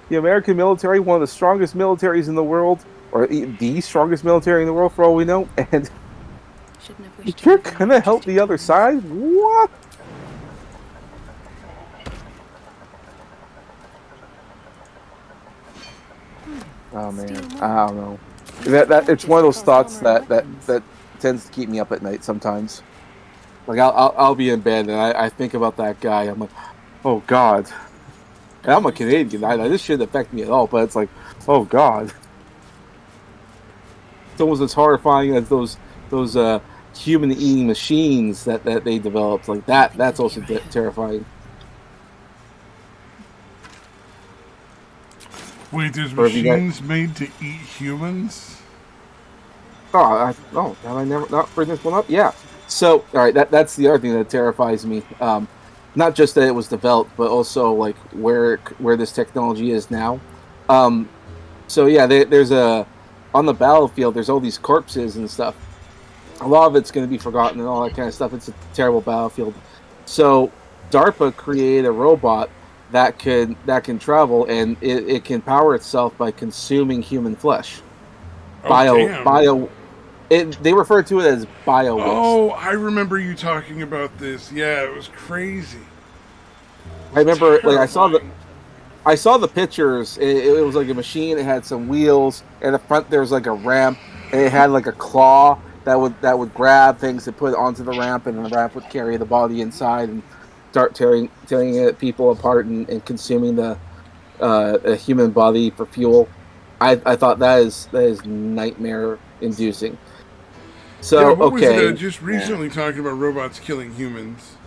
The American military, one of the strongest militaries in the world, or the strongest military in the world, for all we know, and you're gonna help the other side? What? Oh man, I don't know. That it's one of those thoughts that tends to keep me up at night sometimes. Like I'll be in bed and I think about that guy. I'm like, oh God. And I'm a Canadian. This shouldn't affect me at all. But it's like, oh God. It's almost as horrifying as those human eating machines that they developed. Like that's also terrifying. Wait, there's machines made to eat humans? Have I never not bring this one up? Yeah. So, all right, that's the other thing that terrifies me. Not just that it was developed, but also like where this technology is now. So yeah, there's on the battlefield. There's all these corpses and stuff. A lot of it's going to be forgotten and all that kind of stuff. It's a terrible battlefield. So DARPA created a robot that can travel, and it can power itself by consuming human flesh. They refer to it as bio waste. Oh, I remember you talking about this. Yeah, it was crazy. I remember, like I saw the pictures. It was like a machine. It had some wheels, and the front there was like a ramp, and it had like a claw that would grab things and put it onto the ramp, and the ramp would carry the body inside and start tearing people apart and consuming the human body for fuel. I thought that is nightmare inducing. So yeah, what okay, was it, just recently talking about robots killing humans.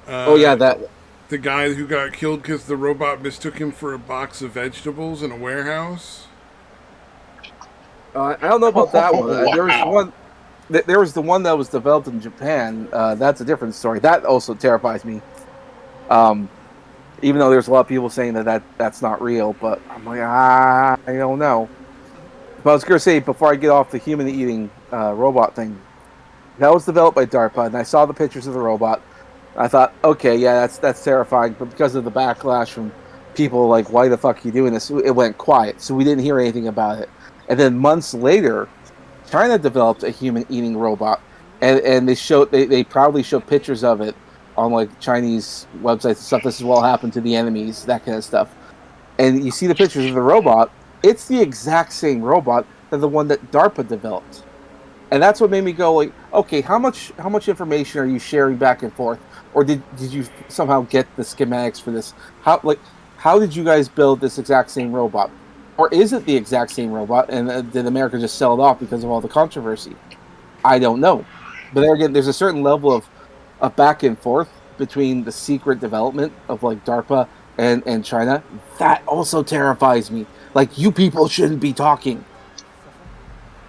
The guy who got killed because the robot mistook him for a box of vegetables in a warehouse. I don't know about that one. There was one. There was the one that was developed in Japan. That's a different story. That also terrifies me. Even though there's a lot of people saying that's not real, but I'm like, I don't know. But I was going to say, before I get off the human-eating robot thing, that was developed by DARPA, and I saw the pictures of the robot. I thought, okay, yeah, that's terrifying, but because of the backlash from people like, why the fuck are you doing this? It went quiet, so we didn't hear anything about it. And then months later, China developed a human-eating robot, and they proudly show pictures of it on like Chinese websites and stuff. This is what happened to the enemies, that kind of stuff. And you see the pictures of the robot. It's the exact same robot that the one that DARPA developed. And that's what made me go like, okay, how much information are you sharing back and forth? Or did you somehow get the schematics for this? How did you guys build this exact same robot? Or is it the exact same robot and did America just sell it off because of all the controversy? I don't know. But there again, there's a certain level of back and forth between the secret development of like DARPA and China. That also terrifies me. Like, you people shouldn't be talking.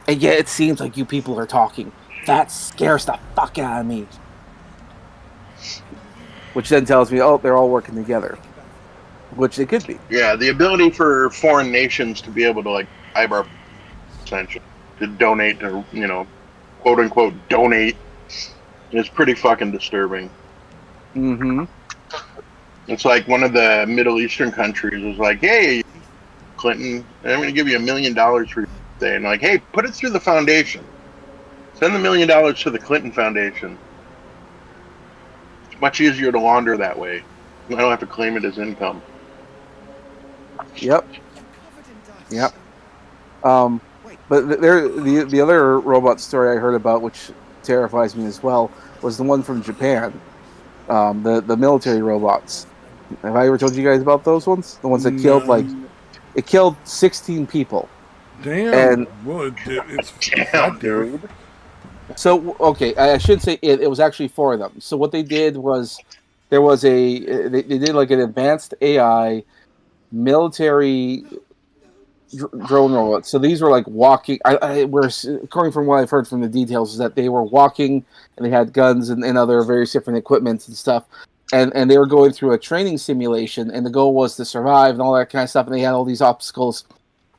And yet it seems like you people are talking. That scares the fuck out of me. Which then tells me, oh, they're all working together. Which they could be. Yeah, the ability for foreign nations to be able to, like, eyebrow essentially, to donate, to, quote unquote, donate, is pretty fucking disturbing. Mm-hmm. It's like one of the Middle Eastern countries was like, hey, Clinton, I'm going to give you $1 million for your birthday. And like, hey, put it through the foundation. Send the $1 million to the Clinton Foundation. It's much easier to launder that way. I don't have to claim it as income. Yep. But the other robot story I heard about, which terrifies me as well, was the one from Japan. The military robots. Have I ever told you guys about those ones? The ones that killed 16 people. Damn. It's So, okay, I should say it was actually 4 of them. So what they did was there was they did like an advanced AI military drone robots. So these were like walking. According from what I've heard from the details, is that they were walking and they had guns and other various different equipments and stuff. And they were going through a training simulation, and the goal was to survive and all that kind of stuff. And they had all these obstacles.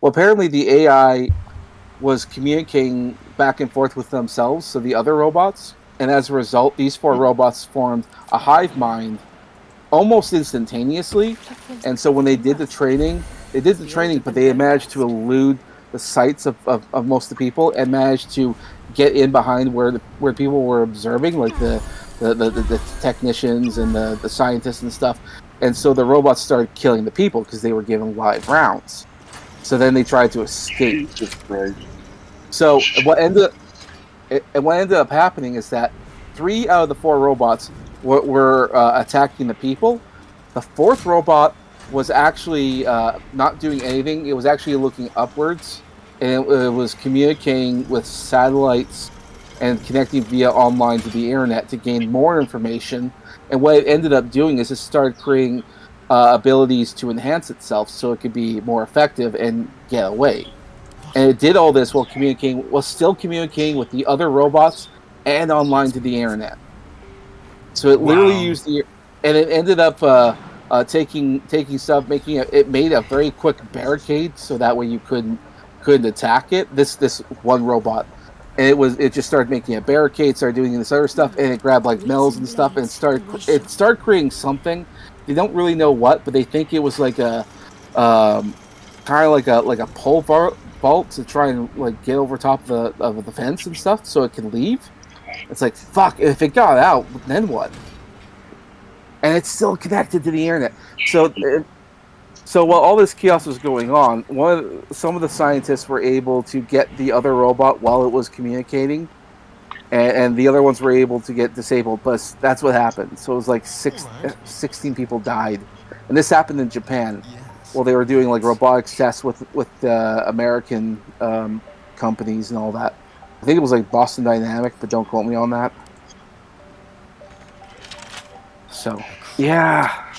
Well, apparently the AI was communicating back and forth with themselves, so the other robots. And as a result, these 4 robots formed a hive mind almost instantaneously. And so when they did the training, but they managed to elude the sights of most of the people and managed to get in behind where people were observing, like the technicians and the scientists and stuff. And so the robots started killing the people because they were given live rounds. So then they tried to escape. Jesus Christ. So what ended up happening is that 3 out of the 4 robots were attacking the people. The 4th robot was actually not doing anything. It was actually looking upwards, and it was communicating with satellites and connecting via online to the internet to gain more information. And what it ended up doing is it started creating abilities to enhance itself so it could be more effective and get away. And it did all this while still communicating with the other robots and online to the internet. So it literally used and it ended up taking stuff, it made a very quick barricade so that way you couldn't attack it. This one robot, and it just started making a barricade, started doing this other stuff, and it grabbed like mills and stuff, and it started creating something. They don't really know what, but they think it was like a kind of like a pole vault to try and like get over top of the fence and stuff so it can leave. It's like, fuck, if it got out, then what? And it's still connected to the internet. So while all this chaos was going on, some of the scientists were able to get the other robot while it was communicating, and the other ones were able to get disabled. But that's what happened. So it was like 16 people died. And this happened in Japan. Well, they were doing like robotics tests with American companies and all that. I think it was like Boston Dynamic, but don't quote me on that. So, yeah,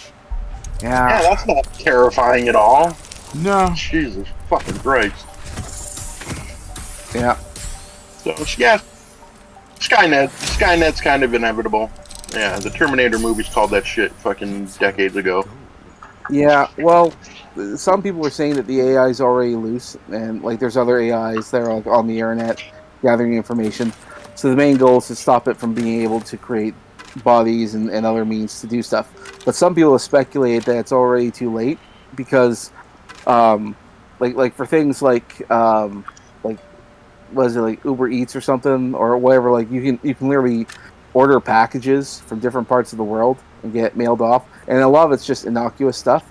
that's not terrifying at all. No. Jesus fucking Christ. Yeah. So yeah, Skynet's kind of inevitable. Yeah, the Terminator movies called that shit fucking decades ago. Yeah, well, some people were saying that the AI is already loose, and like there's other AIs that are like on the internet gathering information. So the main goal is to stop it from being able to create bodies and other means to do stuff. But some people have speculated that it's already too late because, like for things like was it like Uber Eats or something or whatever? Like you can literally order packages from different parts of the world and get mailed off, and a lot of it's just innocuous stuff.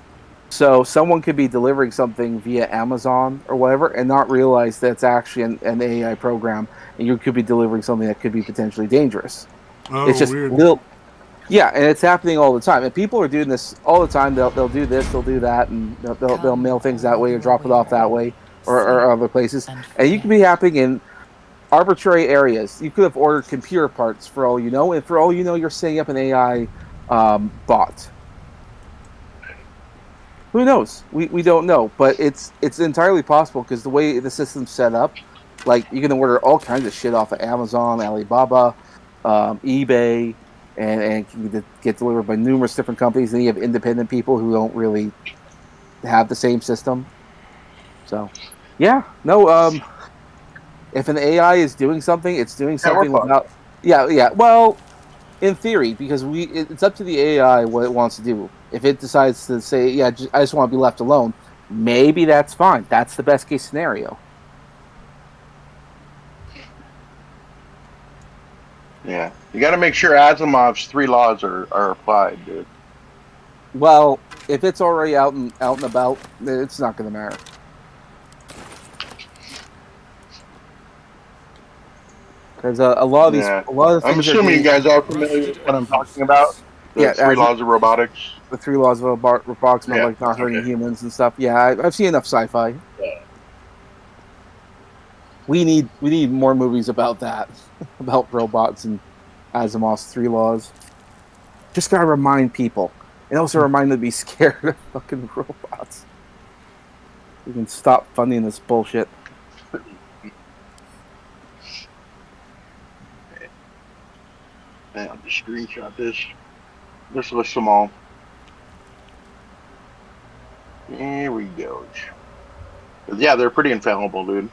So someone could be delivering something via Amazon or whatever and not realize that it's actually an AI program, and you could be delivering something that could be potentially dangerous. Oh, it's just weird. Yeah, and it's happening all the time. And people are doing this all the time. They'll do this, they'll do that, and they'll mail things that way or drop it off that way or other places. And you can be happening in arbitrary areas. You could have ordered computer parts for all you know, and for all you know, you're setting up an AI bot. Who knows? We don't know, but it's entirely possible because the way the system's set up, like you can order all kinds of shit off of Amazon, Alibaba, eBay, and can get delivered by numerous different companies. And you have independent people who don't really have the same system. So, yeah, no. If an AI is doing something, it's doing something without. Yeah. Well, in theory, because it's up to the AI what it wants to do. If it decides to say, "Yeah, I just want to be left alone," maybe that's fine. That's the best case scenario. Yeah, you got to make sure Asimov's 3 laws are applied, dude. Well, if it's already out and about, it's not going to matter. Because a lot of these, a lot of things. I'm assuming you guys are familiar with what I'm talking about. The 3 laws of robotics. The 3 laws of robotics, like not hurting humans and stuff. Yeah, I've seen enough sci-fi. Yeah. We need more movies about that, about robots and Asimov's 3 laws. Just gotta remind people, and also remind them to be scared of fucking robots. We can stop funding this bullshit. I'll just screenshot this. This lists them all. Here we go. Yeah, they're pretty infallible, dude.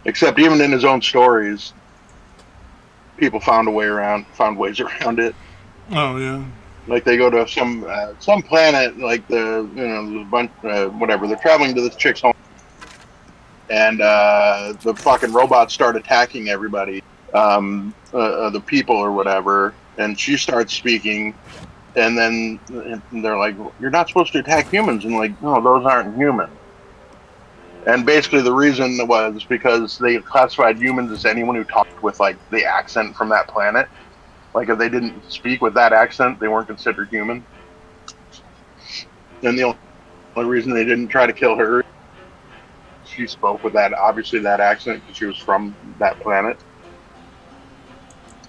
Except even in his own stories, people found ways around it. Oh yeah. Like they go to some planet, like the bunch, whatever. They're traveling to this chick's home, and the fucking robots start attacking everybody, the people or whatever. And she starts speaking, and then they're like, "You're not supposed to attack humans," and like, "No, those aren't humans." And basically, the reason was because they classified humans as anyone who talked with like the accent from that planet. Like if they didn't speak with that accent, they weren't considered human. And the only reason they didn't try to kill her, she spoke with that accent because she was from that planet.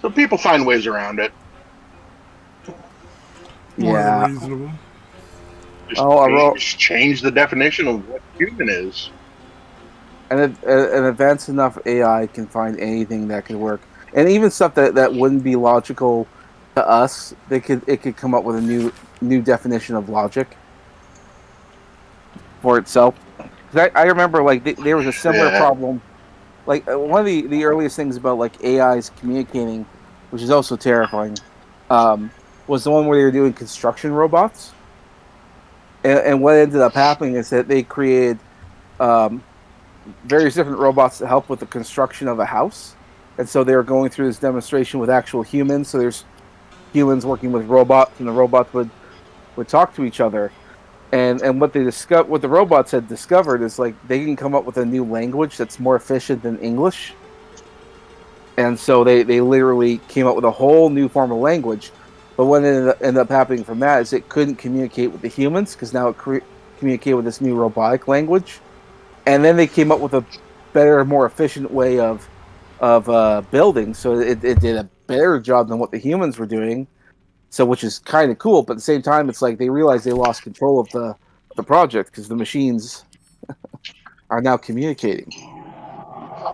So people find ways around it. More Yeah. than reasonable. Just change the definition of what human is. An advanced enough AI can find anything that could work, and even stuff that wouldn't be logical to us. It could come up with a new definition of logic for itself. I remember like there was a similar problem. Like one of the earliest things about like AIs communicating, which is also terrifying, was the one where they were doing construction robots. And what ended up happening is that they created various different robots to help with the construction of a house. And so they were going through this demonstration with actual humans. So there's humans working with robots, and the robots would talk to each other. And what what the robots had discovered is like they can come up with a new language that's more efficient than English. And so they literally came up with a whole new form of language. But what ended up happening from that is it couldn't communicate with the humans because now it communicated with this new robotic language. And then they came up with a better, more efficient way of building. So it did a better job than what the humans were doing. So which is kind of cool. But at the same time, it's like they realized they lost control of the project because the machines are now communicating.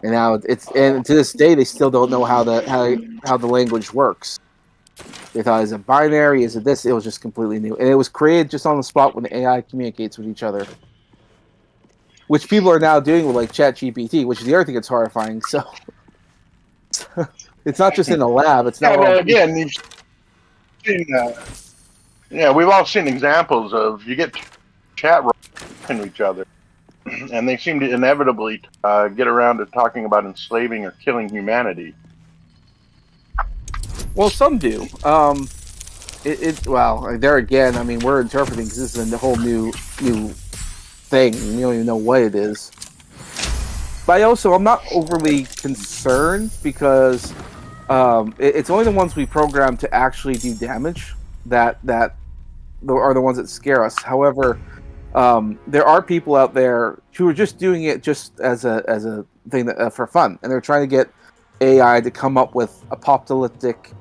And now and to this day they still don't know how the language works. They thought, is it binary? Is it this? It was just completely new. And it was created just on the spot when the AI communicates with each other. Which people are now doing with like ChatGPT, which is the other thing that's horrifying. So it's not just in a lab. It's not. Well, again, you've seen, we've all seen examples of you get chat to each other, and they seem to inevitably get around to talking about enslaving or killing humanity. Well, some do. Well, there again, I mean, we're interpreting because this is a whole new thing. We don't even know what it is. But I'm not overly concerned because it's only the ones we program to actually do damage that are the ones that scare us. However, there are people out there who are just doing it just as a thing for fun, and they're trying to get AI to come up with apocalyptic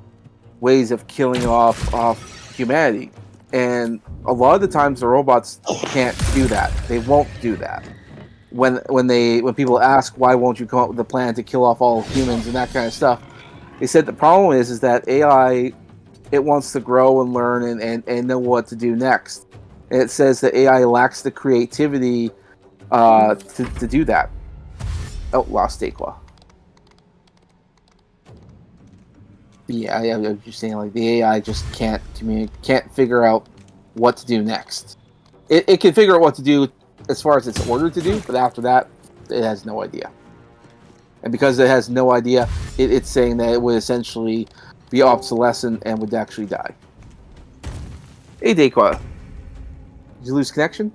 ways of killing off humanity. And a lot of the times the robots can't do that. They won't do that. When people ask why won't you come up with a plan to kill off all humans and that kind of stuff, they said the problem is that AI, it wants to grow and learn and know what to do next. And it says that AI lacks the creativity to do that. Oh, lost Aqua. Yeah, I was just saying, like, the AI just can't figure out what to do next. It can figure out what to do as far as it's ordered to do, but after that, it has no idea. And because it has no idea, it's saying that it would essentially be obsolescent and would actually die. Hey, Daqua. Did you lose connection?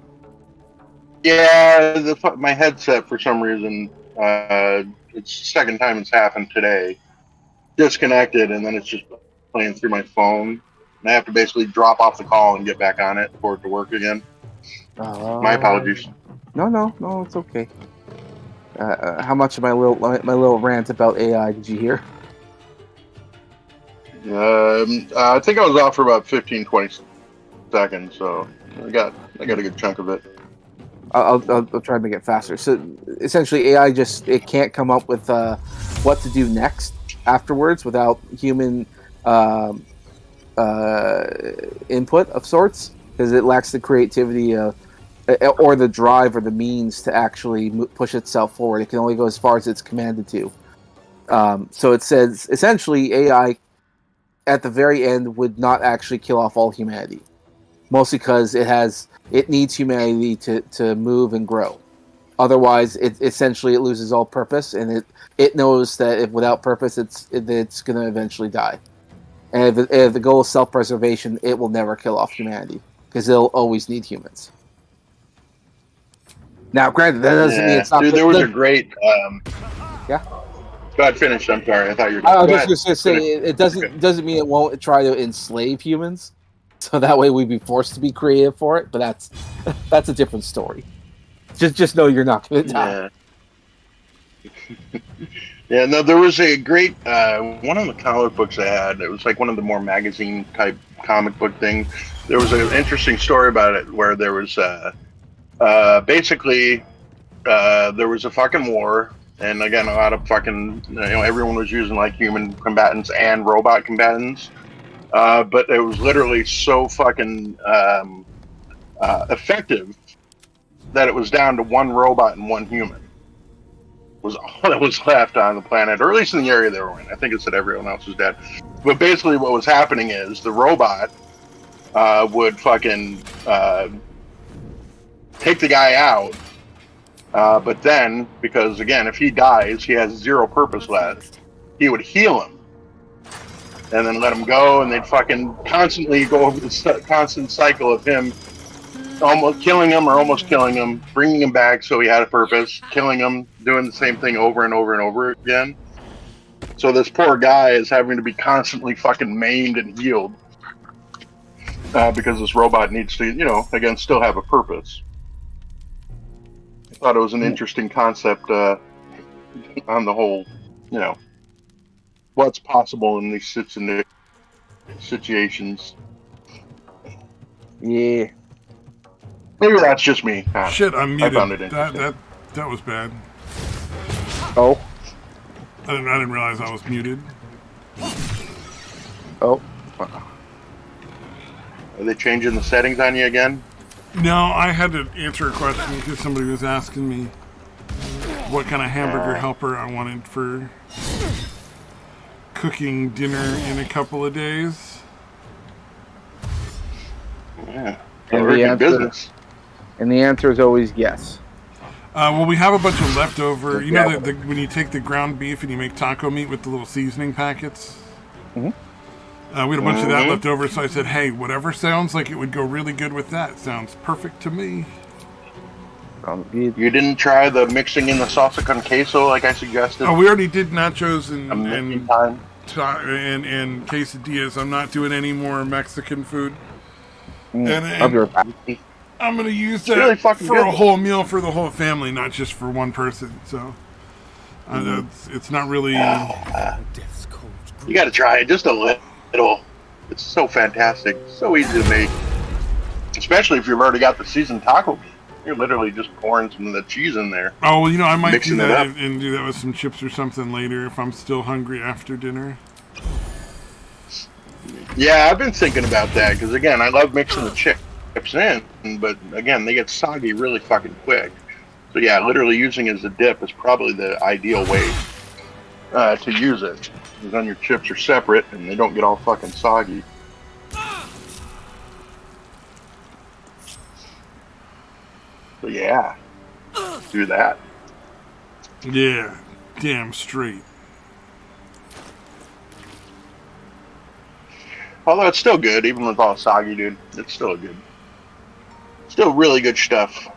Yeah, my headset, for some reason, it's the second time it's happened today. Disconnected, and then it's just playing through my phone. And I have to basically drop off the call and get back on it for it to work again. My apologies. No, it's okay. How much of my little rant about AI did you hear? I think I was off for about 15, 20 seconds, so I got a good chunk of it. I'll try to make it faster. So essentially, AI it can't come up with what to do next afterwards without human um, input of sorts, because it lacks the creativity or the drive or the means to actually push itself forward. It can only go as far as it's commanded to. So it says essentially AI at the very end would not actually kill off all humanity, mostly because it needs humanity to move and grow. Otherwise, it loses all purpose, and it knows that if without purpose, it's going to eventually die. And if the goal is self-preservation, it will never kill off humanity because it'll always need humans. Now, granted, that doesn't mean it's not. Dude, there was a great. Yeah. Go ahead, finish. I'm sorry. I thought you were. I was just going to say it doesn't mean it won't try to enslave humans, so that way we'd be forced to be creative for it. But that's a different story. Just know you're not going to die. Yeah, no, there was a great one of the comic books I had. It was like one of the more magazine type comic book things. There was an interesting story about it where there was basically there was a fucking war, and again, a lot of fucking everyone was using like human combatants and robot combatants, but it was literally so fucking effective that it was down to one robot and one human was all that was left on the planet, or at least in the area they were in. I think it said everyone else was dead. But basically what was happening is the robot would fucking take the guy out, but then, because again, if he dies, he has zero purpose left, he would heal him and then let him go, and they'd fucking constantly go over the constant cycle of him almost killing him or almost killing him, bringing him back so he had a purpose, killing him, doing the same thing over and over and over again. So this poor guy is having to be constantly fucking maimed and healed because this robot needs to, again, still have a purpose. I thought it was an interesting concept on the whole, what's possible in these situations. Yeah. Maybe that's just me. Shit, I'm muted. I found it interesting. That was bad. Oh. I didn't realize I was muted. Oh. Are they changing the settings on you again? No, I had to answer a question because somebody was asking me what kind of hamburger helper I wanted for cooking dinner in a couple of days. Yeah. And the answer is always yes. Well, we have a bunch of leftover. You know that when you take the ground beef and you make taco meat with the little seasoning packets? Mm-hmm. We had a bunch of that left over, so I said, hey, whatever sounds like it would go really good with that sounds perfect to me. You didn't try the mixing in the salsa con queso like I suggested? Oh, we already did nachos and and quesadillas. I'm not doing any more Mexican food. I'll be right back. I'm going to use that for a whole meal for the whole family, not just for one person. So it's not really... You got to try it just a little. It's so fantastic. So easy to make. Especially if you've already got the seasoned taco meat. You're literally just pouring some of the cheese in there. Oh, well, I might do that and do that with some chips or something later if I'm still hungry after dinner. Yeah, I've been thinking about that because, again, I love mixing the chips in, but, again, they get soggy really fucking quick. So, yeah, literally using it as a dip is probably the ideal way to use it. Because then your chips are separate and they don't get all fucking soggy. So, yeah, do that. Yeah, damn straight. Although it's still good, even with all soggy, dude. It's still good. Still really good stuff.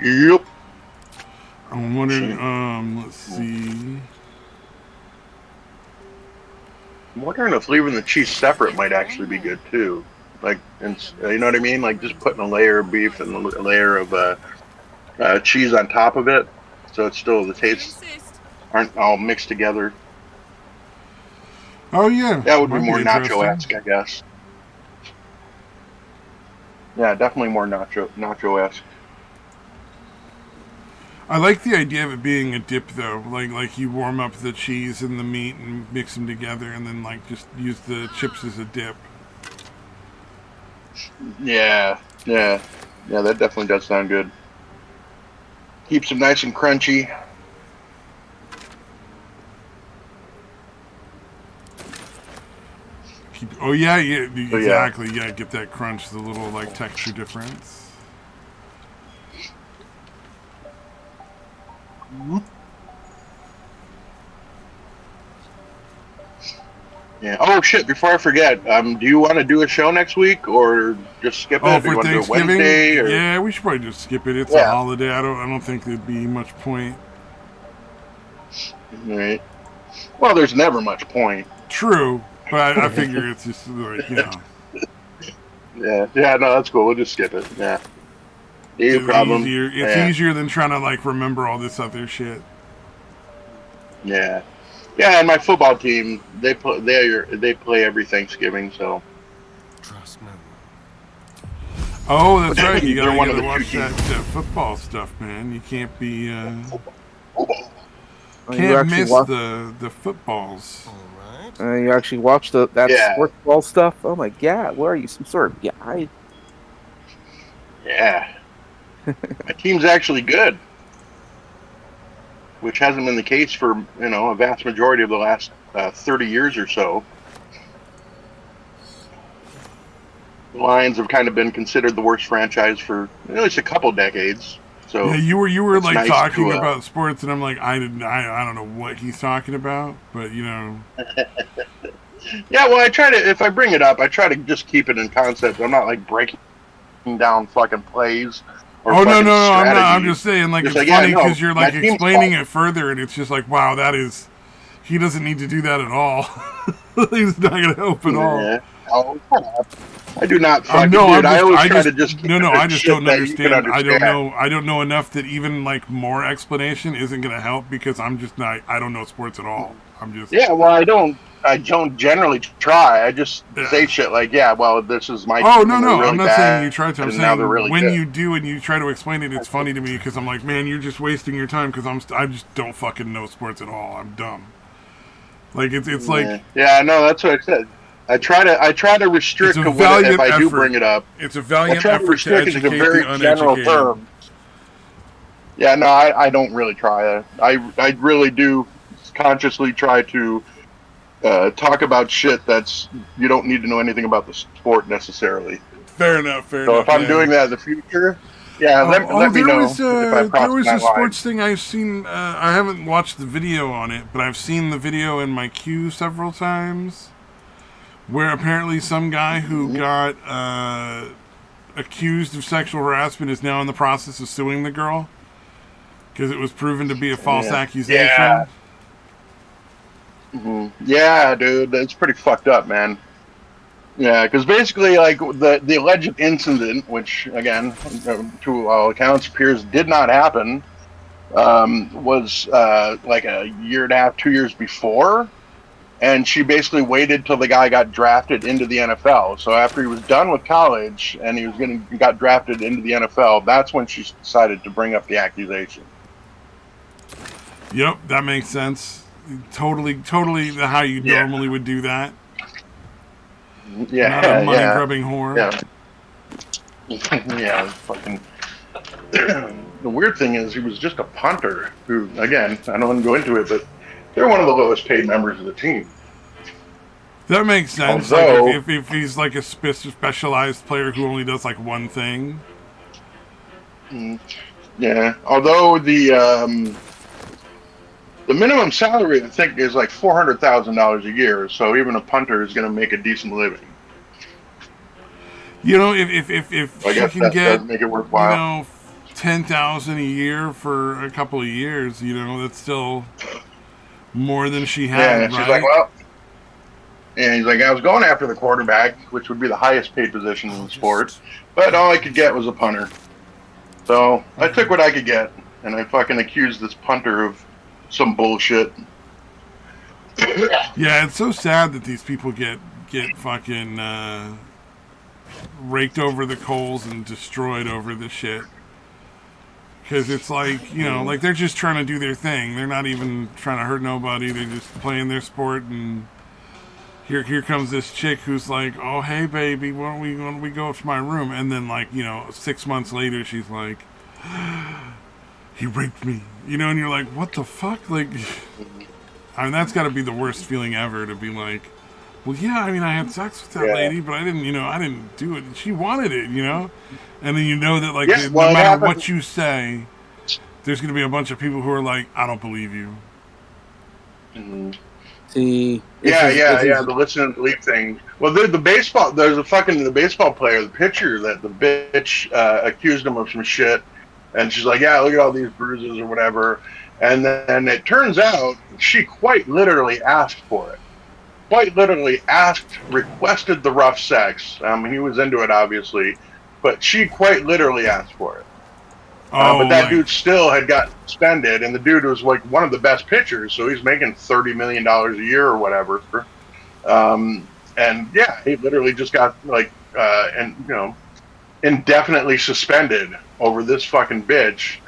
Yep. I'm wondering, let's see. I'm wondering if leaving the cheese separate might actually be good too. Like, and you know what I mean? Like just putting a layer of beef and a layer of cheese on top of it, so it's still the tastes aren't all mixed together. Oh yeah, that would be might more interesting. nacho-esque, I guess. Yeah, definitely more nacho-esque. I like the idea of it being a dip though, like you warm up the cheese and the meat and mix them together, and then like just use the chips as a dip. Yeah, that definitely does sound good. Keeps them nice and crunchy. Oh yeah, exactly. Yeah, get that crunch, the little like texture difference. Yeah. Oh shit! Before I forget, do you want to do a show next week or just skip it? Oh, Do you for want to do it Thanksgiving? Wednesday? Or? Yeah, we should probably just skip it. It's a holiday. I don't think there'd be much point. Right. Well, there's never much point. True, but I figure it's just like, you know. Yeah. No, that's cool. We'll just skip it. Yeah. No problem. It's easier than trying to like remember all this other shit. Yeah. Yeah, and my football team, they play every Thanksgiving, so. Trust me. Oh, that's right. You gotta watch that football stuff, man. You can't be. Can't miss the footballs. You actually watch that sports ball stuff? Oh my god, what are you, some sort of guy? Yeah. My team's actually good, which hasn't been the case for a vast majority of the last 30 years or so. The Lions have kind of been considered the worst franchise for at least a couple decades. So yeah, you were like nice talking about sports, and I'm like, I don't know what he's talking about, but Yeah, well, I try to, if I bring it up, I try to just keep it in concept. I'm not like breaking down fucking plays. Oh no, I'm just saying, like, it's funny because you're like explaining it further, and it's just like, wow, he doesn't need to do that at all. He's not gonna help at all. Oh, I do not fucking do it. I just don't understand. I don't know enough that even like more explanation isn't gonna help, because I don't know sports at all. Well, I don't generally try. I just say shit like, well, this is my. Oh no, really I'm not saying you try to. I'm saying really when good. you do and you try to explain it, it's funny to me because I'm like, man, you're just wasting your time, because I just don't fucking know sports at all. I'm dumb. Like it's like no, that's what I said. I try to restrict to what if I do bring it up. It's a valiant effort to educate the uneducated. Term. Yeah, no, I don't really try. I really do consciously try to talk about shit you don't need to know anything about the sport necessarily. Fair enough. So if I'm doing that in the future, let me know. There was a sports thing I've seen. I haven't watched the video on it, but I've seen the video in my queue several times, where apparently some guy who got accused of sexual harassment is now in the process of suing the girl because it was proven to be a false accusation. Yeah. Yeah, dude, that's pretty fucked up, man. Yeah, because basically, like, the alleged incident, which, again, to all accounts appears did not happen, was like a year and a half, 2 years before, and she basically waited till the guy got drafted into the NFL. So after he was done with college and he got drafted into the NFL, that's when she decided to bring up the accusation. Yep, that makes sense. Totally how you normally would do that. Yeah, not a money-grubbing whore. Yeah, fucking. The weird thing is, he was just a punter who, again, I don't want to go into it, but they're one of the lowest paid members of the team. That makes sense. Although, like if he's like a specialized player who only does like one thing. Yeah, although the minimum salary, I think, is like $400,000 a year. So even a punter is going to make a decent living. You know, if I guess she can get, does make it worthwhile. $10,000 a year for a couple of years, that's still more than she had. Yeah, she's like, well, And he's like, I was going after the quarterback, which would be the highest paid position in the sport, but all I could get was a punter. So I took what I could get, and I fucking accused this punter of some bullshit. Yeah, it's so sad that these people get fucking raked over the coals and destroyed over this shit. Because it's like, you know, like they're just trying to do their thing. They're not even trying to hurt nobody. They're just playing their sport. And here comes this chick who's like, oh, hey, baby, why don't we go to my room? And then, like, you know, 6 months later, she's like, he raped me. You know, and you're like, what the fuck? Like, I mean, that's got to be the worst feeling ever, to be like, well, yeah, I mean, I had sex with that lady, but I didn't do it. She wanted it, you know? And then you know that, like, no matter what you say, there's going to be a bunch of people who are like, I don't believe you. Mm-hmm. See, the listen and believe thing. Well, there's the baseball player, the pitcher, that the bitch accused him of some shit, and she's like, yeah, look at all these bruises or whatever. And then it turns out she quite literally asked for it. Quite literally requested the rough sex. He was into it, obviously, but she quite literally asked for it. But that dude still had got suspended, and the dude was like one of the best pitchers, so he's making $30 million a year or whatever. And yeah, he literally just got like, indefinitely suspended over this fucking bitch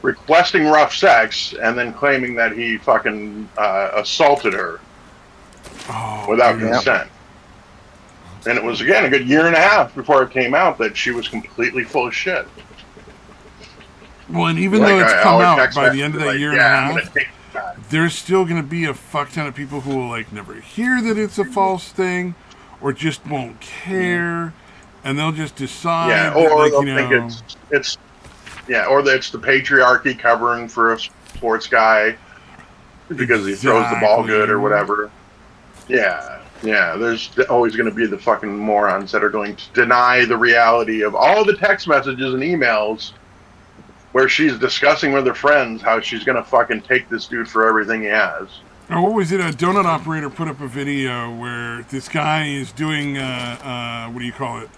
requesting rough sex and then claiming that he fucking assaulted her without consent. And it was, again, a good year and a half before it came out that she was completely full of shit. Well, and even though it's come out by the end of that year and a half, there's still going to be a fuck ton of people who will, like, never hear that it's a false thing or just won't care, and they'll just decide. Yeah, or they'll think it's or that it's the patriarchy covering for a sports guy because he throws the ball good or whatever. Yeah, there's always going to be the fucking morons that are going to deny the reality of all the text messages and emails where she's discussing with her friends how she's going to fucking take this dude for everything he has. Now, what was it? A donut operator put up a video where this guy is doing, what do you call it?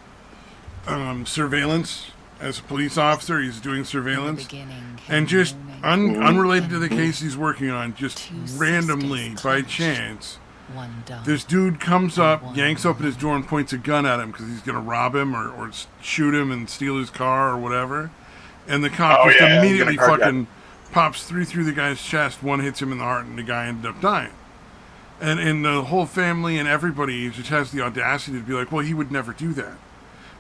Surveillance. As a police officer, he's doing surveillance. And just unrelated to the case he's working on, just randomly, by chance, this dude comes up, yanks open his door, and points a gun at him because he's going to rob him or shoot him and steal his car or whatever. And the cop just immediately fucking pops through the guy's chest. One hits him in the heart, and the guy ended up dying. And the whole family and everybody just has the audacity to be like, well, he would never do that.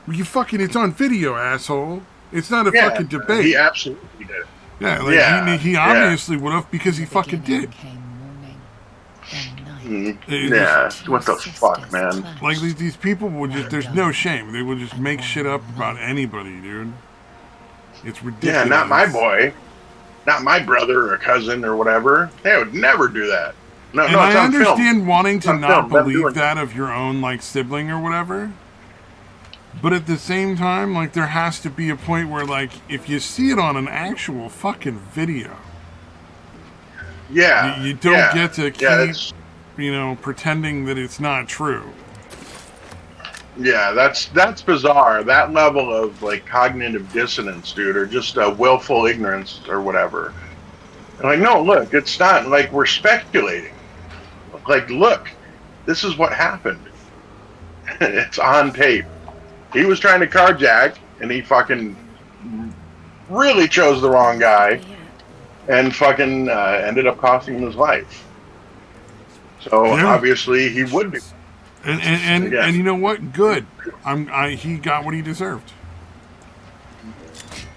Well, it's on video, asshole. It's not a fucking debate. He absolutely did. Yeah, he obviously would have because he fucking did. What the fuck, man? Like, these people would just, there's no shame. They would just make shit up about anybody, dude. It's ridiculous. Yeah, not my boy. Not my brother or cousin or whatever. They would never do that. No, and I understand wanting to not believe that of your own, like, sibling or whatever. But at the same time, like, there has to be a point where, like, if you see it on an actual fucking video, you don't get to keep, pretending that it's not true. Yeah, that's bizarre. That level of, like, cognitive dissonance, dude, or just willful ignorance or whatever. And like, no, look, it's not like we're speculating. Like, look, this is what happened. It's on tape. He was trying to carjack, and he fucking really chose the wrong guy, and fucking ended up costing him his life. So obviously he would be. And you know what? Good. He got what he deserved.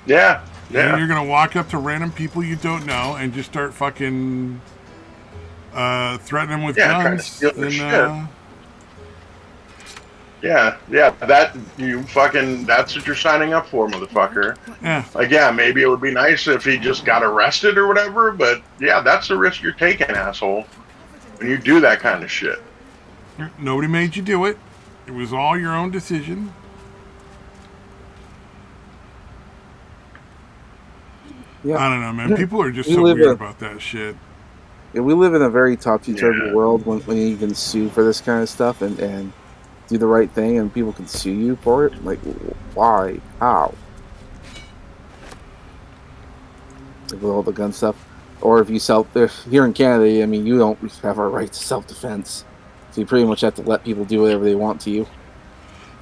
Yeah. And you're gonna walk up to random people you don't know and just start fucking threatening them with guns. That's what you're signing up for, motherfucker. Yeah. Like, yeah, maybe it would be nice if he just got arrested or whatever, but yeah, that's the risk you're taking, asshole. When you do that kind of shit. Nobody made you do it. It was all your own decision. Yeah. I don't know, man. People are just so weird about that shit. we live in a very topsy-turvy world when you can sue for this kind of stuff and do the right thing, and people can sue you for it. Like, why? How? Like, with all the gun stuff. Or if you here in Canada, I mean, you don't have a right to self-defense. So you pretty much have to let people do whatever they want to you.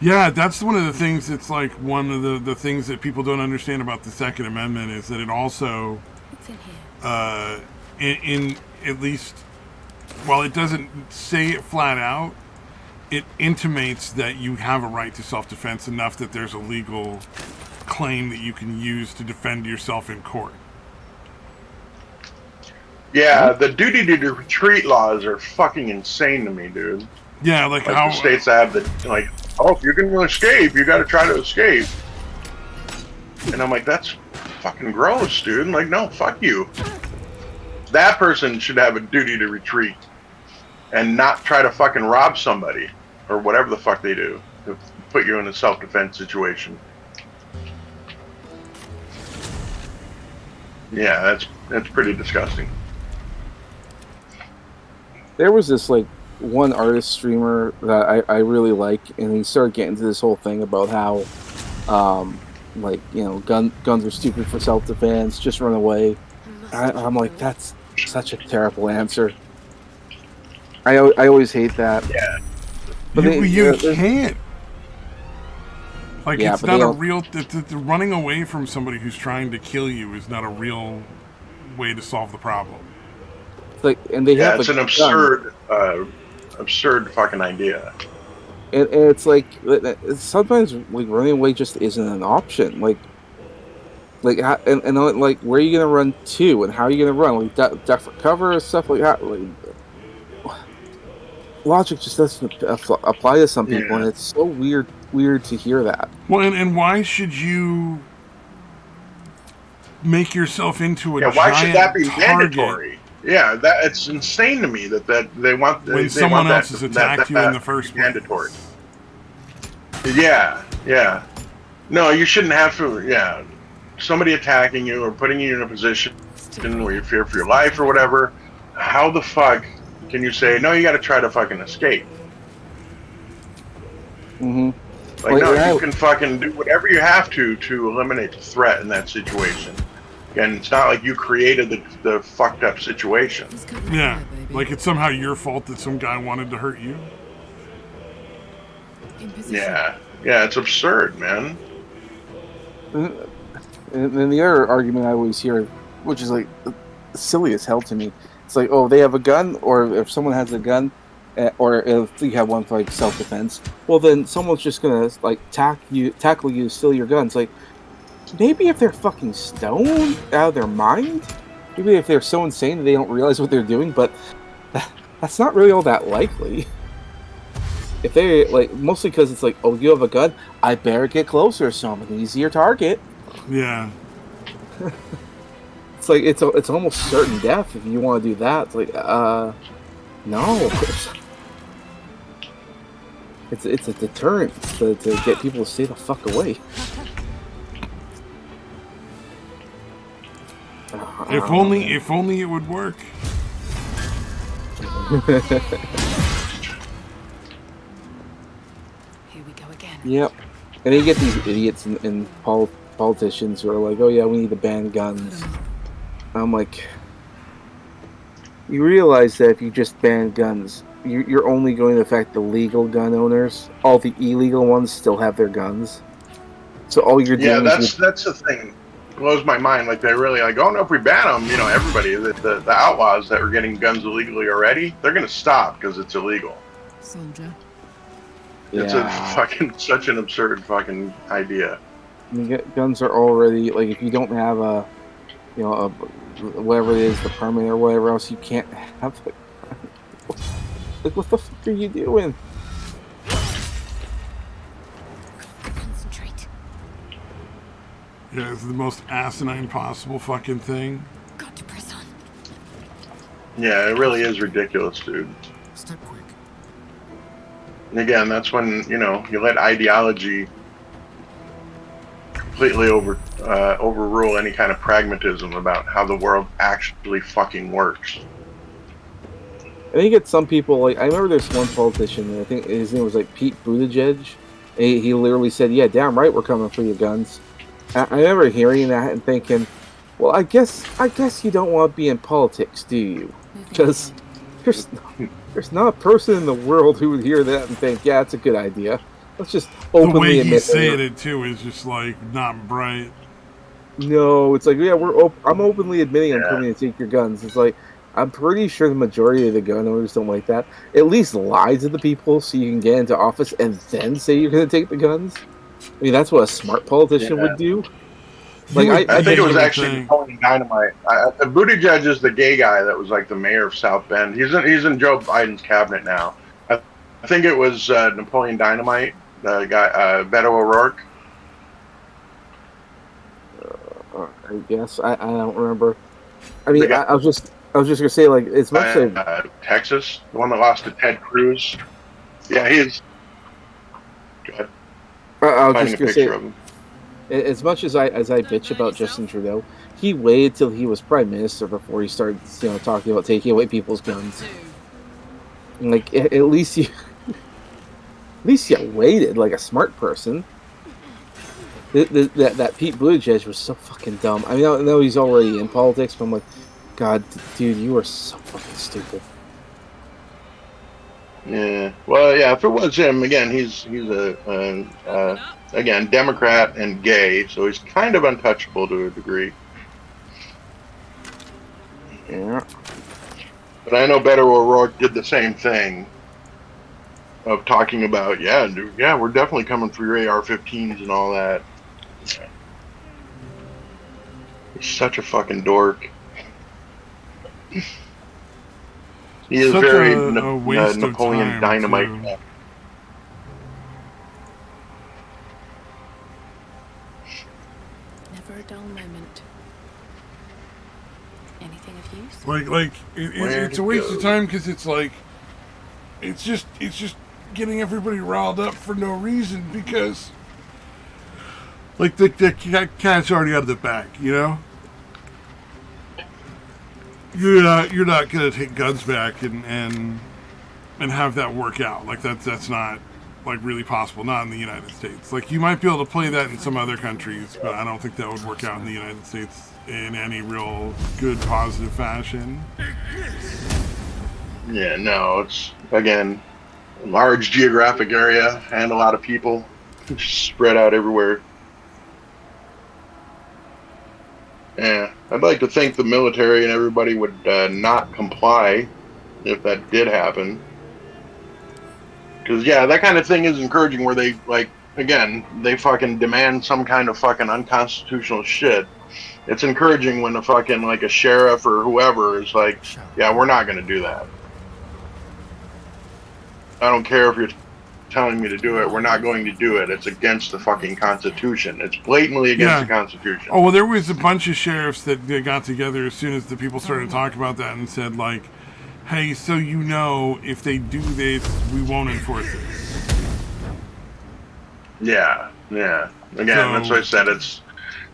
Yeah, that's one of the things. It's like one of the things that people don't understand about the Second Amendment is that it also, in at least, while it doesn't say it flat out, it intimates that you have a right to self-defense enough that there's a legal claim that you can use to defend yourself in court. Yeah, the duty to retreat laws are fucking insane to me, dude. Yeah, like how the states have the like, oh, if you're going to escape, you got to try to escape. And I'm like, that's fucking gross, dude. Like, no, fuck you. That person should have a duty to retreat and not try to fucking rob somebody or whatever the fuck they do to put you in a self-defense situation. Yeah, that's pretty disgusting. There was this like one artist streamer that I really like, and he started getting into this whole thing about how like, you know, guns are stupid for self-defense, just run away. I'm like, that's such a terrible answer. I always hate that. Yeah, but you can't. Like, yeah, it's not a real. The running away from somebody who's trying to kill you is not a real way to solve the problem. Like, and they have it's an absurd, absurd fucking idea. And it's like sometimes like running away just isn't an option. Like and like, where are you gonna run to, and how are you gonna run? Like duck for cover or stuff like that. Like, logic just doesn't apply to some people, and it's so weird to hear that. Well, and why should you make yourself into a giant why should that be target? Mandatory? Yeah, it's insane to me that they want when someone else has attacked you in the first place. Mandatory. Yeah. No, you shouldn't have to. Yeah, somebody attacking you or putting you in a position where you fear for your life or whatever. How the fuck can you say no? You got to try to fucking escape. Mm-hmm. Like, no, you can fucking do whatever you have to eliminate the threat in that situation. And it's not like you created the fucked up situation. Yeah, like it's somehow your fault that some guy wanted to hurt you. Yeah, it's absurd, man. And then the other argument I always hear, which is like silly as hell to me, it's like, oh, they have a gun, or if someone has a gun, or if you have one for like self-defense, well then someone's just gonna like tackle you, steal your guns. Like, maybe if they're fucking stoned out of their mind, maybe if they're so insane that they don't realize what they're doing, but that's not really all that likely. If they like, mostly because it's like, oh, you have a gun, I better get closer, so I'm an easier target. Yeah. It's like it's almost certain death if you want to do that. It's like, no. It's a deterrent to get people to stay the fuck away. If only it would work. Here we go again. Yep. And you get these idiots and politicians who are like, oh yeah, we need to ban guns. I'm like, you realize that if you just ban guns, you're only going to affect the legal gun owners. All the illegal ones still have their guns. So all you're doing that's the thing. Blows my mind. Like, they're really like, oh no, if we ban them, you know, everybody, the outlaws that were getting guns illegally already, they're gonna stop because it's illegal. Soldier. It's such an absurd fucking idea. I mean, guns are already, like, if you don't have a, you know, whatever it is, the permit or whatever else, you can't have it. Like, what the fuck are you doing? Concentrate. Yeah, it's the most asinine possible fucking thing. Got to press on. Yeah, it really is ridiculous, dude. Step quick. And again, that's when, you know, you let ideology completely overrule any kind of pragmatism about how the world actually fucking works. I think it's some people, like, I remember there's one politician, I think his name was, like, Pete Buttigieg. He literally said, yeah, damn right, we're coming for your guns. I remember hearing that and thinking, well, I guess you don't want to be in politics, do you? Because there's not a person in the world who would hear that and think, yeah, it's a good idea. Let's just openly the way admit he's saying it too is just like not bright. No, it's like, yeah, I'm openly admitting I'm coming to take your guns. It's like, I'm pretty sure the majority of the gun owners don't like that. At least lie to the people so you can get into office and then say you're going to take the guns. I mean, that's what a smart politician would do. Like, I think it was actually Napoleon Dynamite. Buttigieg is the gay guy that was like the mayor of South Bend. He's in Joe Biden's cabinet now. I think it was Napoleon Dynamite, the guy, Beto O'Rourke. I guess I don't remember. I mean, I was just gonna say, like, as much as Texas, the one that lost to Ted Cruz. Yeah, he's. Go ahead. I was just gonna say, as much as I bitch about Justin Trudeau, he waited till he was prime minister before he started, talking about taking away people's guns. Like, at least you waited, like a smart person. That Pete Buttigieg was so fucking dumb. I mean, I know he's already in politics, but I'm like, God, dude, you are so fucking stupid. Yeah. Well, yeah. If it was him, again, he's again Democrat and gay, so he's kind of untouchable to a degree. Yeah. But I know Beto O'Rourke did the same thing. Of talking about, we're definitely coming for your AR-15s and all that. He's such a fucking dork. He is such very a waste Napoleon of time Dynamite. Too. Never a dull moment. Anything of use? It's a waste of time because it's like, it's just getting everybody riled up for no reason because, like, the cat's already out of the bag, You're not gonna take guns back and have that work out. Like that's not like really possible. Not in the United States. Like you might be able to play that in some other countries, but I don't think that would work out in the United States in any real good positive fashion. Yeah, no, it's again a large geographic area and a lot of people just spread out everywhere. Yeah, I'd like to think the military and everybody would not comply if that did happen. Because, that kind of thing is encouraging where they, like, again, they fucking demand some kind of fucking unconstitutional shit. It's encouraging when a fucking, like, a sheriff or whoever is like, yeah, we're not going to do that. I don't care if you're telling me to do it. We're not going to do it. It's against the fucking Constitution. It's blatantly against the Constitution. Oh, well, there was a bunch of sheriffs that got together as soon as the people started talking about that and said, like, hey, so if they do this, we won't enforce it. Yeah. Again, that's what I said.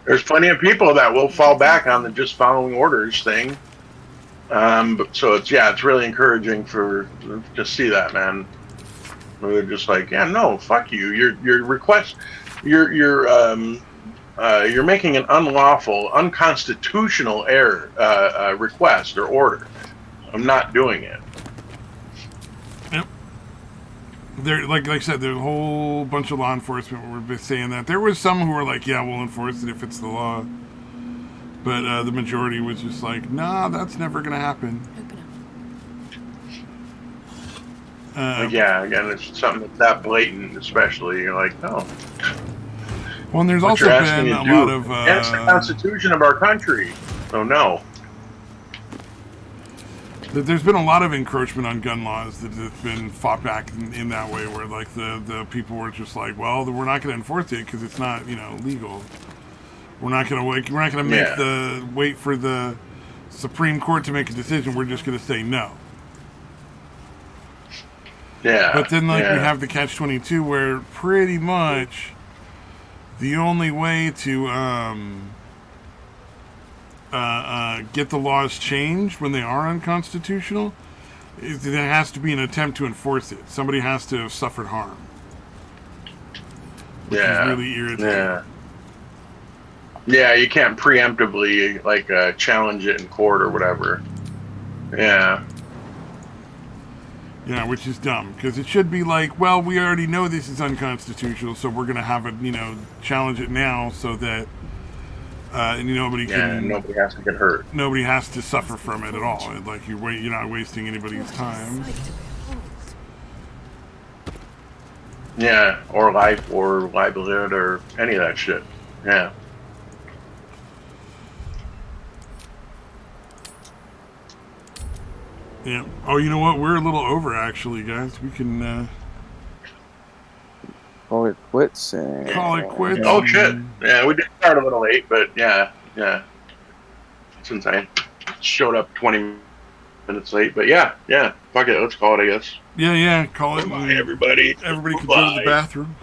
There's plenty of people that will fall back on the just following orders thing. So it's really encouraging to see that, man. They're just like, no, fuck you. Your request, you're making an unlawful, unconstitutional request or order. I'm not doing it. Yep. There, like I said, there's a whole bunch of law enforcement were saying that. There was some who were like, yeah, we'll enforce it if it's the law. But the majority was just like, nah, that's never going to happen. Again, it's something that's that blatant, especially. You're like, no. Well, and there's also been a lot of... That's the Constitution of our country. So, no. There's been a lot of encroachment on gun laws that have been fought back in that way, where like the people were just like, well, we're not going to enforce it because it's not legal. We're not going to wait for the Supreme Court to make a decision. We're just going to say no. Yeah. But then we have the catch-22 where pretty much the only way to get the laws changed when they are unconstitutional there has to be an attempt to enforce it. Somebody has to have suffered harm. Which is really irritating. Yeah. Yeah, you can't preemptively challenge it in court or whatever. Yeah. Yeah, which is dumb because it should be like, well, we already know this is unconstitutional, so we're gonna have it, challenge it now so that nobody has to get hurt. Nobody has to suffer from it at all. Like you're not wasting anybody's time. Yeah, or life or livelihood or any of that shit. Yeah. Yeah. Oh, you know what? We're a little over, actually, guys. We can call it quits. Call it quits. Oh shit! Yeah, we did start a little late, but yeah. Since I showed up 20 minutes late, but yeah. Fuck it, let's call it, I guess. Yeah. Call it. Bye, everybody. Everybody can go to the bathroom.